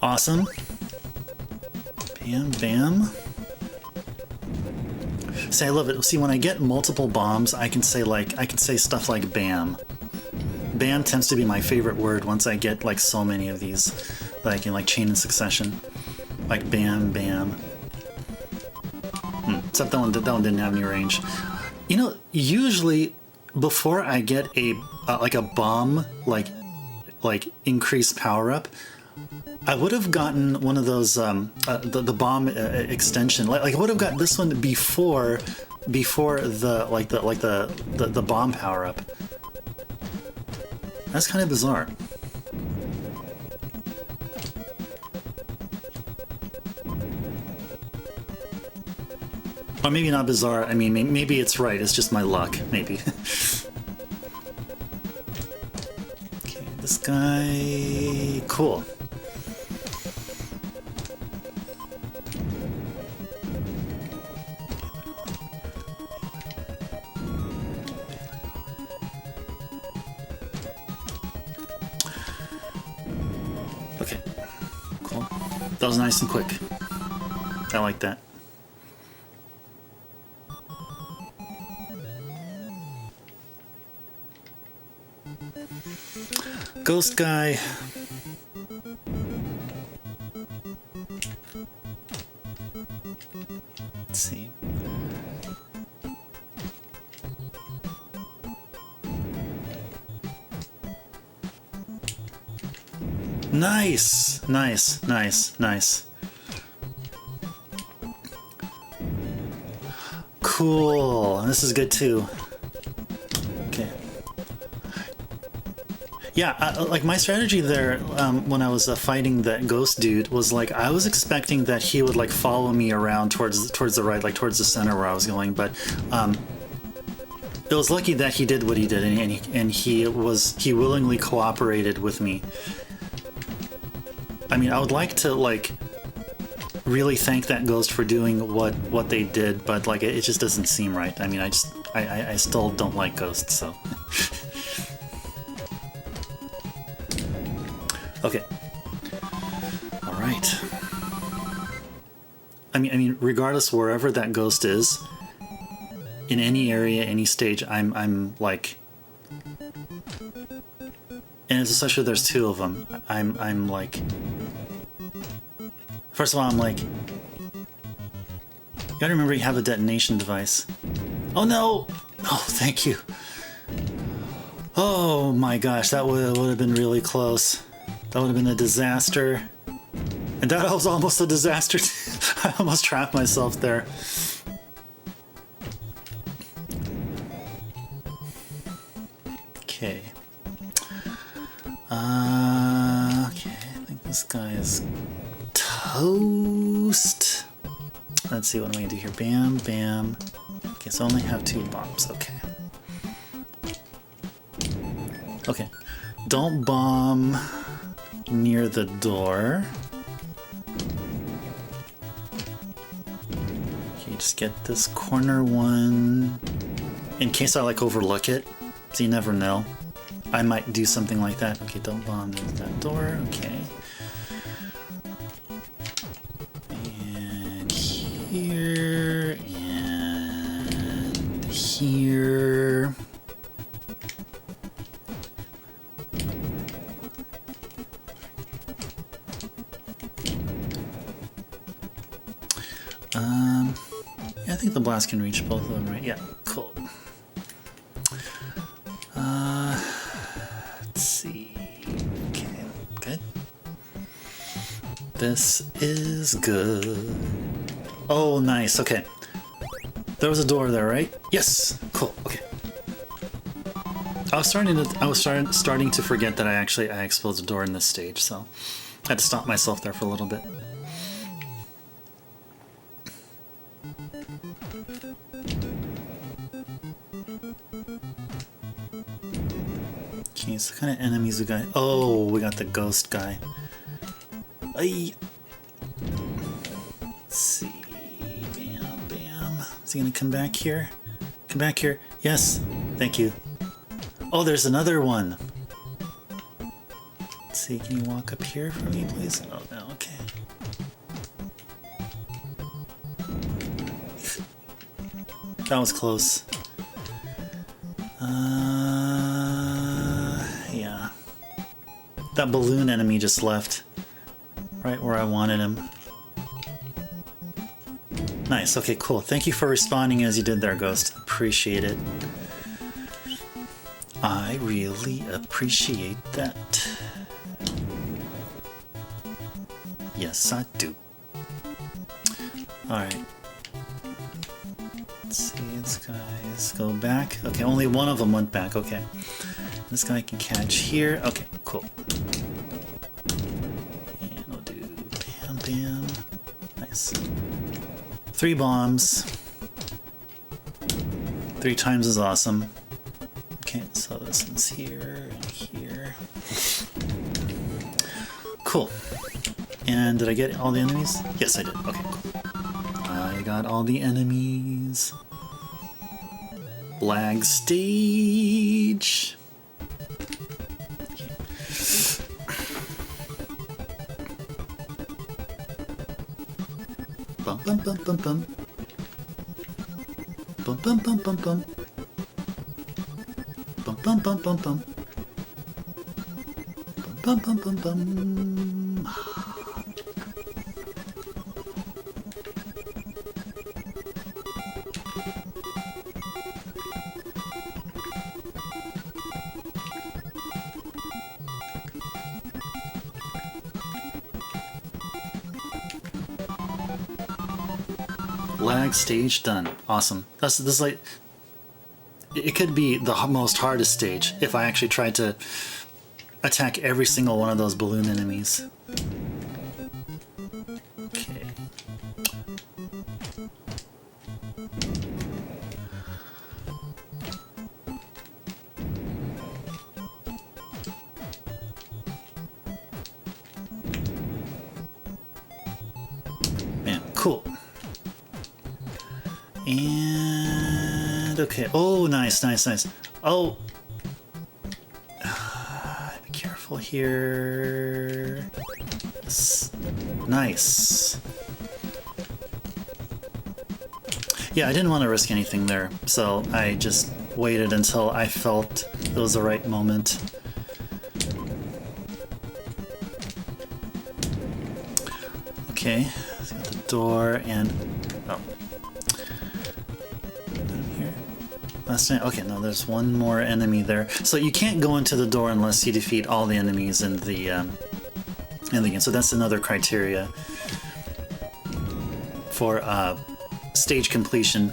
[SPEAKER 1] Awesome. Bam, bam. See, I love it. See, when I get multiple bombs, I can say stuff like bam. Bam tends to be my favorite word once I get like so many of these. like in like chain in succession, like bam, bam. Except that one didn't have any range. You know, usually before I get a like a bomb like increased power up, I would have gotten one of those the bomb extension. Like I would have got this one before the bomb power up. That's kind of bizarre. Or maybe not bizarre. I mean, maybe it's right. It's just my luck. Maybe. Okay, this guy. Cool. Okay. Cool. That was nice and quick. I like that. Ghost guy. Let's see. Nice, nice, nice, nice. Cool. This is good too. Okay. Yeah, like my strategy there when I was fighting that ghost dude was like I was expecting that he would like follow me around towards the right, like towards the center where I was going, but it was lucky that he did what he did, and he willingly cooperated with me. I mean, I would like to like really thank that ghost for doing what they did, but like it just doesn't seem right. I mean, I still don't like ghosts, so. Okay. All right. I mean, regardless wherever that ghost is, in any area, any stage, I'm like, and it's especially there's two of them. I'm like, first of all, I'm like, you gotta remember you have a detonation device. Oh no! Oh, thank you. Oh my gosh, that would have been really close. That would have been a disaster. And that was almost a disaster. I almost trapped myself there. Okay. Okay, I think this guy is toast. Let's see, what am I gonna do here? Bam, bam. Okay, so I only have 2 bombs. Okay. Okay. Don't bomb near the door. Okay, just get this corner one in case I like overlook it, so you never know. I might do something like that. Okay, don't bomb near that door. Okay. And here and here. Yeah, I think the blast can reach both of them, right? Yeah, cool. Let's see. Okay, good. This is good. Oh, nice. Okay. There was a door there, right? Yes. Cool. Okay. I was starting to forget that I exposed a door in this stage, so I had to stop myself there for a little bit. Okay, so what kind of enemies we got? Oh, we got the ghost guy. Ay. Let's see. Bam, bam. Is he gonna come back here? Come back here. Yes. Thank you. Oh, there's another one. Let's see. Can you walk up here for me, please? Oh, no. Okay. That was close. Yeah. That balloon enemy just left. right where I wanted him. Nice, okay, cool. Thank you for responding as you did there, Ghost. Appreciate it. I really appreciate that. Yes, I do. Alright. Let's see, this guy, let's go back. Okay, only one of them went back, okay. This guy can catch here. Okay, cool. And we'll do bam, bam. Nice. 3 bombs. 3 times is awesome. Okay, so this one's here and here. Cool. And did I get all the enemies? Yes, I did. Okay, cool. I got all the enemies. Lag stage. Okay. Bum bum bum bum bum. Bum bum bum bum bum. Bum bum bum bum bum. Bum bum bum bum. Lag stage done. Awesome. This is like, it could be the most hardest stage if I actually tried to attack every single one of those balloon enemies. Okay. Man, cool. And okay. Oh, nice, nice, nice. Oh, be careful here. Nice. Yeah, I didn't want to risk anything there, so I just waited until I felt it was the right moment. Okay, let's get the door and oh. Okay, no, there's one more enemy there. So you can't go into the door unless you defeat all the enemies in the game. So that's another criteria for stage completion.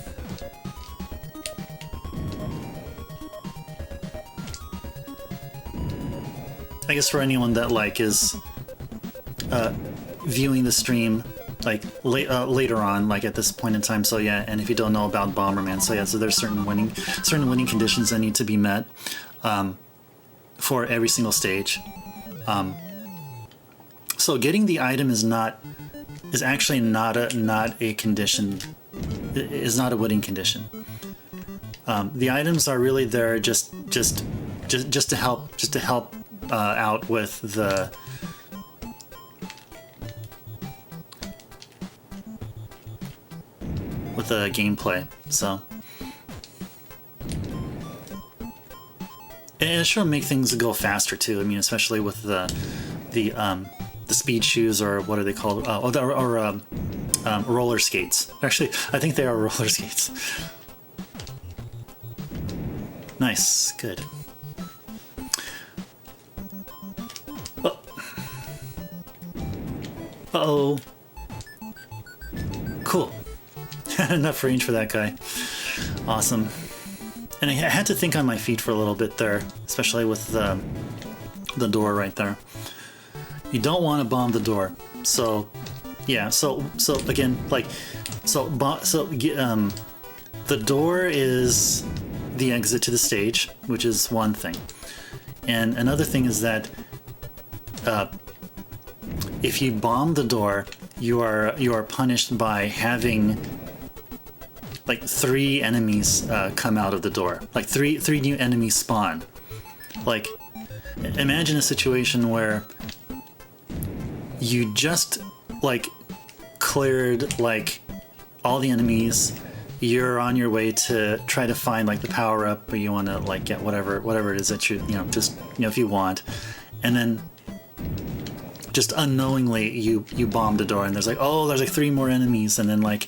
[SPEAKER 1] I guess for anyone that like is viewing the stream like later on, like at this point in time. So yeah, and if you don't know about Bomberman, so yeah, so there's certain winning conditions that need to be met for every single stage. So getting the item is actually not a condition. It is not a winning condition. The items are really there just to help out with the gameplay. So and it sure make things go faster too. I mean, especially with the speed shoes, or what are they called? Roller skates. Actually, I think they are roller skates. Nice, good. Oh. Uh-oh. Cool. Enough range for that guy. Awesome. And I had to think on my feet for a little bit there, especially with the door right there. You don't want to bomb the door. So, yeah. So again, like, the door is the exit to the stage, which is one thing. And another thing is that if you bomb the door, you are punished by having like 3 enemies come out of the door. Like three new enemies spawn. Like, imagine a situation where you just like cleared like all the enemies. You're on your way to try to find like the power up, or you want to like get whatever it is that you just if you want, and then just unknowingly you bombed a door, and there's like, oh, there's like 3 more enemies, and then like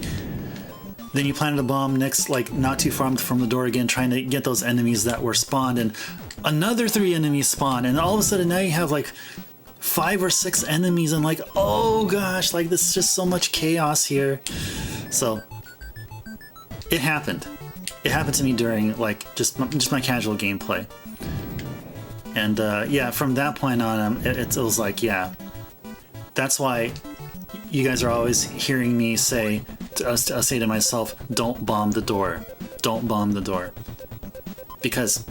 [SPEAKER 1] then you planted a bomb next, like not too far from the door again, trying to get those enemies that were spawned, and another 3 enemies spawn, and all of a sudden now you have like 5 or 6 enemies, and like, oh gosh, like this is just so much chaos here. So it happened. It happened to me during like just my casual gameplay. And yeah, from that point on, it was like, yeah, that's why you guys are always hearing me say to myself, don't bomb the door, don't bomb the door, because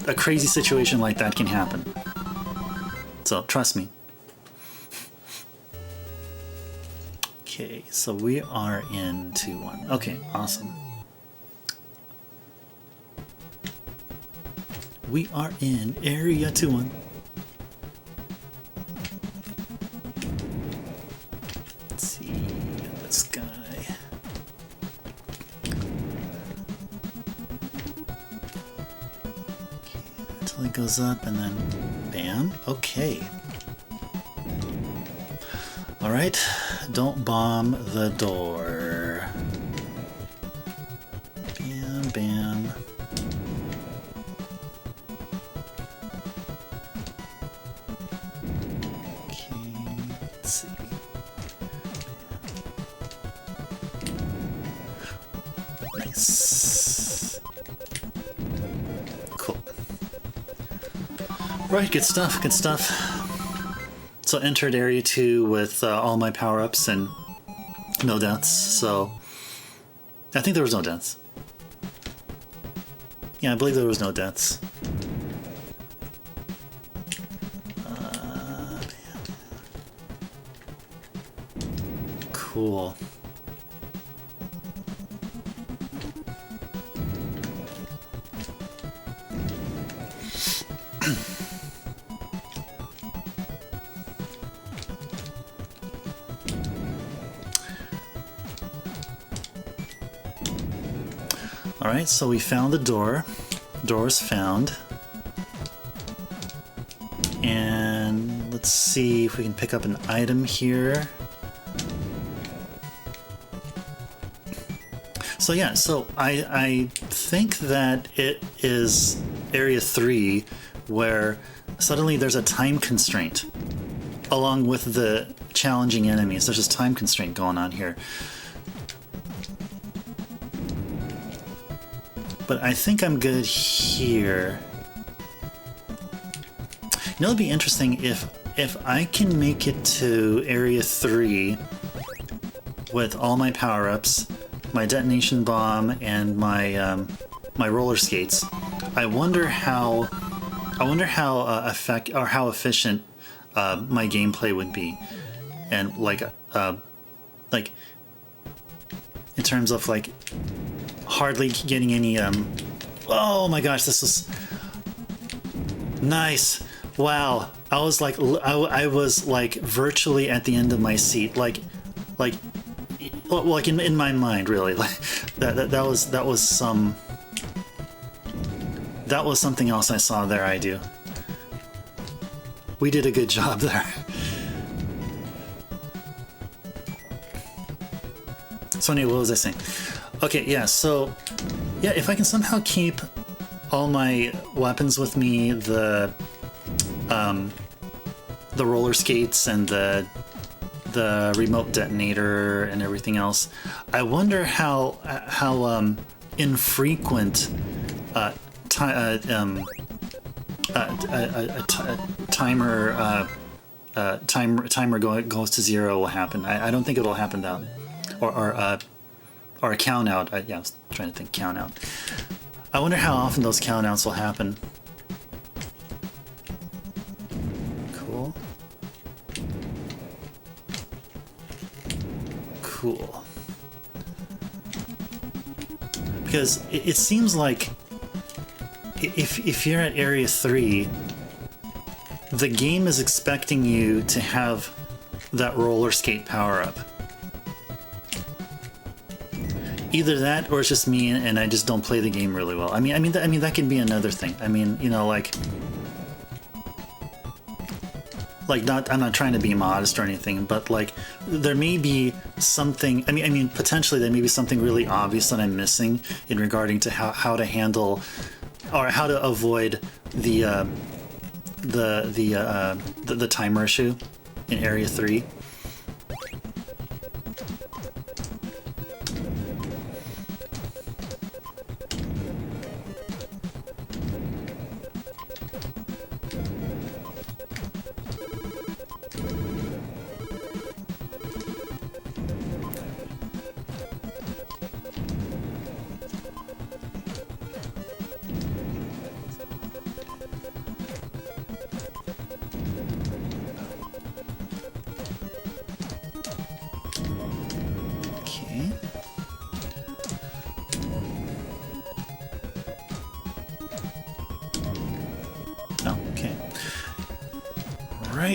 [SPEAKER 1] a crazy situation like that can happen. So trust me. Okay, so we are in 2-1. Okay, awesome. We are in area 2-1. Let's see this guy. Okay, until he goes up and then bam. Okay. All right, don't bomb the door. Bam, bam. Cool. Right, good stuff, good stuff. So entered area 2 with all my power-ups and no deaths, so I think there was no deaths. Yeah, I believe there was no deaths. Cool. Alright, so we found the door. Door's found. And let's see if we can pick up an item here. So yeah, so I think that it is area 3 where suddenly there's a time constraint along with the challenging enemies. There's this time constraint going on here. But I think I'm good here. You know, it'd be interesting if I can make it to area 3 with all my power-ups, my detonation bomb, and my my roller skates. I wonder how how efficient my gameplay would be, and like in terms of like hardly getting any oh my gosh, this is nice. Wow, I was like virtually at the end of my seat, like in my mind, really. Like that was something else I saw there. I do. We did a good job there. So anyway, what was I saying? Okay, yeah, so yeah, if I can somehow keep all my weapons with me, the roller skates and the remote detonator and everything else, I wonder how infrequent timer goes to 0 will happen. I don't think it'll happen that, or a count out. Yeah, I was trying to think count out. I wonder how often those count outs will happen. Cool. Cool. Because it seems like if you're at area 3, the game is expecting you to have that roller skate power up. Either that, or it's just me and I just don't play the game really well. I mean that can be another thing. I mean, you know, like like, not, I'm not trying to be modest or anything, but like there may be something. I mean, potentially there may be something really obvious that I'm missing in regarding to how to handle or how to avoid the timer issue in Area 3.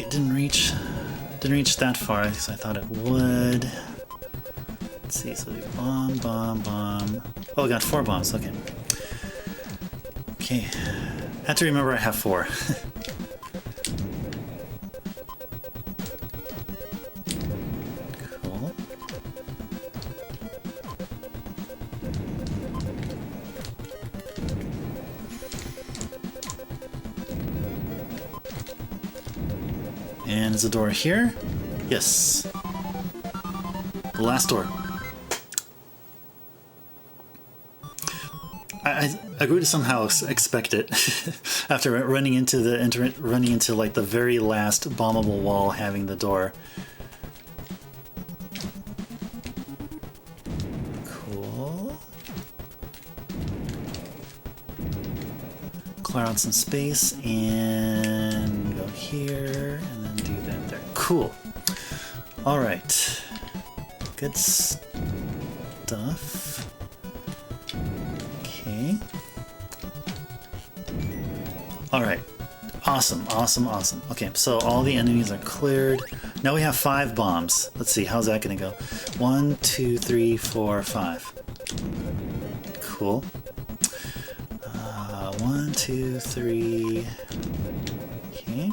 [SPEAKER 1] Didn't reach that far because I thought it would. Let's see, so we bomb. Oh, I got 4 bombs, okay. Okay, have to remember I have 4. Cool. And is the door here? Yes. The last door. I grew to somehow expect it after running into like the very last bombable wall, having the door. Cool. Clear out some space and go here and then do that there. Cool. All right. Good stuff. Okay. All right. Awesome. Okay, so all the enemies are cleared. Now we have 5 bombs. Let's see, how's that gonna go? 1, 2, 3, 4, 5. Cool. 1, 2, 3. Okay.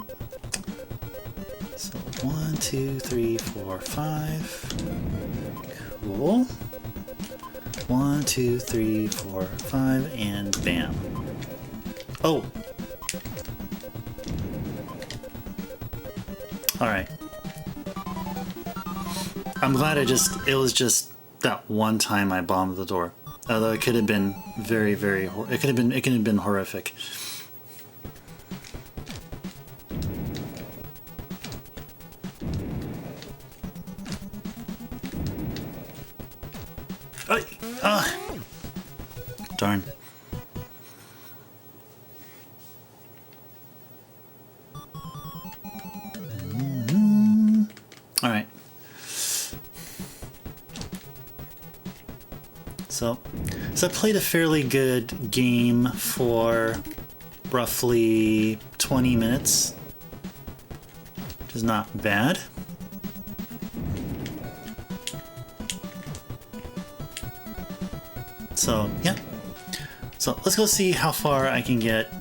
[SPEAKER 1] So 1, 2, 3, 4, 5. Cool. 1, 2, 3, 4, 5, and bam. Oh! Alright. I'm glad it was just that one time I bombed the door. Although it could have been very, very, it could have been horrific. Darn. All right. So I played a fairly good game for roughly 20 minutes, which is not bad. So yeah. So let's go see how far I can get.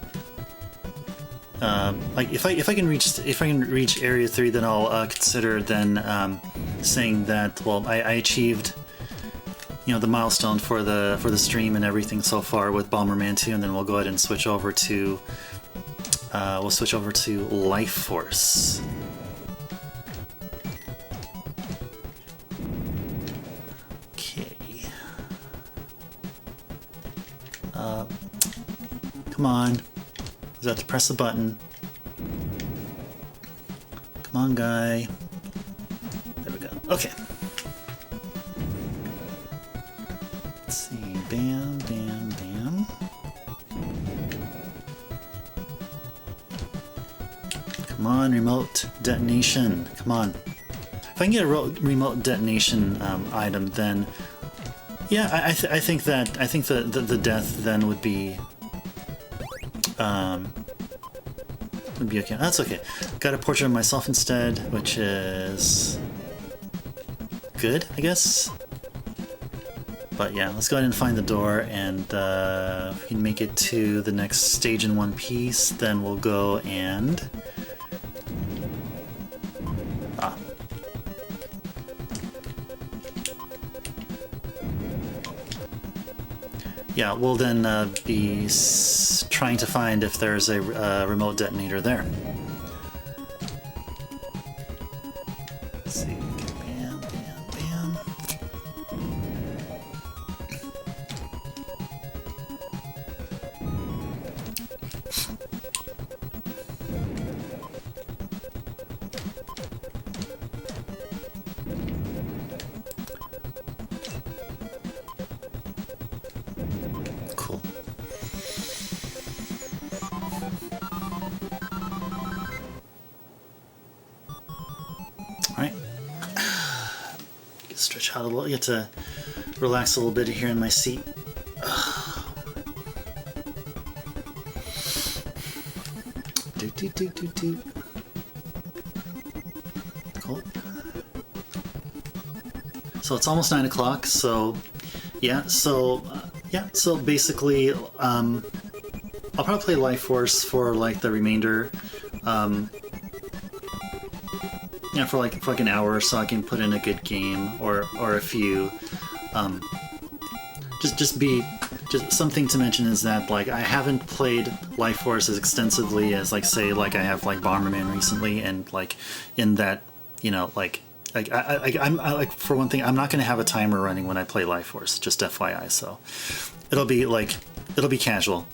[SPEAKER 1] Like if I can reach Area 3, then I'll consider then saying that, well, I achieved, you know, the milestone for the stream and everything so far with Bomberman 2, and then we'll go ahead and switch over to Life Force. Okay. Come on. I have to press the button. Come on, guy. There we go. Okay. Let's see. Bam, bam, bam. Come on, remote detonation. Come on. If I can get a remote detonation item, then yeah, I think the death then would be okay. That's okay. Got a portrait of myself instead, which is good, I guess. But yeah, let's go ahead and find the door, and if we can make it to the next stage in one piece, then we'll go and yeah, we'll then be trying to find if there's a remote detonator there. Let's see. Bam, bam, bam. Cool. All right. Stretch out a little. Get to relax a little bit here in my seat. Doot, doot, doot, doot, doot. Cool. So it's almost 9 o'clock. So yeah. So So basically, I'll probably play Life Force for like the remainder. Yeah, for like an hour, so I can put in a good game or a few. Just something to mention is that like I haven't played Life Force as extensively as like say like I have like Bomberman recently, and like in that I'm like for one thing I'm not going to have a timer running when I play Life Force, just FYI. So it'll be casual.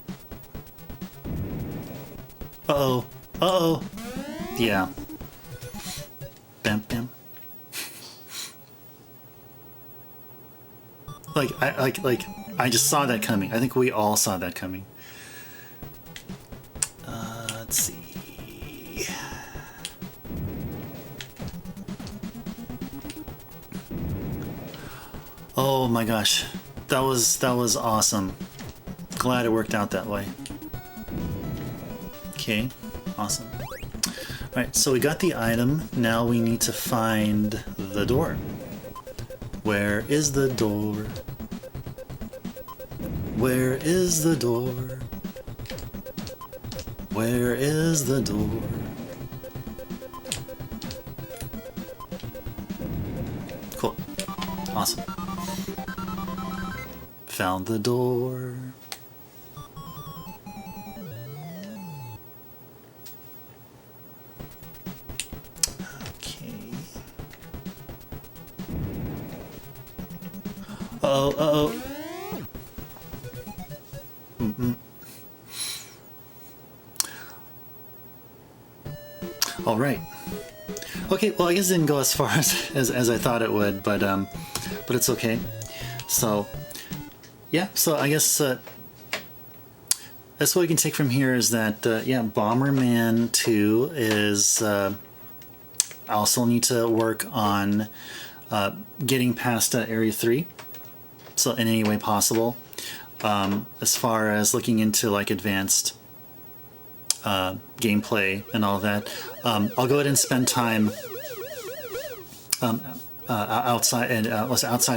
[SPEAKER 1] Uh-oh. Yeah. Bam, bam. I just saw that coming. I think we all saw that coming. Let's see. Oh my gosh, that was awesome. Glad it worked out that way. Okay, awesome. Alright, so we got the item. Now we need to find the door. Where is the door? Where is the door? Where is the door? Cool. Awesome. Found the door. Uh-oh. All right. Okay, well, I guess it didn't go as far as I thought it would, but it's okay. So, yeah, so I guess that's what we can take from here is that, yeah, Bomberman 2 is... I also need to work on getting past Area 3. So in any way possible, as far as looking into like advanced gameplay and all that, I'll go ahead and spend time outside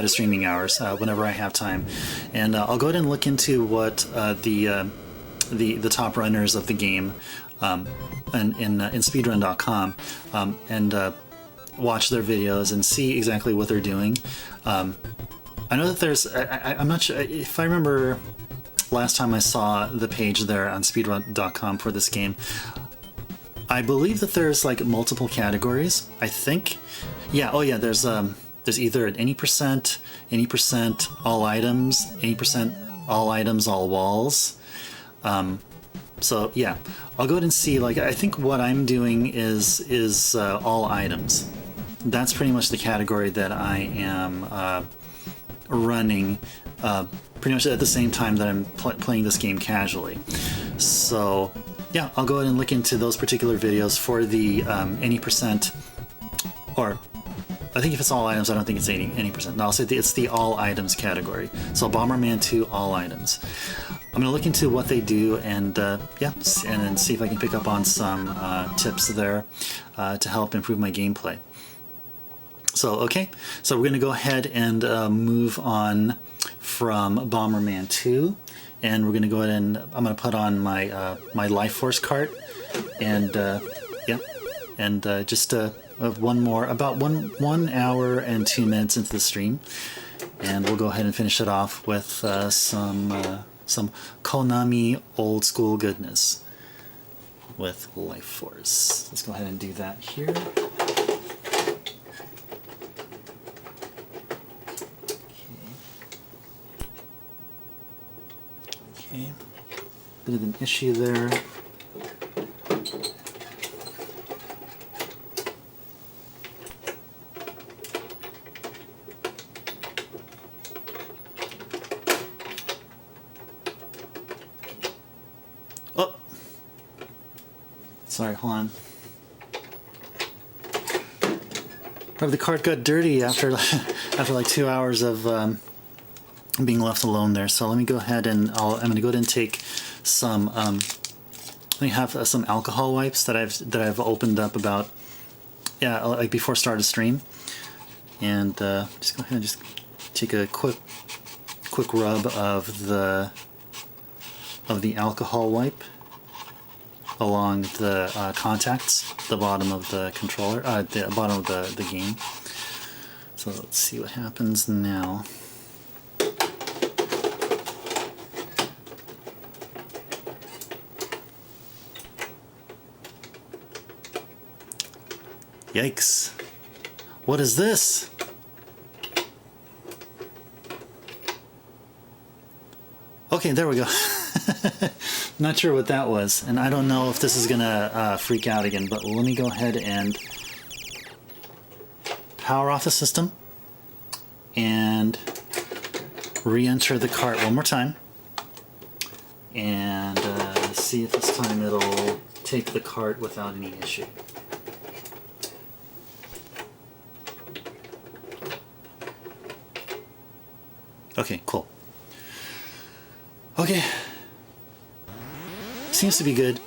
[SPEAKER 1] of streaming hours whenever I have time, and I'll go ahead and look into what the top runners of the game in Speedrun.com and watch their videos and see exactly what they're doing. I know that there's, I'm not sure, if I remember last time I saw the page there on speedrun.com for this game, I believe that there's like multiple categories, I think. Yeah, oh yeah, there's either an any percent, all items, 80% all items, all walls. So yeah, I'll go ahead and see, like, I think what I'm doing is all items. That's pretty much the category that I am running pretty much at the same time that I'm playing this game casually. So yeah, I'll go ahead and look into those particular videos for the any percent, or I think if it's all items, I don't think it's 80%. No, I'll say it's the all items category. So Bomberman 2 all items. I'm gonna look into what they do and yeah, and then see if I can pick up on some tips there to help improve my gameplay. So, okay, so we're going to go ahead and move on from Bomberman 2, and we're going to go ahead and I'm going to put on my my Life Force cart, and yeah, and just one more, about 1 hour and 2 minutes into the stream, and we'll go ahead and finish it off with some Konami old school goodness with Life Force. Let's go ahead and do that here. Okay, bit of an issue there. Oh, sorry, hold on. Probably the cart got dirty after like 2 hours of being left alone there. So let me go ahead and I'm going to go ahead and take some. Let me have some alcohol wipes that I've opened up about like before start of stream, and just go ahead and just take a quick rub of the alcohol wipe along the contacts, the bottom of the controller, the bottom of the game. So let's see what happens now. Yikes. What is this? Okay, there we go. Not sure what that was, and I don't know if this is gonna freak out again, but let me go ahead and power off the system and re-enter the cart one more time, and see if this time it'll take the cart without any issue. Okay, cool. Okay. Seems to be good.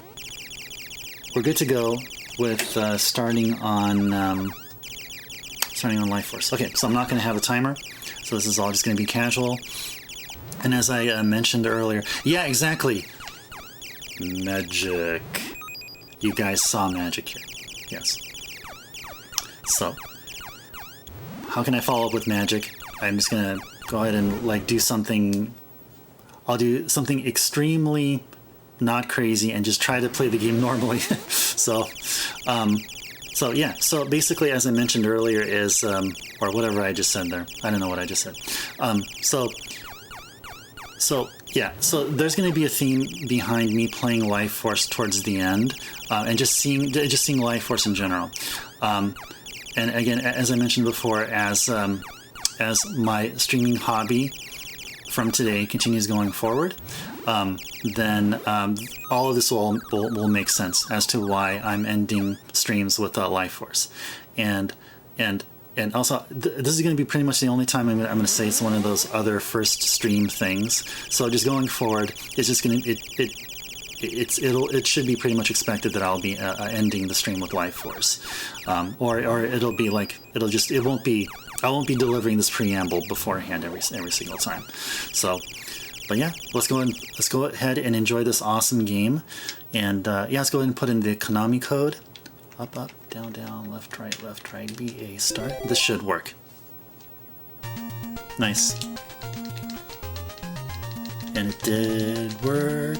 [SPEAKER 1] We're good to go with starting on Life Force. Okay, so I'm not going to have a timer, so this is all just going to be casual. And as I mentioned earlier, yeah, exactly. Magic. You guys saw magic here. Yes. So, how can I follow up with magic? I'm just going to go ahead and like do something. I'll do something extremely not crazy and just try to play the game normally. So yeah. So basically, as I mentioned earlier, is or whatever I just said there. I don't know what I just said. So yeah. So there's going to be a theme behind me playing Life Force towards the end, and just seeing Life Force in general. And again, as I mentioned before, as my streaming hobby from today continues going forward, then all of this will make sense as to why I'm ending streams with Life Force, and also this is going to be pretty much the only time I'm going to say it's one of those other first stream things. So just going forward, it's just going to it should be pretty much expected that I'll be ending the stream with Life Force, or it'll be like I won't be delivering this preamble beforehand every single time. So, but yeah, let's go ahead and enjoy this awesome game. And yeah, let's go ahead and put in the Konami code. Up, down, down, left, right, BA, start. This should work. Nice. And it did work.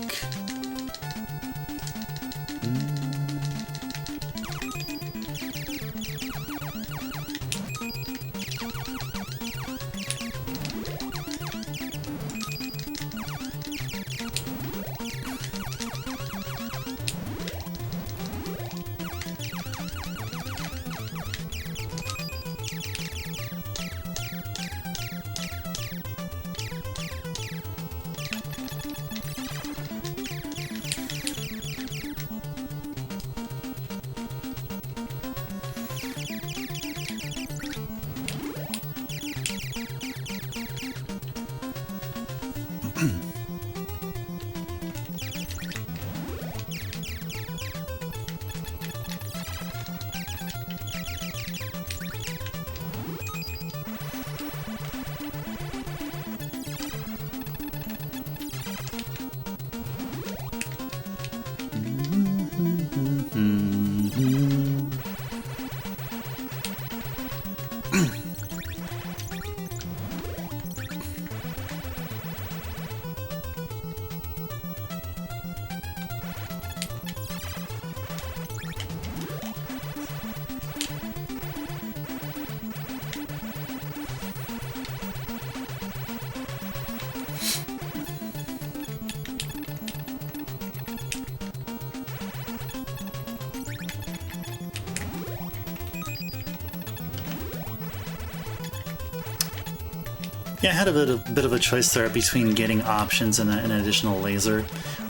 [SPEAKER 1] Yeah, I had a bit of a choice there between getting options and an additional laser.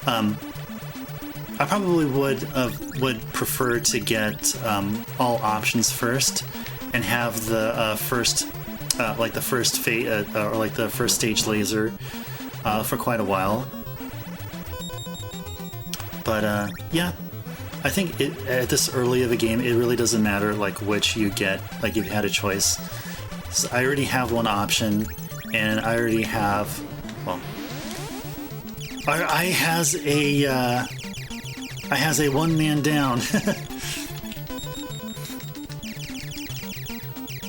[SPEAKER 1] I probably would prefer to get all options first and have the first stage laser for quite a while. But yeah, I think at this early of a game, it really doesn't matter like which you get. Like if you had a choice, so I already have one option, and I already have I has a one-man down.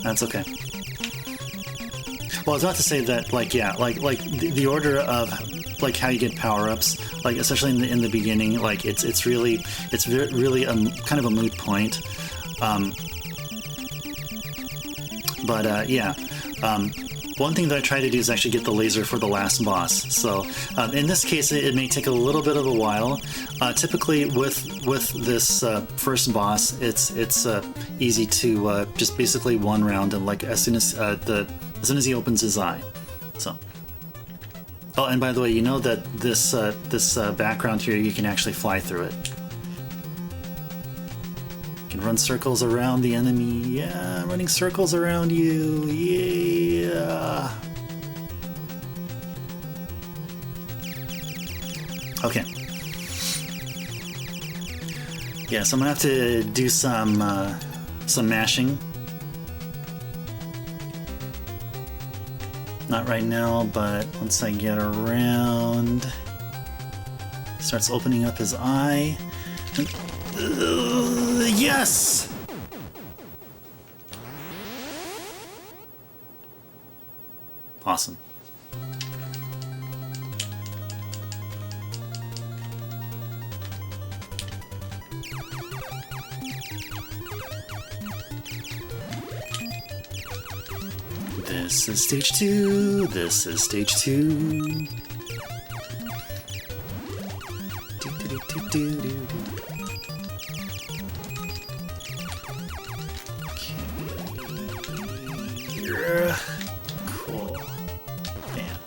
[SPEAKER 1] That's okay. Well, it's not to say that, like, yeah, like the order of like how you get power-ups, like especially in the beginning, like it's really kind of a moot point. Yeah. One thing that I try to do is actually get the laser for the last boss. So in this case, it may take a little bit of a while. Typically, with this first boss, it's easy to just basically one round, and like as soon as he opens his eye. So. Oh, and by the way, you know that this background here, you can actually fly through it. You can run circles around the enemy. Yeah, running circles around you. Yeah. Okay. Yeah, so I'm gonna have to do some mashing. Not right now, but once I get around, starts opening up his eye. Yes! Awesome. This is stage 2. This is stage 2. Okay. Cool. Bam.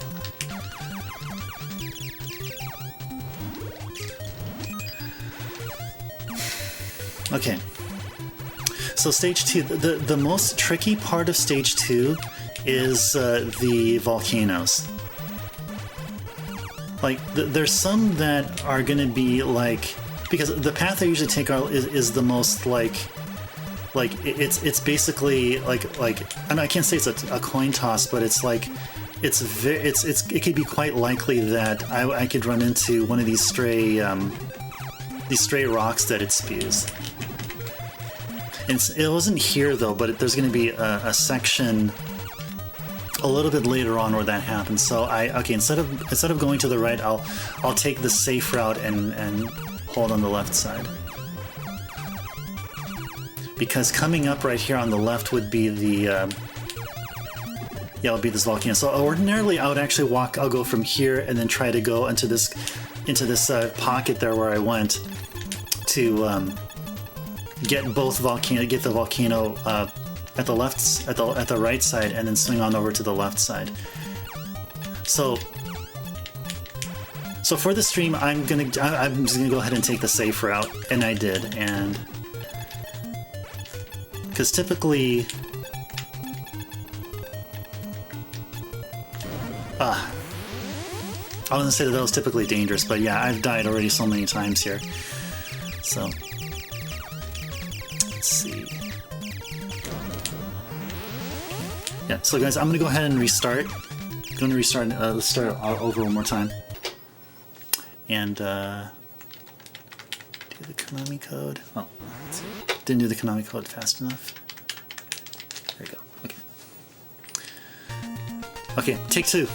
[SPEAKER 1] Okay. So stage 2, the most tricky part of stage 2 is the volcanoes. Like, there's some that are gonna be like, because the path I usually take is the most like it's basically like and I can't say it's a coin toss, but it's like it could be quite likely that I could run into one of these stray rocks that it spews. It wasn't here though, but there's going to be a section a little bit later on where that happens. So instead of going to the right, I'll take the safe route and hold on the left side. Because coming up right here on the left would be the it'll be this volcano. So ordinarily I would actually I'll go from here and then try to go into this pocket there where I went to get the volcano at the right side, and then swing on over to the left side. So for the stream, I'm just gonna go ahead and take the safe route, and I did, and because typically, I was gonna say that was typically dangerous, but yeah, I've died already so many times here. So let's see. Yeah, so guys, I'm gonna go ahead and restart. Let's start over one more time. And do the Konami code. Oh, let's see. Didn't do the Konami code fast enough. There we go. Okay. Okay, take 2.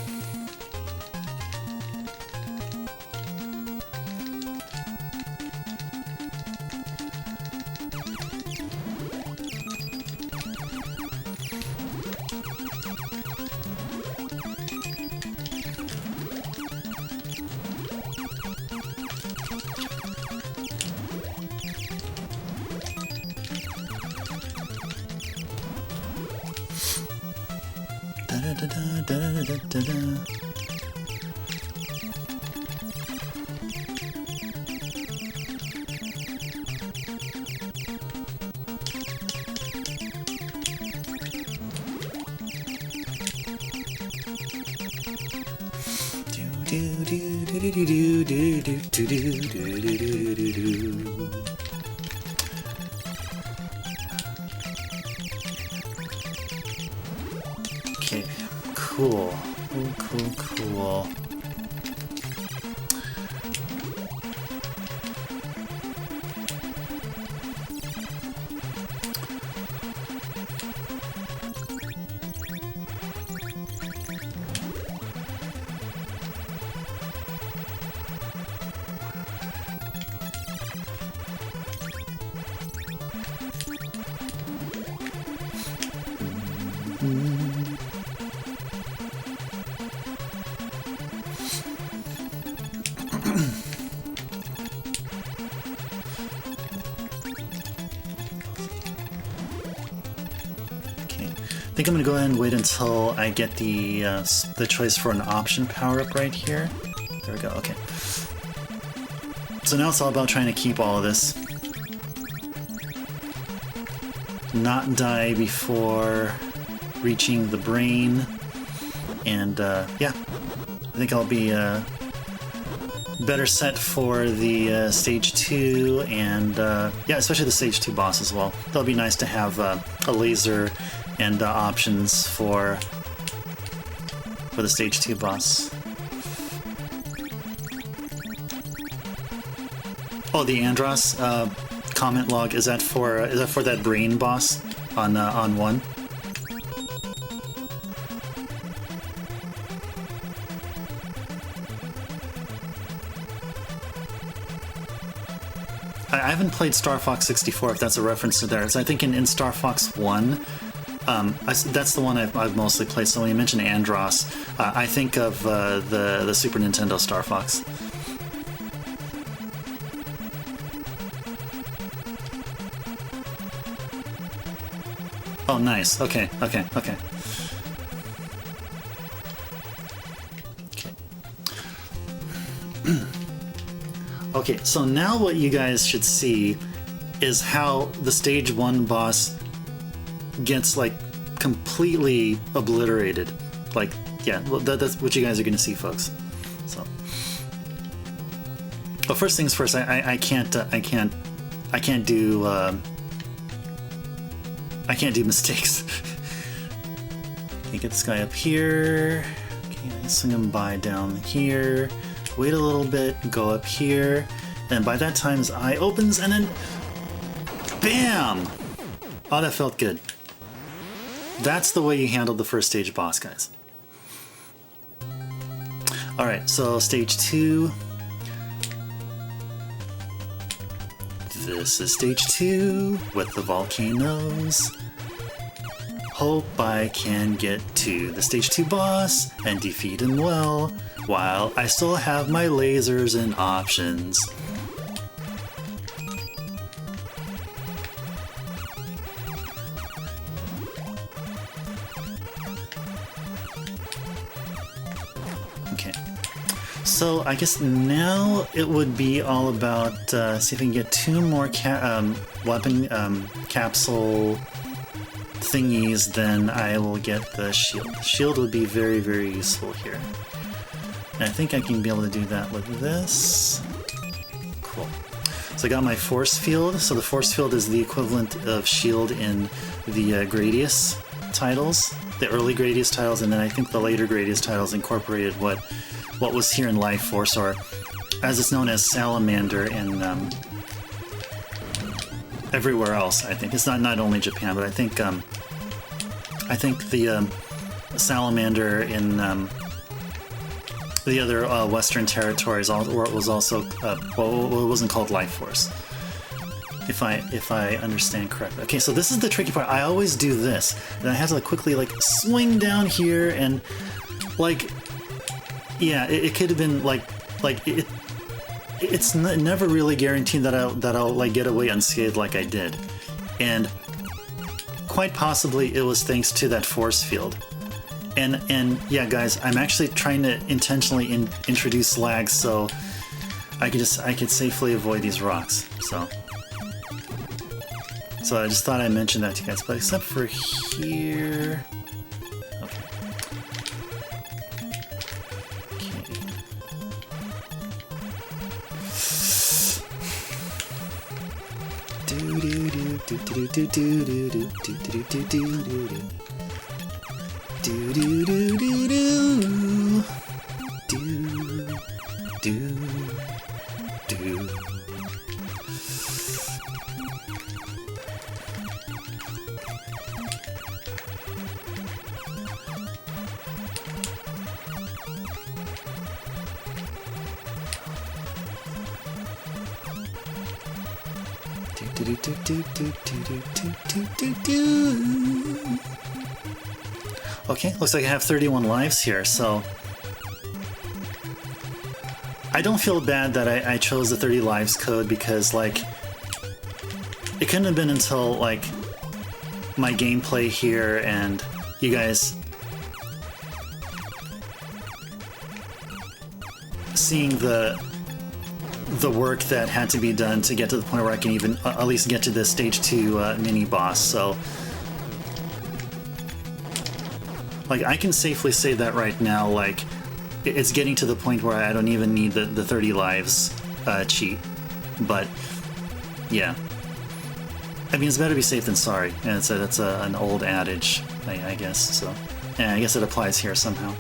[SPEAKER 1] Okay, cool. Cool. I think I'm gonna go ahead and wait until I get the choice for an option power-up right here. There we go, okay. So now it's all about trying to keep all of this. Not die before reaching the brain. And yeah, I think I'll be better set for the stage 2 and yeah, especially the stage 2 boss as well. That'll be nice to have a laser and options for the stage 2 boss. Oh, the Andros comment log, is that for that brain boss on 1? I haven't played Star Fox 64, if that's a reference to there. So I think in Star Fox 1, that's the one I've mostly played. So when you mention Andros, I think of the Super Nintendo Star Fox. Oh, nice. Okay. Okay, so now what you guys should see is how the stage 1 boss gets like completely obliterated. Like, yeah, well, that's what you guys are gonna see, folks. So, but first things first, I can't do mistakes. Okay, get this guy up here. Okay, I swing him by down here. Wait a little bit, go up here, and by that time his eye opens, and then BAM! Oh, that felt good. That's the way you handled the first stage boss, guys. Alright, so stage 2. This is stage 2 with the volcanoes. Hope I can get to the stage 2 boss and defeat him well, while I still have my lasers and options. Okay, so I guess now it would be all about see if we can get 2 more weapon capsule thingies, then I will get the shield. The shield would be very, very useful here. And I think I can be able to do that with this. Cool. So I got my force field. So the force field is the equivalent of shield in the Gradius titles, the early Gradius titles, and then I think the later Gradius titles incorporated what was here in Life Force, or as it's known as Salamander in everywhere else. I think it's not only Japan, but I think the Salamander in the other Western territories was also well, it wasn't called Life Force, if I understand correctly. Okay, so this is the tricky part. I always do this, and I have to like quickly like swing down here, and like, yeah, it could have been like it's never really guaranteed that I'll like get away unscathed like I did, and quite possibly it was thanks to that force field. And yeah, guys, I'm actually trying to intentionally introduce lag so I could safely avoid these rocks. So I just thought I'd mention that to you guys. But except for here, okay. Okay, looks like I have 31 lives here, so I don't feel bad that I chose the 30 lives code because, like, it couldn't have been until, like, my gameplay here and you guys seeing the work that had to be done to get to the point where I can even at least get to the stage 2 mini boss. So, like, I can safely say that right now, like, it's getting to the point where I don't even need the 30 lives cheat. But yeah, I mean, it's better to be safe than sorry, and that's an old adage, I guess. So yeah, I guess it applies here somehow.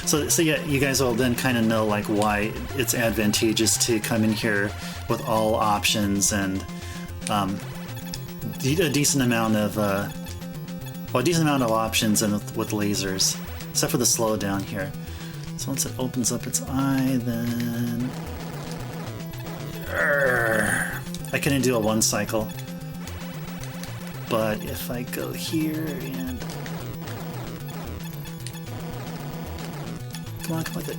[SPEAKER 1] So yeah, you guys will then kind of know, like, why it's advantageous to come in here with all options and a decent amount of options and with lasers, except for the slowdown here. So once it opens up its eye, then I couldn't do a 1 cycle. But if I go here and come on with it.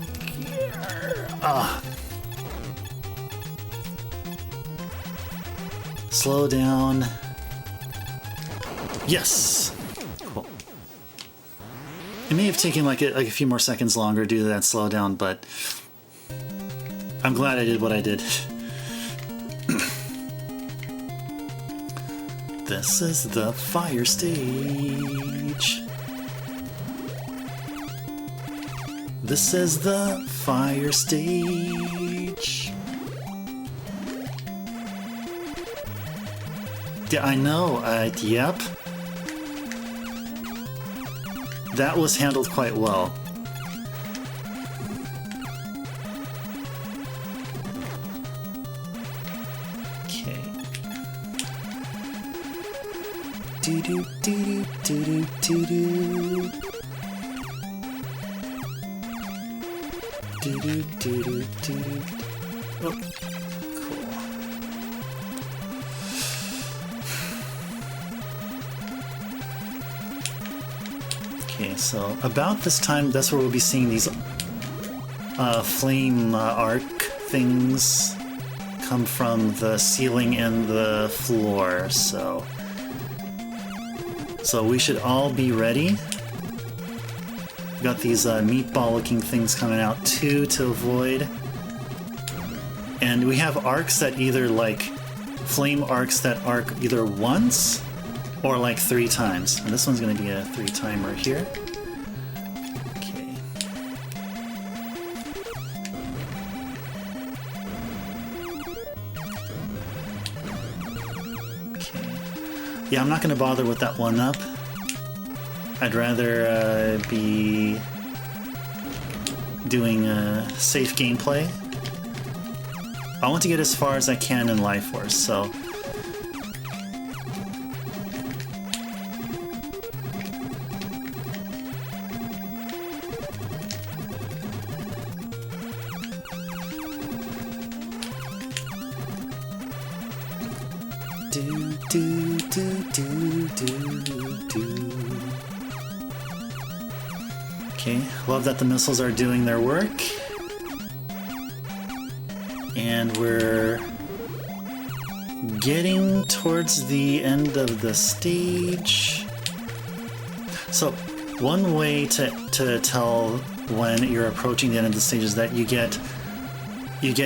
[SPEAKER 1] Slow down. Yes. Cool. It may have taken like a few more seconds longer due to that slowdown, but I'm glad I did what I did. This is the fire stage. This is the fire stage. Yeah, I know. Yep. That was handled quite well. Okay. Do do do do do do. Do do do do do. Oh, cool. Okay, so about this time, that's where we'll be seeing these flame arc things come from the ceiling and the floor. So we should all be ready. Got these meatball-looking things coming out too to avoid. And we have arcs that either, like, flame arcs that arc either once or like 3 times. And this one's going to be a 3-timer here. Okay. Okay. Yeah, I'm not going to bother with that one up. I'd rather be doing safe gameplay. I want to get as far as I can in Life Force, so do do do do do do. Okay, love that the missiles are doing their work. And we're getting towards the end of the stage. So, one way to tell when you're approaching the end of the stage is that you get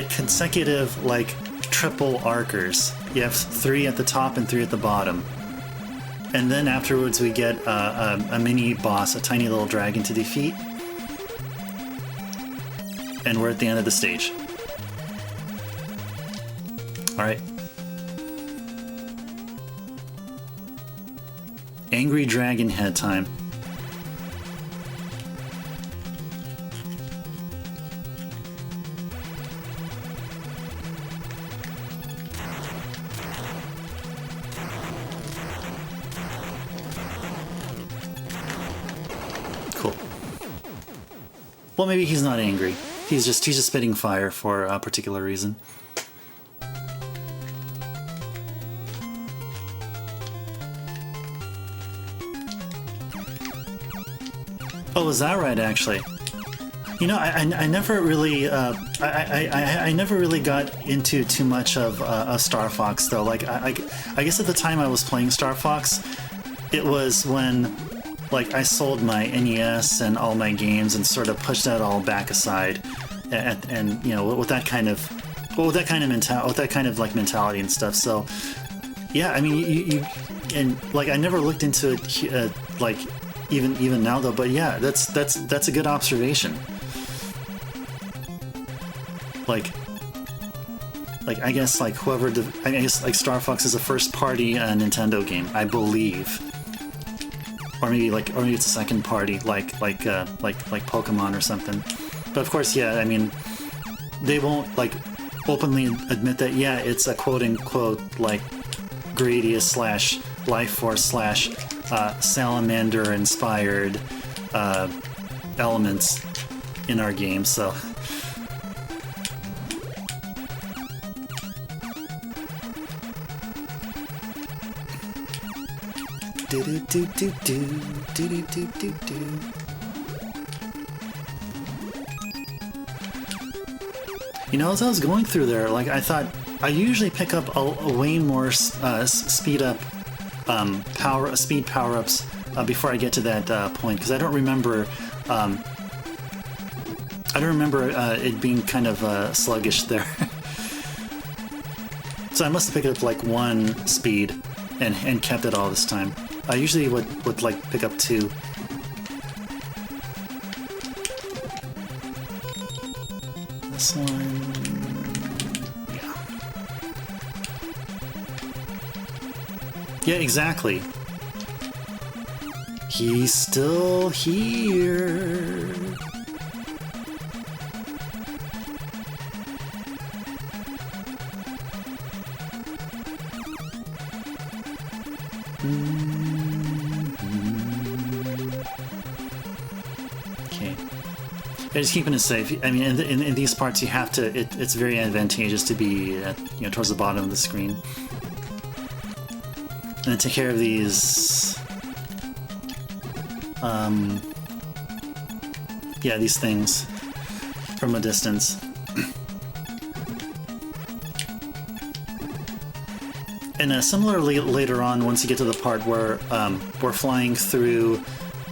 [SPEAKER 1] consecutive, like, triple arcers. You have 3 at the top and 3 at the bottom. And then afterwards we get a mini boss, a tiny little dragon to defeat. And we're at the end of the stage. Alright. Angry Dragon Head time. Cool. Well, maybe he's not angry. He's just spitting fire for a particular reason. Oh, is that right? Actually, you know, I never really I never really got into too much of Star Fox though. Like I guess at the time I was playing Star Fox, it was when like I sold my NES and all my games and sort of pushed that all back aside, and you know, with that kind of mentality and stuff. So yeah, I mean, you and like I never looked into it like even now though. But yeah, that's a good observation. Like I guess like I guess like Star Fox is a first party Nintendo game, I believe. Or maybe it's a second party, like Pokemon or something. But of course, yeah, I mean, they won't like openly admit that. Yeah, it's a quote unquote like Gradius / Life Force / Salamander inspired elements in our game. So. You know, as I was going through there, like I thought I usually pick up a way more speed power-ups before I get to that point, because I don't remember it being kind of sluggish there. So I must have picked up like 1 speed and kept it all this time. I usually would like pick up 2. This one, yeah. Yeah, exactly. He's still here. Okay. Yeah, just keeping it safe. I mean, in these parts, you have to. It's very advantageous to be towards the bottom of the screen, and then take care of these. Yeah, these things from a distance. And similarly, later on, once you get to the part where we're flying through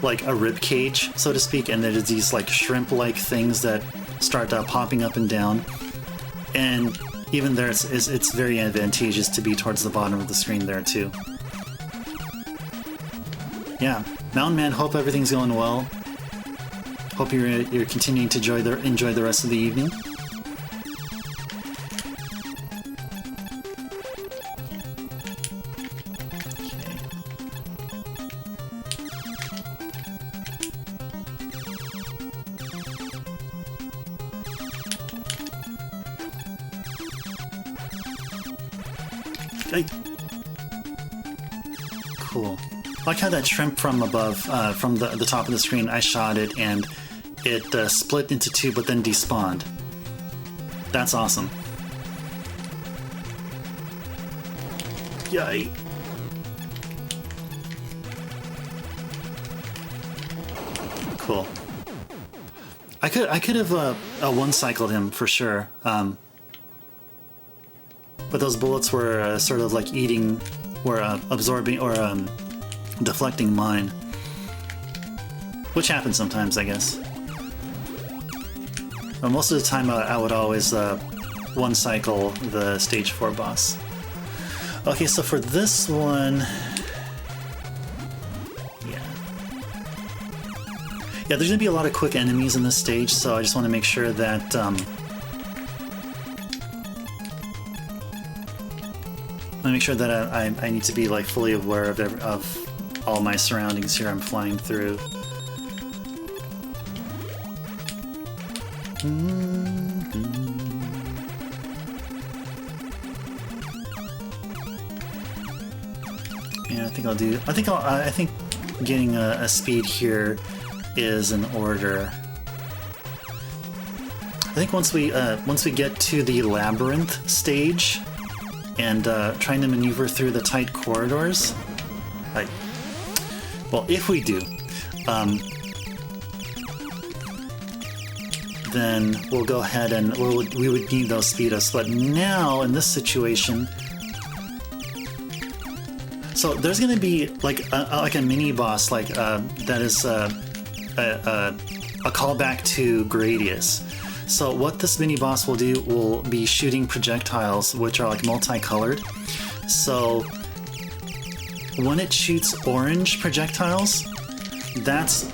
[SPEAKER 1] like a rib cage, so to speak, and there's these like shrimp-like things that start popping up and down, and even there, it's very advantageous to be towards the bottom of the screen there too. Yeah, Mountain Man, hope everything's going well. Hope you're continuing to enjoy the rest of the evening. Cool. I like how that shrimp from above, from the top of the screen, I shot it and it split into 2 but then despawned. That's awesome. Yay. Cool. I could have one-cycled him for sure. But those bullets were sort of like absorbing or deflecting mine. which happens sometimes, I guess. But most of the time, I would always one cycle the stage 4 boss. Okay, so for this one, yeah, there's gonna be a lot of quick enemies in this stage, so I just want to make sure that I need to be like fully aware of all my surroundings here I'm flying through. Yeah, I think getting a speed here is in order. I think once we get to the labyrinth stage and trying to maneuver through the tight corridors, well, if we do, then we'll go ahead and we would need those speed ups. But now in this situation, so there's going to be like a mini boss that is a callback to Gradius. So what this mini boss will do will be shooting projectiles, which are like multicolored. So when it shoots orange projectiles, it's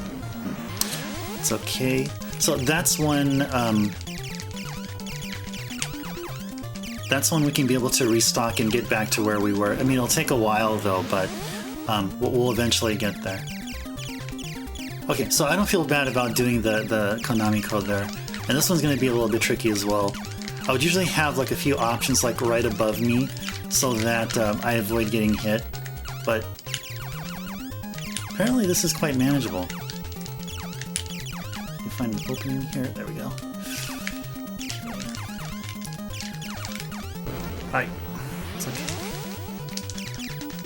[SPEAKER 1] okay. So that's when we can be able to restock and get back to where we were. I mean, it'll take a while though, but we'll eventually get there. Okay, so I don't feel bad about doing the Konami code there. And this one's going to be a little bit tricky as well. I would usually have like a few options like right above me so that I avoid getting hit. But apparently this is quite manageable. Let me find an opening here. There we go. Alright. It's okay.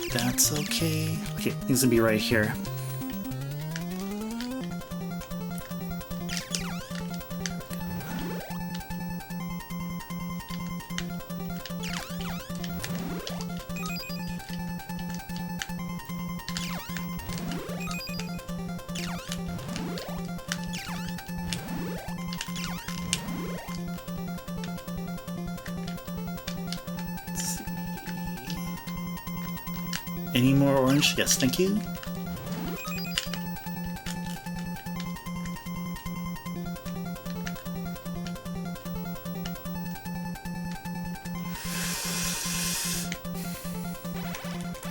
[SPEAKER 1] That's okay. Okay, things gonna be right here. Any more orange? Yes, thank you.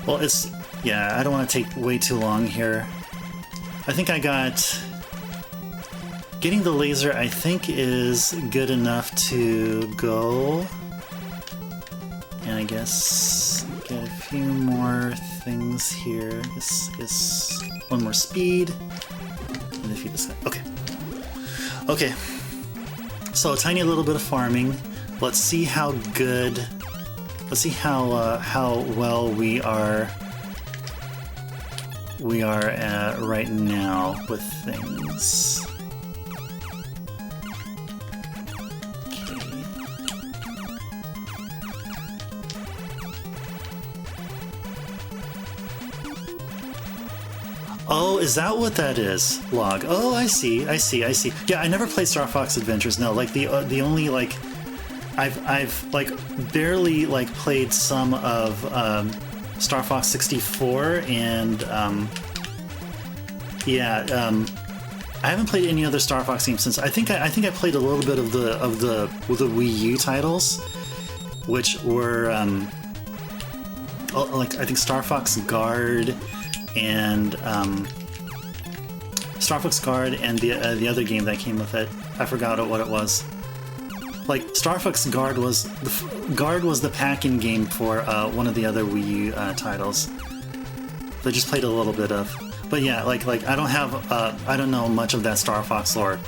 [SPEAKER 1] Well, yeah, I don't want to take way too long here. I think getting the laser, I think, is good enough to go. And I guess get a few more things here. Guess one more speed. And defeat this guy. Okay. Okay. So a tiny little bit of farming. Let's see how good. Let's see how well we are right now with things. Oh, is that what that is? Log. Oh, I see. Yeah, I never played Star Fox Adventures. No, like the only like I've like barely like played some of Star Fox 64 and I haven't played any other Star Fox games since. I think I played a little bit of the Wii U titles, which were like I think Star Fox Guard. And Star Fox Guard and the other game that came with it. I forgot what it was. Like Star Fox Guard was the pack-in game for one of the other Wii U titles. That I just played a little bit of. But yeah, like I don't know much of that Star Fox lore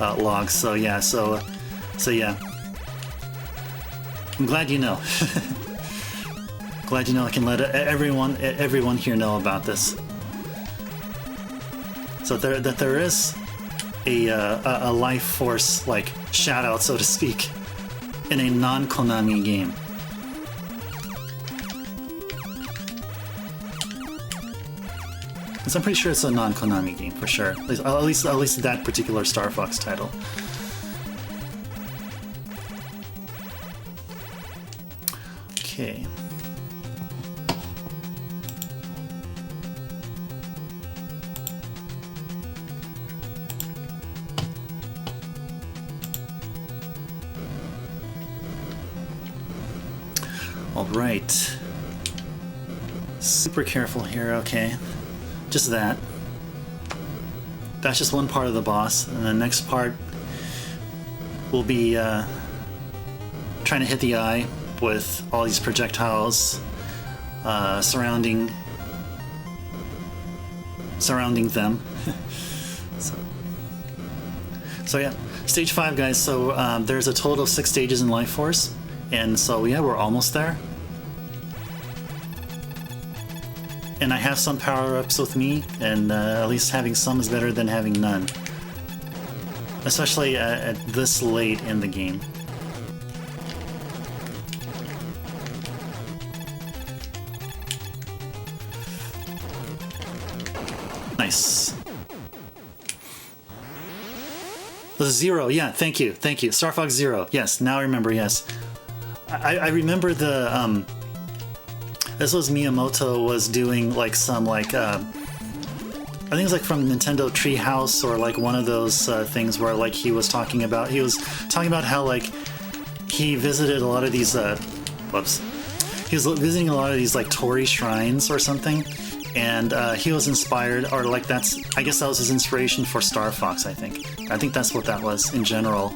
[SPEAKER 1] logs. So yeah, so yeah. I'm glad you know. Glad you know I can let everyone here know about this. So that there is a life force like shout out, so to speak, in a non-Konami game. Because I'm pretty sure it's a non-Konami game for sure. At least that particular Star Fox title. Okay. All right. Super careful here, okay. Just that. That's just one part of the boss, and the next part will be trying to hit the eye with all these projectiles surrounding them. So yeah, stage 5, guys. So there's a total of 6 stages in Life Force, and so yeah, we're almost there. And I have some power-ups with me, and at least having some is better than having none. Especially at this late in the game. Nice. The Zero, yeah, thank you. Star Fox Zero, yes, now I remember, yes. I remember the, this was Miyamoto was doing like some like, I think it was like from Nintendo Treehouse or like one of those things where like he was talking about how like he visited a lot of these, he was visiting a lot of these like Torii shrines or something, and he was inspired, or like I guess that was his inspiration for Star Fox, I think that's what that was in general.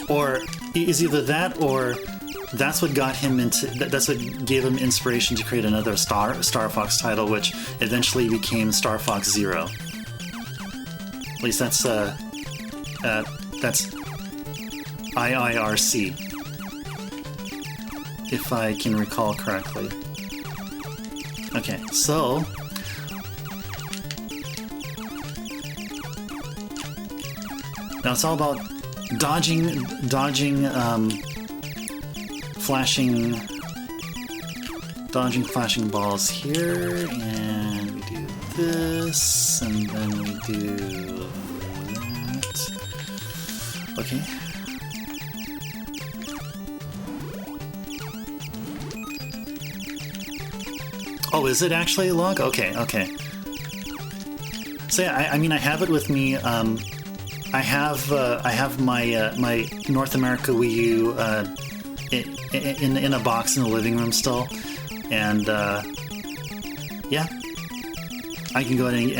[SPEAKER 1] Or is either that or that's what got him into. That's what gave him inspiration to create another Star Fox title, which eventually became Star Fox Zero. At least that's IIRC, if I can recall correctly. Okay, so now it's all about dodging. Flashing balls here, and we do this, and then we do that. Okay. Oh, is it actually a log? Okay. So yeah, I mean, I have it with me. I have my my North America Wii U in a box in the living room still, and yeah, I can go ahead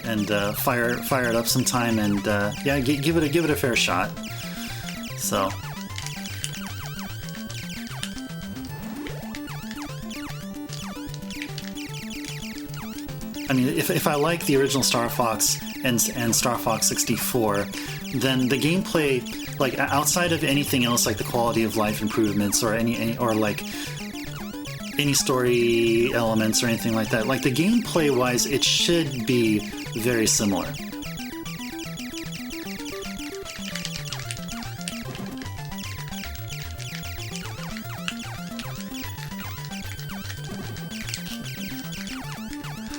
[SPEAKER 1] and fire it up sometime, and yeah, give it a fair shot. So. I mean, if I like the original Star Fox and Star Fox 64, then the gameplay, like outside of anything else, like the quality of life improvements or any story elements or anything like that, like the gameplay wise, it should be very similar.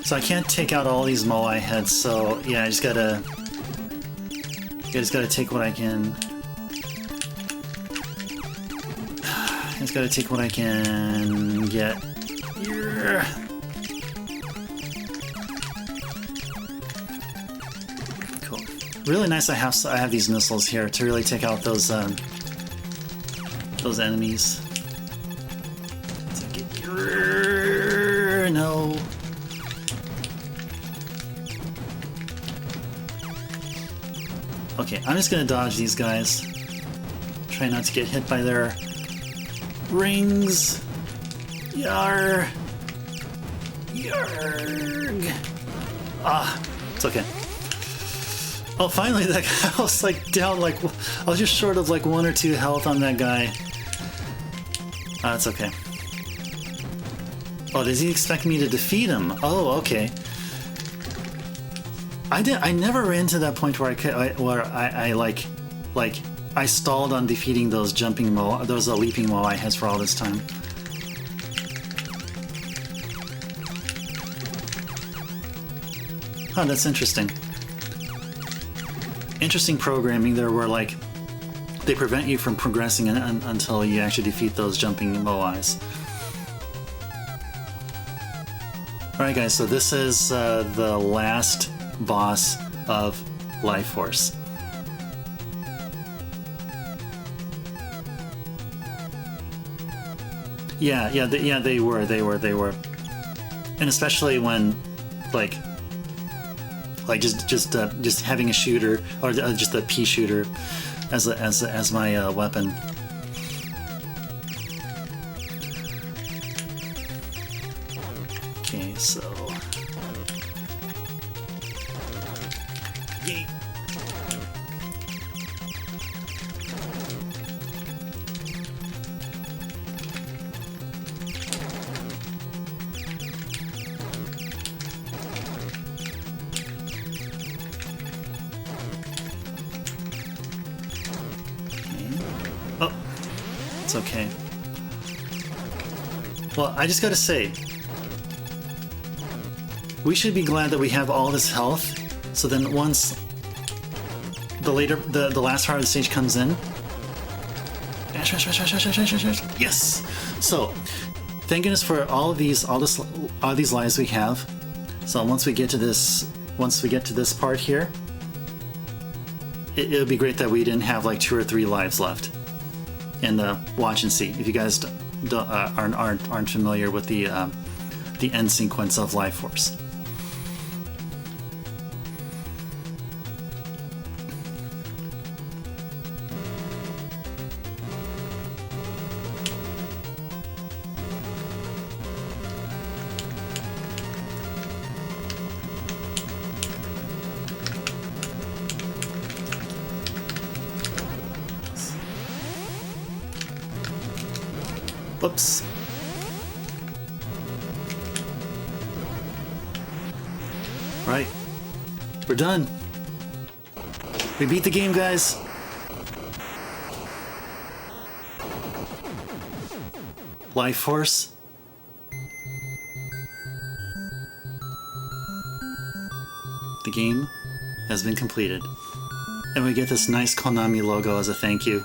[SPEAKER 1] So I can't take out all these Moai heads, so yeah, I just gotta take what I can. I just gotta take what I can get. Yeah. Cool. Really nice. I have these missiles here to really take out those enemies. So no. Okay, I'm just gonna dodge these guys. Try not to get hit by their rings. Yar. Yarg. Ah, it's okay. Oh, finally, that guy, I was like down, like, I was just short of like 1 or 2 health on that guy. It's okay. Oh, does he expect me to defeat him? Oh, okay. I never ran to that point where I stalled on defeating those leaping Moai heads for all this time. Huh, that's interesting. Interesting programming there where, like, they prevent you from progressing until you actually defeat those jumping Moais. Alright guys, so this is the last boss of Life Force. Yeah, they were. And especially when, like just having a shooter, or just a pea shooter as my weapon. Okay, so yay. Oh, it's okay. Well, I just gotta say, we should be glad that we have all this health, so then once the last part of the stage comes in, yes. So, thank goodness for all these lives we have. So once we get to this part here, it would be great that we didn't have like 2 or 3 lives left. And watch and see. If you guys aren't familiar with the end sequence of Life Force. Whoops. Right. We're done. We beat the game, guys. Life Force. The game has been completed. And we get this nice Konami logo as a thank you.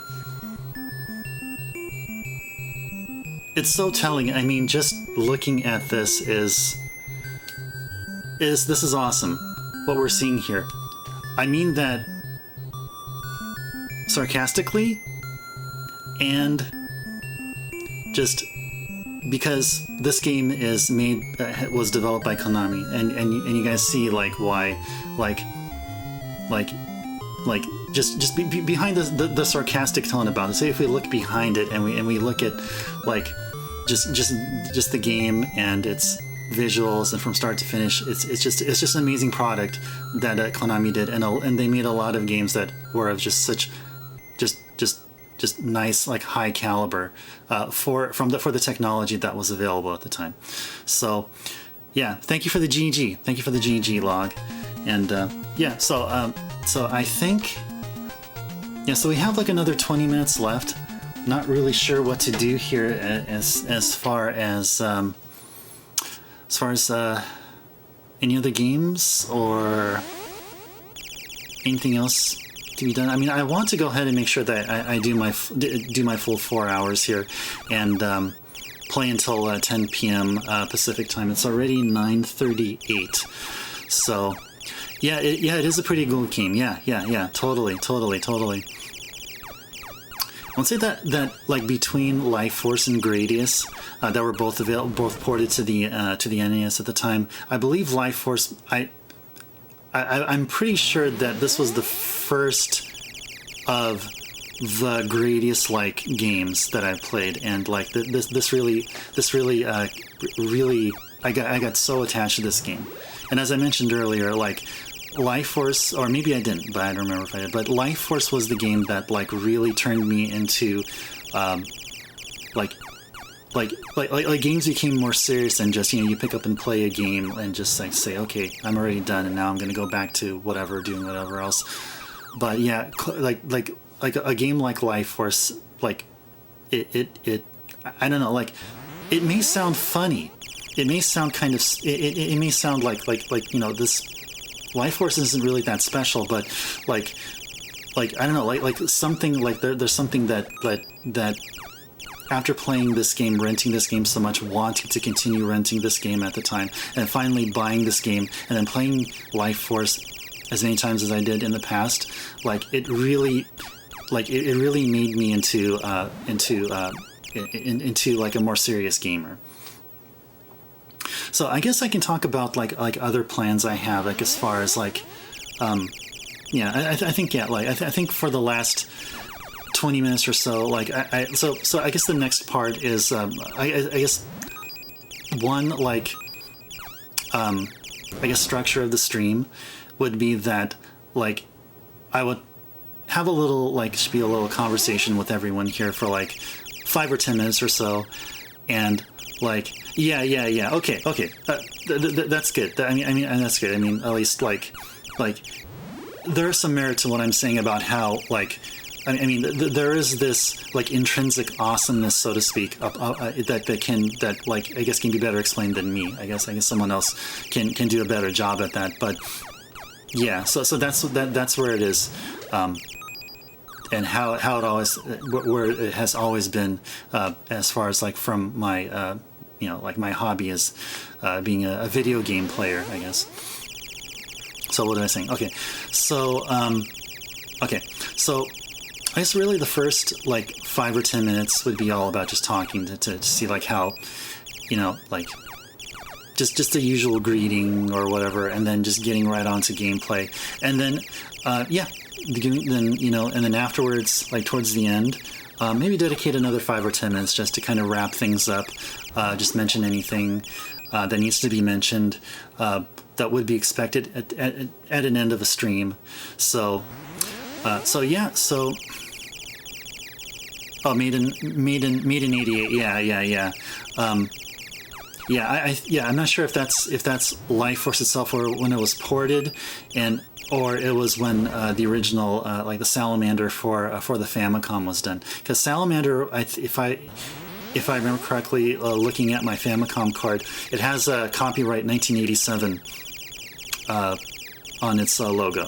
[SPEAKER 1] It's so telling. I mean, just looking at this is awesome. What we're seeing here. I mean that sarcastically, and just because this game is was developed by Konami, and you guys see like why, just behind the sarcastic tone about it. Say if we look behind it and we look at like just the game and its visuals and from start to finish, it's just an amazing product that Konami did, and they made a lot of games that were of just such just nice, like high caliber for the technology that was available at the time. So yeah, thank you for the GG. Thank you for the GG log. And yeah, so I think, yeah, so we have like another 20 minutes left. Not really sure what to do here as far as any other games or anything else to be done. I mean, I want to go ahead and make sure that I do my full 4 hours here and play until 10 p.m. Pacific time. It's already 9:38, so yeah, it is a pretty good game. Yeah, totally. I would say that like between Life Force and Gradius, that were both ported to the NES at the time. I believe Life Force. I'm pretty sure that this was the first of the Gradius like games that I played, and like this really I got so attached to this game. And as I mentioned earlier, like Life Force, or maybe I didn't, but I don't remember if I did, but Life Force was the game that like really turned me into like games became more serious than just, you pick up and play a game and just like say, okay, I'm already done and now I'm going to go back to doing whatever else. But yeah, like a game like Life Force, like it I don't know, like it may sound funny, it may sound kind of, it may sound like this Life Force isn't really that special, but like I don't know, like something like there's something that after playing this game, renting this game so much, wanting to continue renting this game at the time, and finally buying this game and then playing Life Force as many times as I did in the past, like it really made me into like a more serious gamer. So I guess I can talk about like other plans I have, like as far as like, I think for the last 20 minutes or so, like so I guess the next part is I guess one like I guess structure of the stream would be that like I would have a little like spiel, a little conversation with everyone here for like 5 or 10 minutes or so, and like okay, that's good. I mean that's good. I mean, at least like there's some merit to what I'm saying about how like I mean there is this like intrinsic awesomeness, so to speak, that like I guess can be better explained than me. I guess someone else can do a better job at that. But yeah, so that's where it is, and how it always, where it has always been, as far as like from my like my hobby is being a video game player, I guess. So what am I saying? Okay, so I guess really the first like 5 or 10 minutes would be all about just talking to see like how, like just the usual greeting or whatever, and then just getting right onto gameplay, and then and then afterwards, like towards the end, maybe dedicate another 5 or 10 minutes just to kind of wrap things up, just mention anything that needs to be mentioned, that would be expected at an end of a stream. So Maiden 88, yeah. I'm not sure if that's Life Force itself or when it was ported, or it was when the original like the Salamander for the Famicom was done. Because Salamander, if I remember correctly, looking at my Famicom card, it has a copyright 1987 on its logo.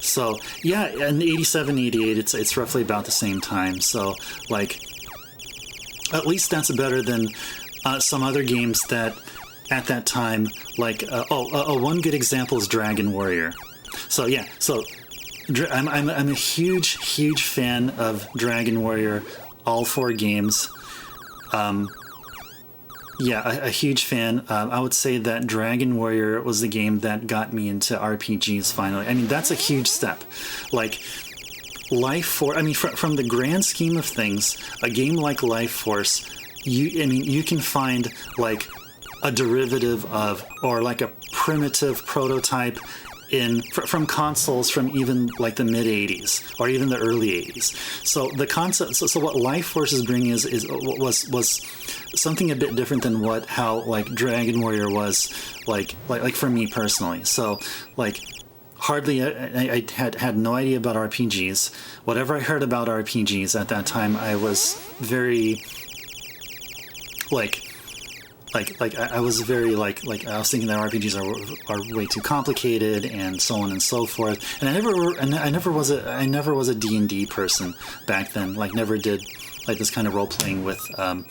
[SPEAKER 1] So yeah, in 87, 88, it's roughly about the same time. So like, at least that's better than some other games that at that time, like one good example is Dragon Warrior. So yeah, I'm a huge fan of Dragon Warrior, all 4 games. A huge fan. I would say that Dragon Warrior was the game that got me into RPGs finally. I mean, that's a huge step. Like, Life Force, I mean, from the grand scheme of things, a game like Life Force, you can find like a derivative of, or like a primitive prototype from consoles from even like the mid 80s or even the early 80s. So the concept, so what Life Force is bringing was something a bit different than how like Dragon Warrior was like for me personally. So like hardly I had no idea about RPGs. Whatever I heard about RPGs at that time, I was very I was very like I was thinking that RPGs are way too complicated and so on and so forth. And I never was a D&D person back then. Like never did like this kind of role playing with pen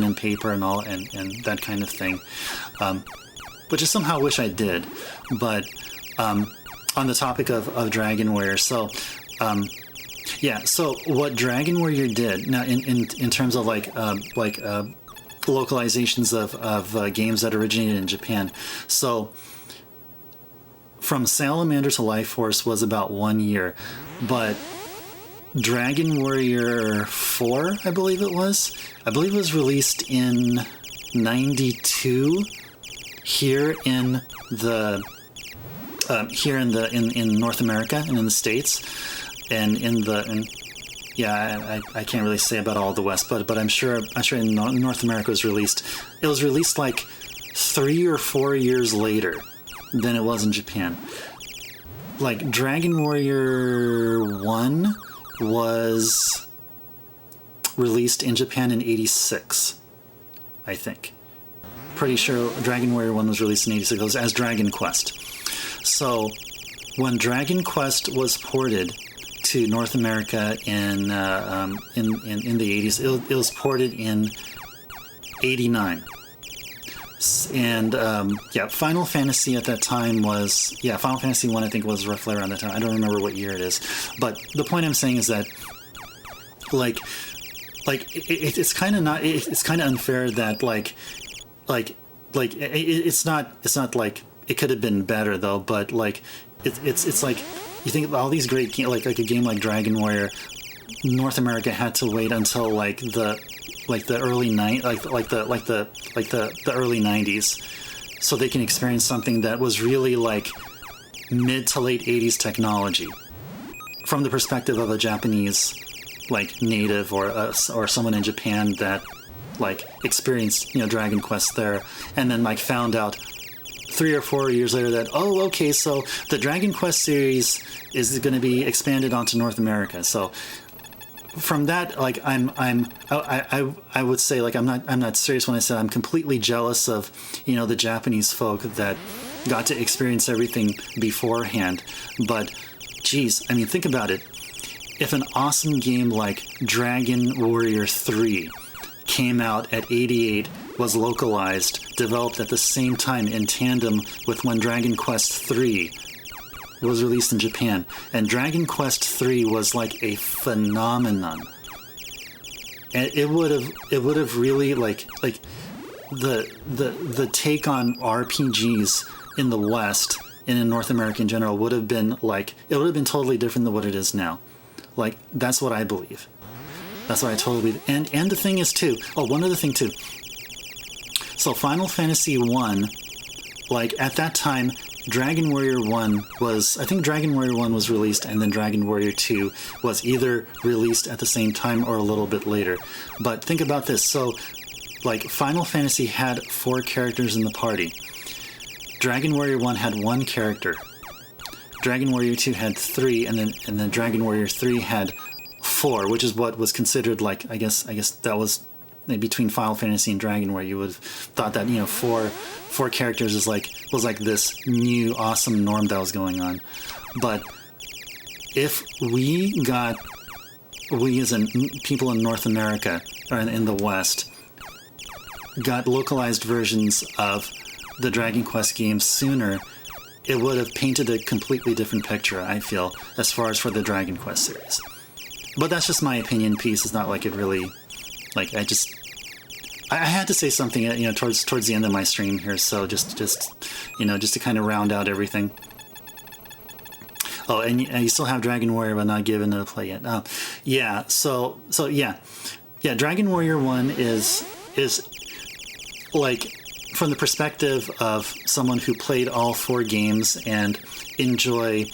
[SPEAKER 1] and paper and all and that kind of thing. Which I somehow wish I did. But on the topic of Dragon Warrior, so what Dragon Warrior did now in terms of localizations of games that originated in Japan. So from Salamander to Life Force was about 1 year, but Dragon Warrior 4, I believe it was released in 92 here in North America and in the States, and I can't really say about all of the West, but I'm sure in North America it was released like 3 or 4 years later than it was in Japan. Like Dragon Warrior 1 was released in Japan in 86, I think. Pretty sure Dragon Warrior 1 was released in 86. It was as Dragon Quest. So when Dragon Quest was ported to North America in the 80s, it was ported in 89. And Final Fantasy at that time was Final Fantasy 1 I think was roughly around that time. I don't remember what year it is, but the point I'm saying is that it's kind of not, it's kind of unfair that it's not like it could have been better though, but it's like you think all these great games, like a game like Dragon Warrior, North America had to wait until the early the early 90s so they can experience something that was really like mid to late 80s technology from the perspective of a Japanese native or someone in Japan that experienced Dragon Quest there, and then found out 3 or 4 years later that so the Dragon Quest series is going to be expanded onto North America. So from that, I would say I'm not serious when I say I'm completely jealous of the Japanese folk that got to experience everything beforehand. But geez, I mean, think about it. If an awesome game like Dragon Warrior 3 came out at 88, was localized, developed at the same time in tandem with when Dragon Quest 3 was released in Japan, and Dragon Quest 3 was like a phenomenon, and it would have really the take on RPGs in the West and in North America in general would have been totally different than what it is now. That's what I believe. That's what I totally believe. And the thing is too, one other thing too. So Final Fantasy 1, at that time, Dragon Warrior 1 was released, and then Dragon Warrior 2 was either released at the same time or a little bit later. But think about this. So, Final Fantasy had 4 characters in the party. Dragon Warrior 1 had 1 character. Dragon Warrior 2 had 3, and then Dragon Warrior 3 had 4, which is what was considered I guess that was between Final Fantasy and Dragon, where you would have thought that four characters was this new awesome norm that was going on. But if we as in people in North America or in the West got localized versions of the Dragon Quest games sooner, it would have painted a completely different picture, I feel, as far as for the Dragon Quest series. But that's just my opinion piece. It's not it really, I had to say something, towards the end of my stream here. So just to kind of round out everything. Oh, and you still have Dragon Warrior, but not given to play yet. Yeah. So Dragon Warrior 1 is from the perspective of someone who played all 4 games and enjoy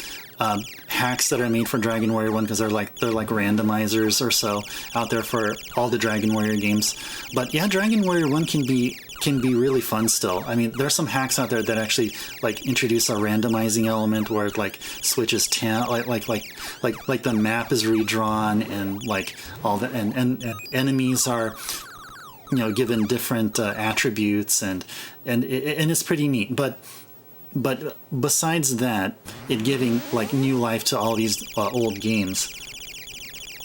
[SPEAKER 1] hacks that are made for Dragon Warrior 1, because they're randomizers or so out there for all the Dragon Warrior games. But yeah, Dragon Warrior 1 can be really fun still. I mean, there's some hacks out there that actually introduce a randomizing element where it switches like the map is redrawn, and all the and enemies are given different attributes, and it's pretty neat. But besides that, it giving new life to all these old games,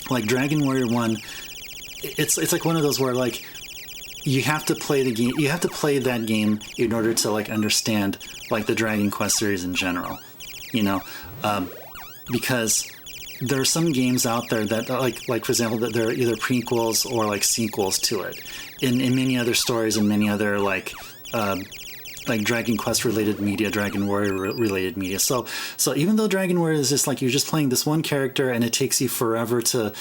[SPEAKER 1] Dragon Warrior 1, it's one of those where you have to play the game, you have to play that game in order to understand the Dragon Quest series in general, because there are some games out there that for example, that they're either prequels or sequels to it in many other stories and many other Dragon Quest related media, Dragon Warrior related media. So even though Dragon Warrior is just you're just playing this one character, and it takes you forever to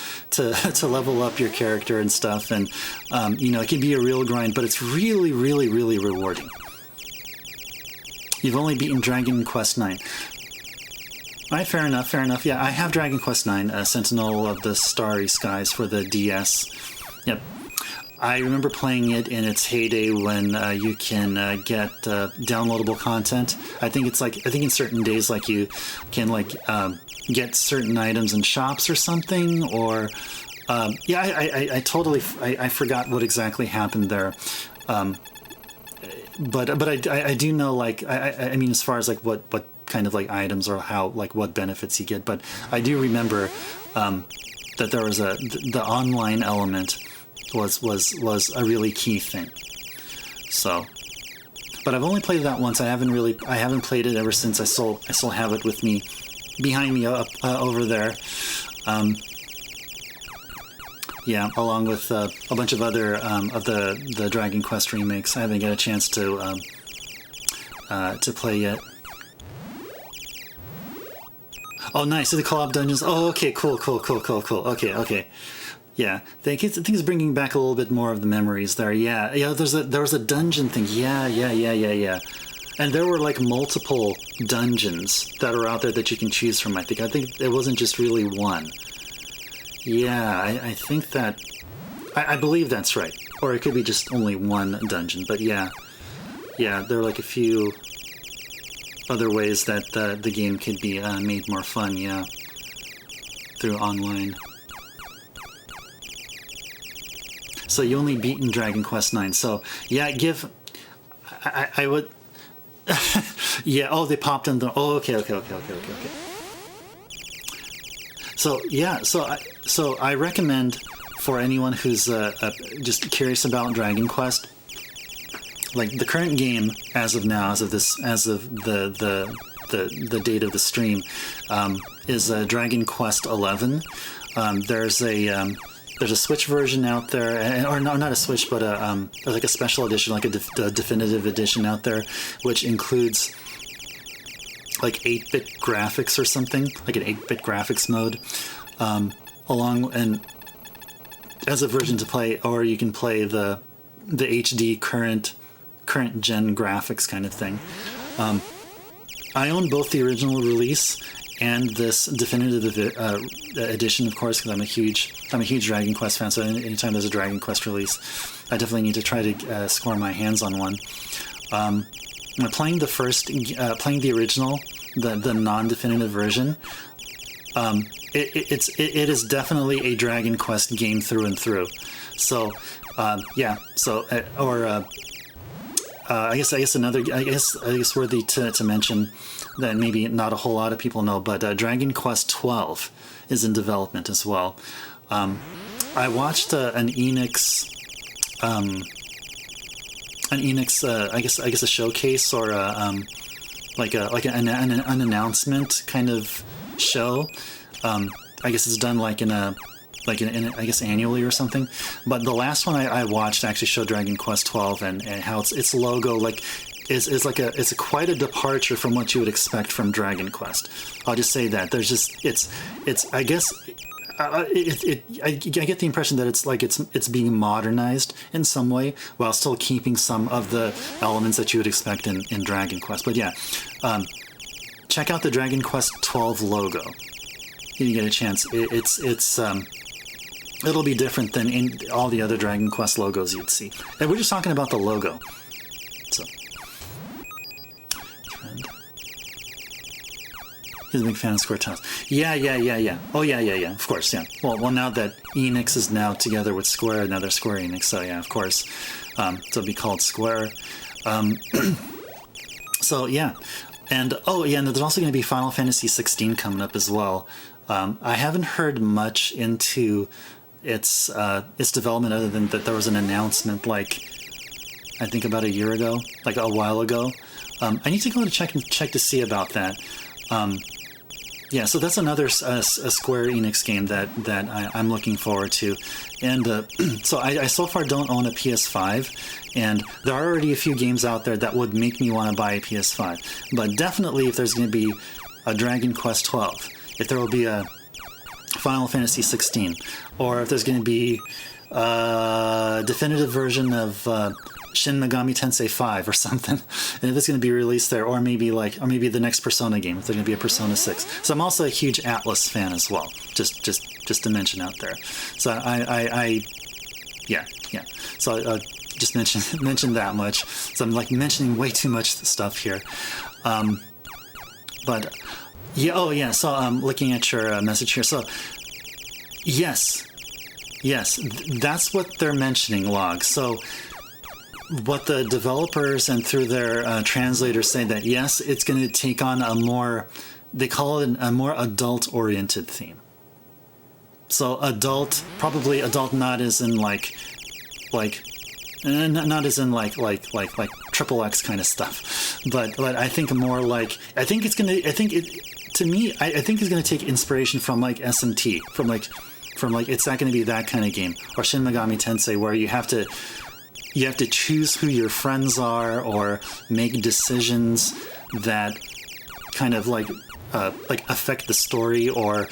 [SPEAKER 1] level up your character and stuff, and it can be a real grind, but it's really, really, really rewarding. You've only beaten Dragon Quest 9. All right, fair enough. Yeah, I have Dragon Quest 9, Sentinel of the Starry Skies for the DS. Yep. I remember playing it in its heyday when you can get downloadable content. I think in certain days you can get certain items in shops or something, or I totally forgot what exactly happened there. But I do know I mean, as far as what kind of like items or how like what benefits you get. But I do remember that there was the online element was a really key thing. So, but I've only played that once. I haven't played it ever since. I still have it with me, behind me over there. Yeah, along with a bunch of other of the Dragon Quest remakes. I haven't got a chance to play yet. Oh, nice! The co-op dungeons. Oh, okay, cool. Okay. Yeah, I think it's bringing back a little bit more of the memories there. Yeah. There was a dungeon thing. Yeah. And there were like multiple dungeons that are out there that you can choose from. I think it wasn't just really one. Yeah, I think that... I believe that's right. Or it could be just only one dungeon. But yeah, there are like a few other ways that the game could be made more fun, yeah. Through online. So you only beaten Dragon Quest IX. So, yeah, I would... yeah, oh, they popped in the... Oh, okay. So yeah, so I recommend for anyone who's just curious about Dragon Quest, like the current game as of now, as of the date of the stream, is Dragon Quest 11. There's a Switch version out there, or no, not a Switch, but like a special edition, like a definitive edition out there, which includes like 8-bit graphics or something, like an 8-bit graphics mode, along and as a version to play, or you can play the HD current gen graphics kind of thing. I own both the original release and this definitive edition, of course, because I'm a huge Dragon Quest fan. So anytime there's a Dragon Quest release, I definitely need to try to score my hands on one. Playing the original, the non-definitive version, it is definitely a Dragon Quest game through and through. So, yeah. So, I guess worthy to mention that maybe not a whole lot of people know, but Dragon Quest 12 is in development as well. I watched an Enix. I guess a showcase or like an announcement kind of show. I guess it's done like in I guess annually or something. But the last one I watched actually showed Dragon Quest 12 and how its logo it's quite a departure from what you would expect from Dragon Quest. I'll just say that there's just I guess. I get the impression that it's being modernized in some way while still keeping some of the elements that you would expect in Dragon Quest. But yeah, check out the Dragon Quest 12 logo if you get a chance. It'll be different than in all the other Dragon Quest logos you'd see. And we're just talking about the logo. So, friend. He's a big fan of Square Tiles. Yeah. Oh, yeah. Of course, yeah. Well, now that Enix is now together with Square, now they're Square Enix, so yeah, of course. So it'll be called Square. So, yeah. And, and there's also going to be Final Fantasy 16 coming up as well. I haven't heard much into its development other than that there was an announcement, like, I think about a year ago, like a while ago. I need to go and check to see about that. Yeah, so that's another a Square Enix game that I'm looking forward to. And so I so far don't own a PS5, and there are already a few games out there that would make me want to buy a PS5. But definitely if there's going to be a Dragon Quest 12, if there will be a Final Fantasy 16, or if there's going to be a definitive version of Shin Megami Tensei 5 or something, and if it's going to be released there, or maybe the next Persona game, if there's going to be a Persona 6. So I'm also a huge Atlas fan as well, just to mention out there. So yeah. So I'll just mention that much. So I'm like mentioning way too much stuff here. But yeah, so I'm looking at your message here. So yes, that's what they're mentioning, Log. So what the developers and through their translators say that yes, it's going to take on a more, they call it a more adult-oriented theme. So adult, probably adult, not as in like not as in like triple X kind of stuff, but I think more like, I think it's going to take inspiration from like SMT, from like it's not going to be that kind of game, or Shin Megami Tensei, where you have to choose who your friends are or make decisions that kind of like affect the story, or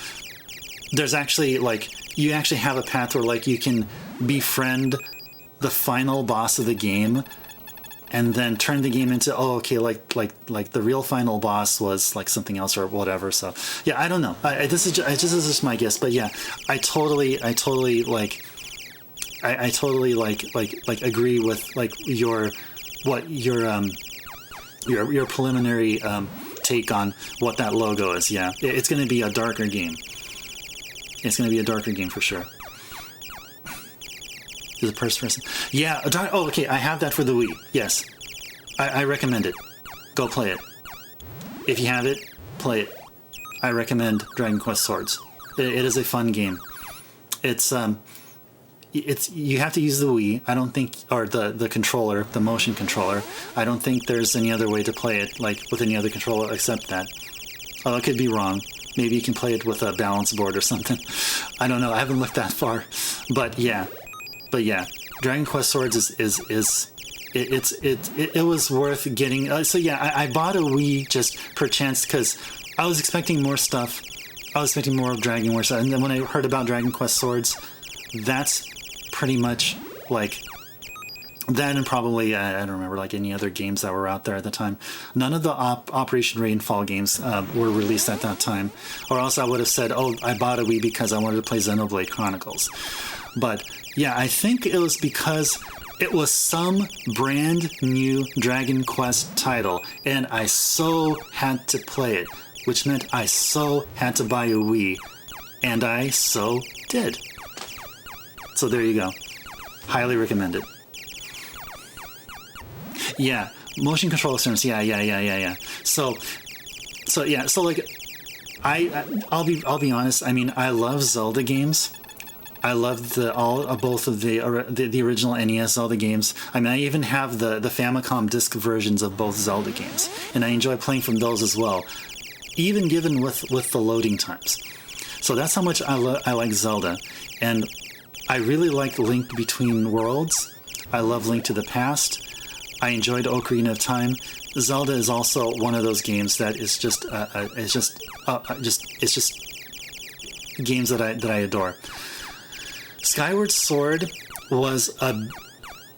[SPEAKER 1] there's actually like, you actually have a path where like you can befriend the final boss of the game and then turn the game into, oh, okay, like the real final boss was like something else or whatever. So yeah, I don't know. This is just my guess, but yeah, I totally like agree with like your preliminary take on what that logo is. Yeah, it's going to be a darker game. It's going to be a darker game for sure. Is it first person? Yeah. Oh, okay. I have that for the Wii. Yes. I recommend it. Go play it. If you have it, play it. I recommend Dragon Quest Swords. It is a fun game. It's you have to use the Wii. I don't think, or the controller, the motion controller. I don't think there's any other way to play it like with any other controller except that. Oh, I could be wrong. Maybe you can play it with a balance board or something. I don't know. I haven't looked that far, but yeah, Dragon Quest Swords it was worth getting. So yeah, I bought a Wii just per chance because I was expecting more stuff. I was expecting more of Dragon Quest, and then when I heard about Dragon Quest Swords, that's pretty much like that, and probably I don't remember like any other games that were out there at the time. None of the Operation Rainfall games were released at that time, or else I would have said, oh, I bought a Wii because I wanted to play Xenoblade Chronicles. But yeah, I think it was because it was some brand new Dragon Quest title, and I so had to play it, which meant I so had to buy a Wii, and I so did. So there you go. Highly recommend it. Yeah, motion control experience. Yeah. So like, I'll be honest. I mean, I love Zelda games. I love both of the original NES Zelda games. I mean, I even have the Famicom disc versions of both Zelda games, and I enjoy playing from those as well, even given with the loading times. So that's how much I like Zelda, and I really like Link Between Worlds. I love Link to the Past. I enjoyed Ocarina of Time. Zelda is also one of those games that is just games that I adore. Skyward Sword was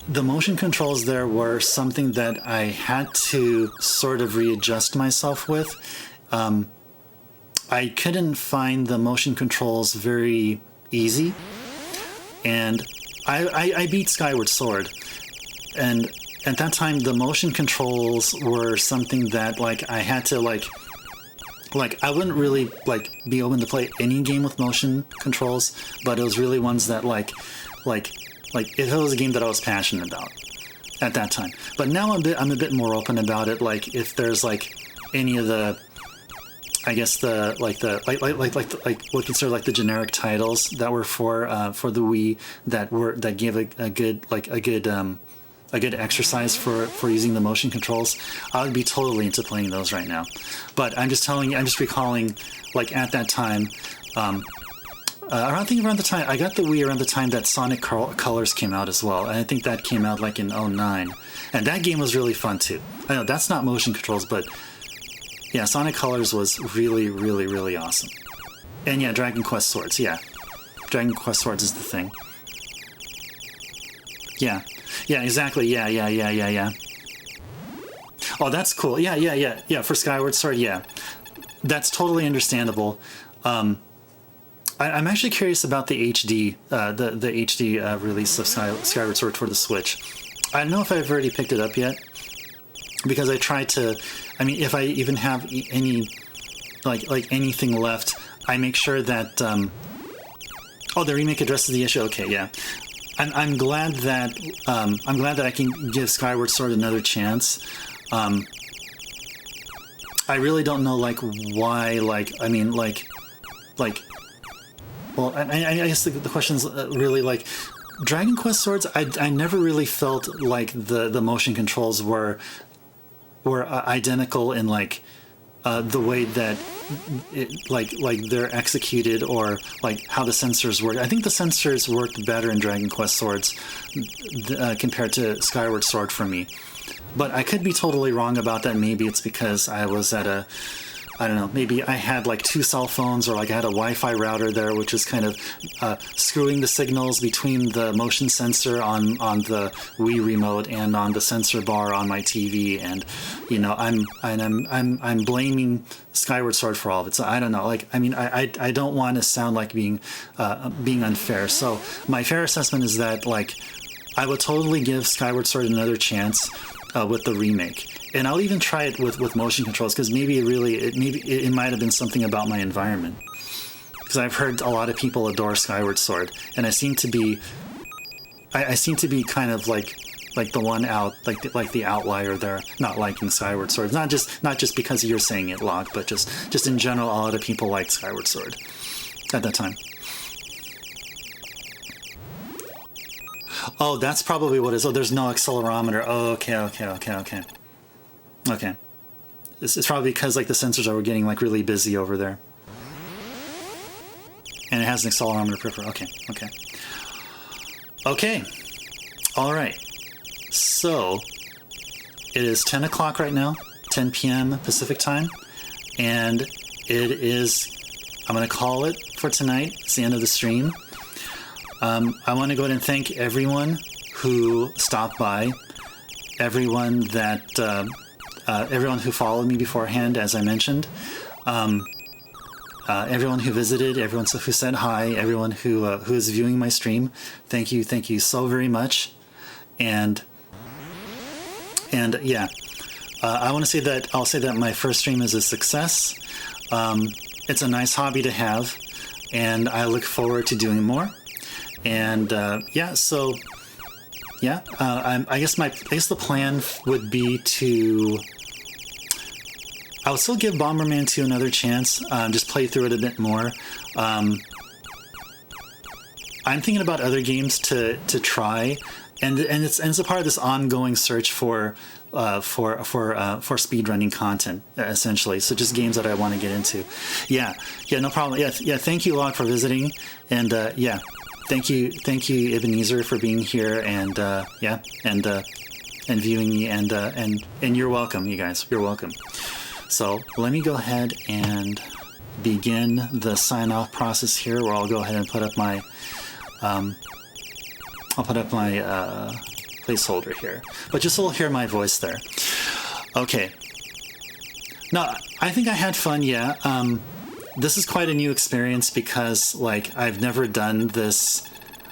[SPEAKER 1] the motion controls there were something that I had to sort of readjust myself with. I couldn't find the motion controls very easy, and I beat Skyward Sword, and at that time the motion controls were something that like I had to like I wouldn't really like be open to play any game with motion controls, but it was really ones that like it was a game that I was passionate about at that time. But now I'm a bit more open about it. Like if there's like any of the, I guess the like what consider like the generic titles that were for the Wii that gave a good exercise for using the motion controls, I would be totally into playing those right now. But I'm just recalling, like at that time, around the time I got the Wii, around the time that Sonic Colors came out as well, and I think that came out like in 2009, and that game was really fun too. I know that's not motion controls, but yeah, Sonic Colors was really, really, really awesome. And yeah, Dragon Quest Swords, yeah, Dragon Quest Swords is the thing. Yeah, exactly. Yeah. Oh, that's cool. Yeah. For Skyward Sword, yeah. That's totally understandable. I'm actually curious about the HD, the HD release of Skyward Sword for the Switch. I don't know if I've already picked it up yet, because I tried to. I mean, if I even have any, like anything left, I make sure that. Oh, the remake addresses the issue. Okay, yeah. I'm glad that I can give Skyward Sword another chance. I really don't know like why. Well, I guess the question's really like Dragon Quest Swords. I never really felt like the motion controls were identical in like the way that they're executed, or like how the sensors work. I think the sensors worked better in Dragon Quest Swords compared to Skyward Sword for me. But I could be totally wrong about that. Maybe it's because I was at I don't know, maybe I had like two cell phones, or like I had a Wi-Fi router there, which is kind of screwing the signals between the motion sensor on the Wii remote and on the sensor bar on my TV. And you know, I'm blaming Skyward Sword for all of it. So I don't know. Like, I mean, I don't want to sound like being unfair. So my fair assessment is that like I would totally give Skyward Sword another chance with the remake. And I'll even try it with motion controls, because maybe it might have been something about my environment. Because I've heard a lot of people adore Skyward Sword, and I seem to be kind of like the one out, like the outlier there, not liking Skyward Sword. Not just because you're saying it, Locke, but just in general, a lot of people liked Skyward Sword at that time. Oh, that's probably what it is. Oh, there's no accelerometer. Oh, okay. Okay. It's probably because like the sensors are getting like really busy over there. And it has an accelerometer peripheral. Okay. All right. So it is 10 o'clock right now, 10 p.m. Pacific time. And it is, I'm going to call it for tonight. It's the end of the stream. I want to go ahead and thank everyone who stopped by, everyone who followed me beforehand, as I mentioned, everyone who visited, everyone who said hi, everyone who is viewing my stream. Thank you so very much. And yeah, I want to say that I'll say that my first stream is a success. It's a nice hobby to have, and I look forward to doing more. And I guess the plan would be to, I would still give Bomberman 2 another chance, just play through it a bit more. I'm thinking about other games to try, and it's a part of this ongoing search for speedrunning content, essentially. So just games that I want to get into. Yeah, no problem. Yeah. Thank you, Locke, for visiting, and Thank you, Ebenezer, for being here, and viewing me, and you're welcome, you guys. You're welcome. So let me go ahead and begin the sign-off process here, where I'll go ahead and put up my placeholder here, but just so you'll hear my voice there. Okay. No, I think I had fun. Yeah. This is quite a new experience, because like I've never done this.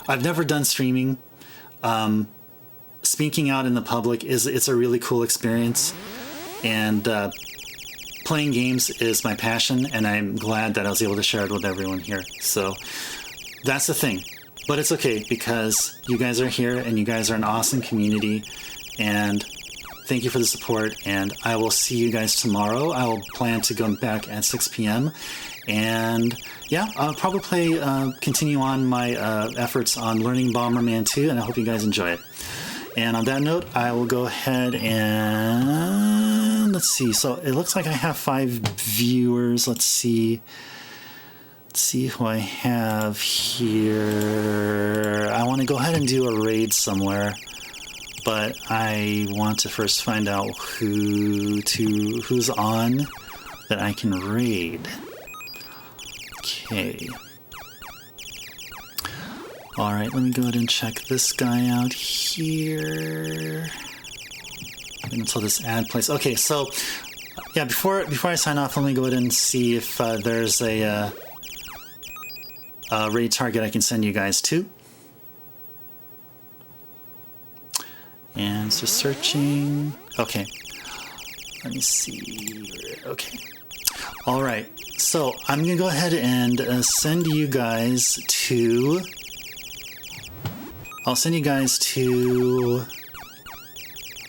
[SPEAKER 1] I've never done streaming. Speaking out in the public it's a really cool experience, and playing games is my passion, and I'm glad that I was able to share it with everyone here. So that's the thing. But it's okay, because you guys are here, and you guys are an awesome community, and thank you for the support, and I will see you guys tomorrow. I will plan to go back at 6 p.m. And yeah, I'll probably continue on my efforts on learning Bomberman 2, and I hope you guys enjoy it. And on that note, I will go ahead and let's see. So it looks like I have 5 viewers. Let's see who I have here. I want to go ahead and do a raid somewhere, but I want to first find out who's on that I can raid. Okay. All right, let me go ahead and check this guy out here. Until this ad plays. Okay, so yeah, before I sign off, let me go ahead and see if there's a raid target I can send you guys to. And so searching. Okay. Let me see. Okay. All right. So I'm going to go ahead and send you guys to I'll send you guys to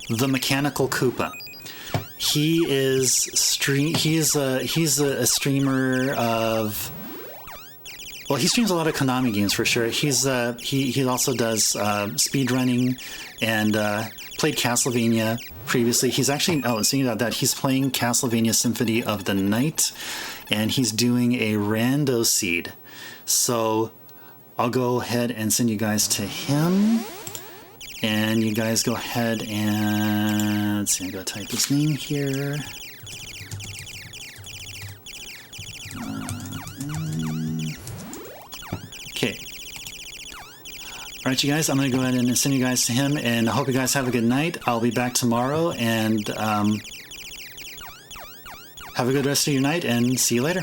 [SPEAKER 1] the Mechanical Koopa. He is he's a streamer of, well, he streams a lot of Konami games for sure. He also does speedrunning and played Castlevania previously. He's actually, speaking about that, he's playing Castlevania Symphony of the Night, and he's doing a rando seed. So I'll go ahead and send you guys to him, and you guys go ahead and, let's see, I'm going to type his name here. Okay. All right, you guys, I'm going to go ahead and send you guys to him, and I hope you guys have a good night. I'll be back tomorrow, and have a good rest of your night, and see you later.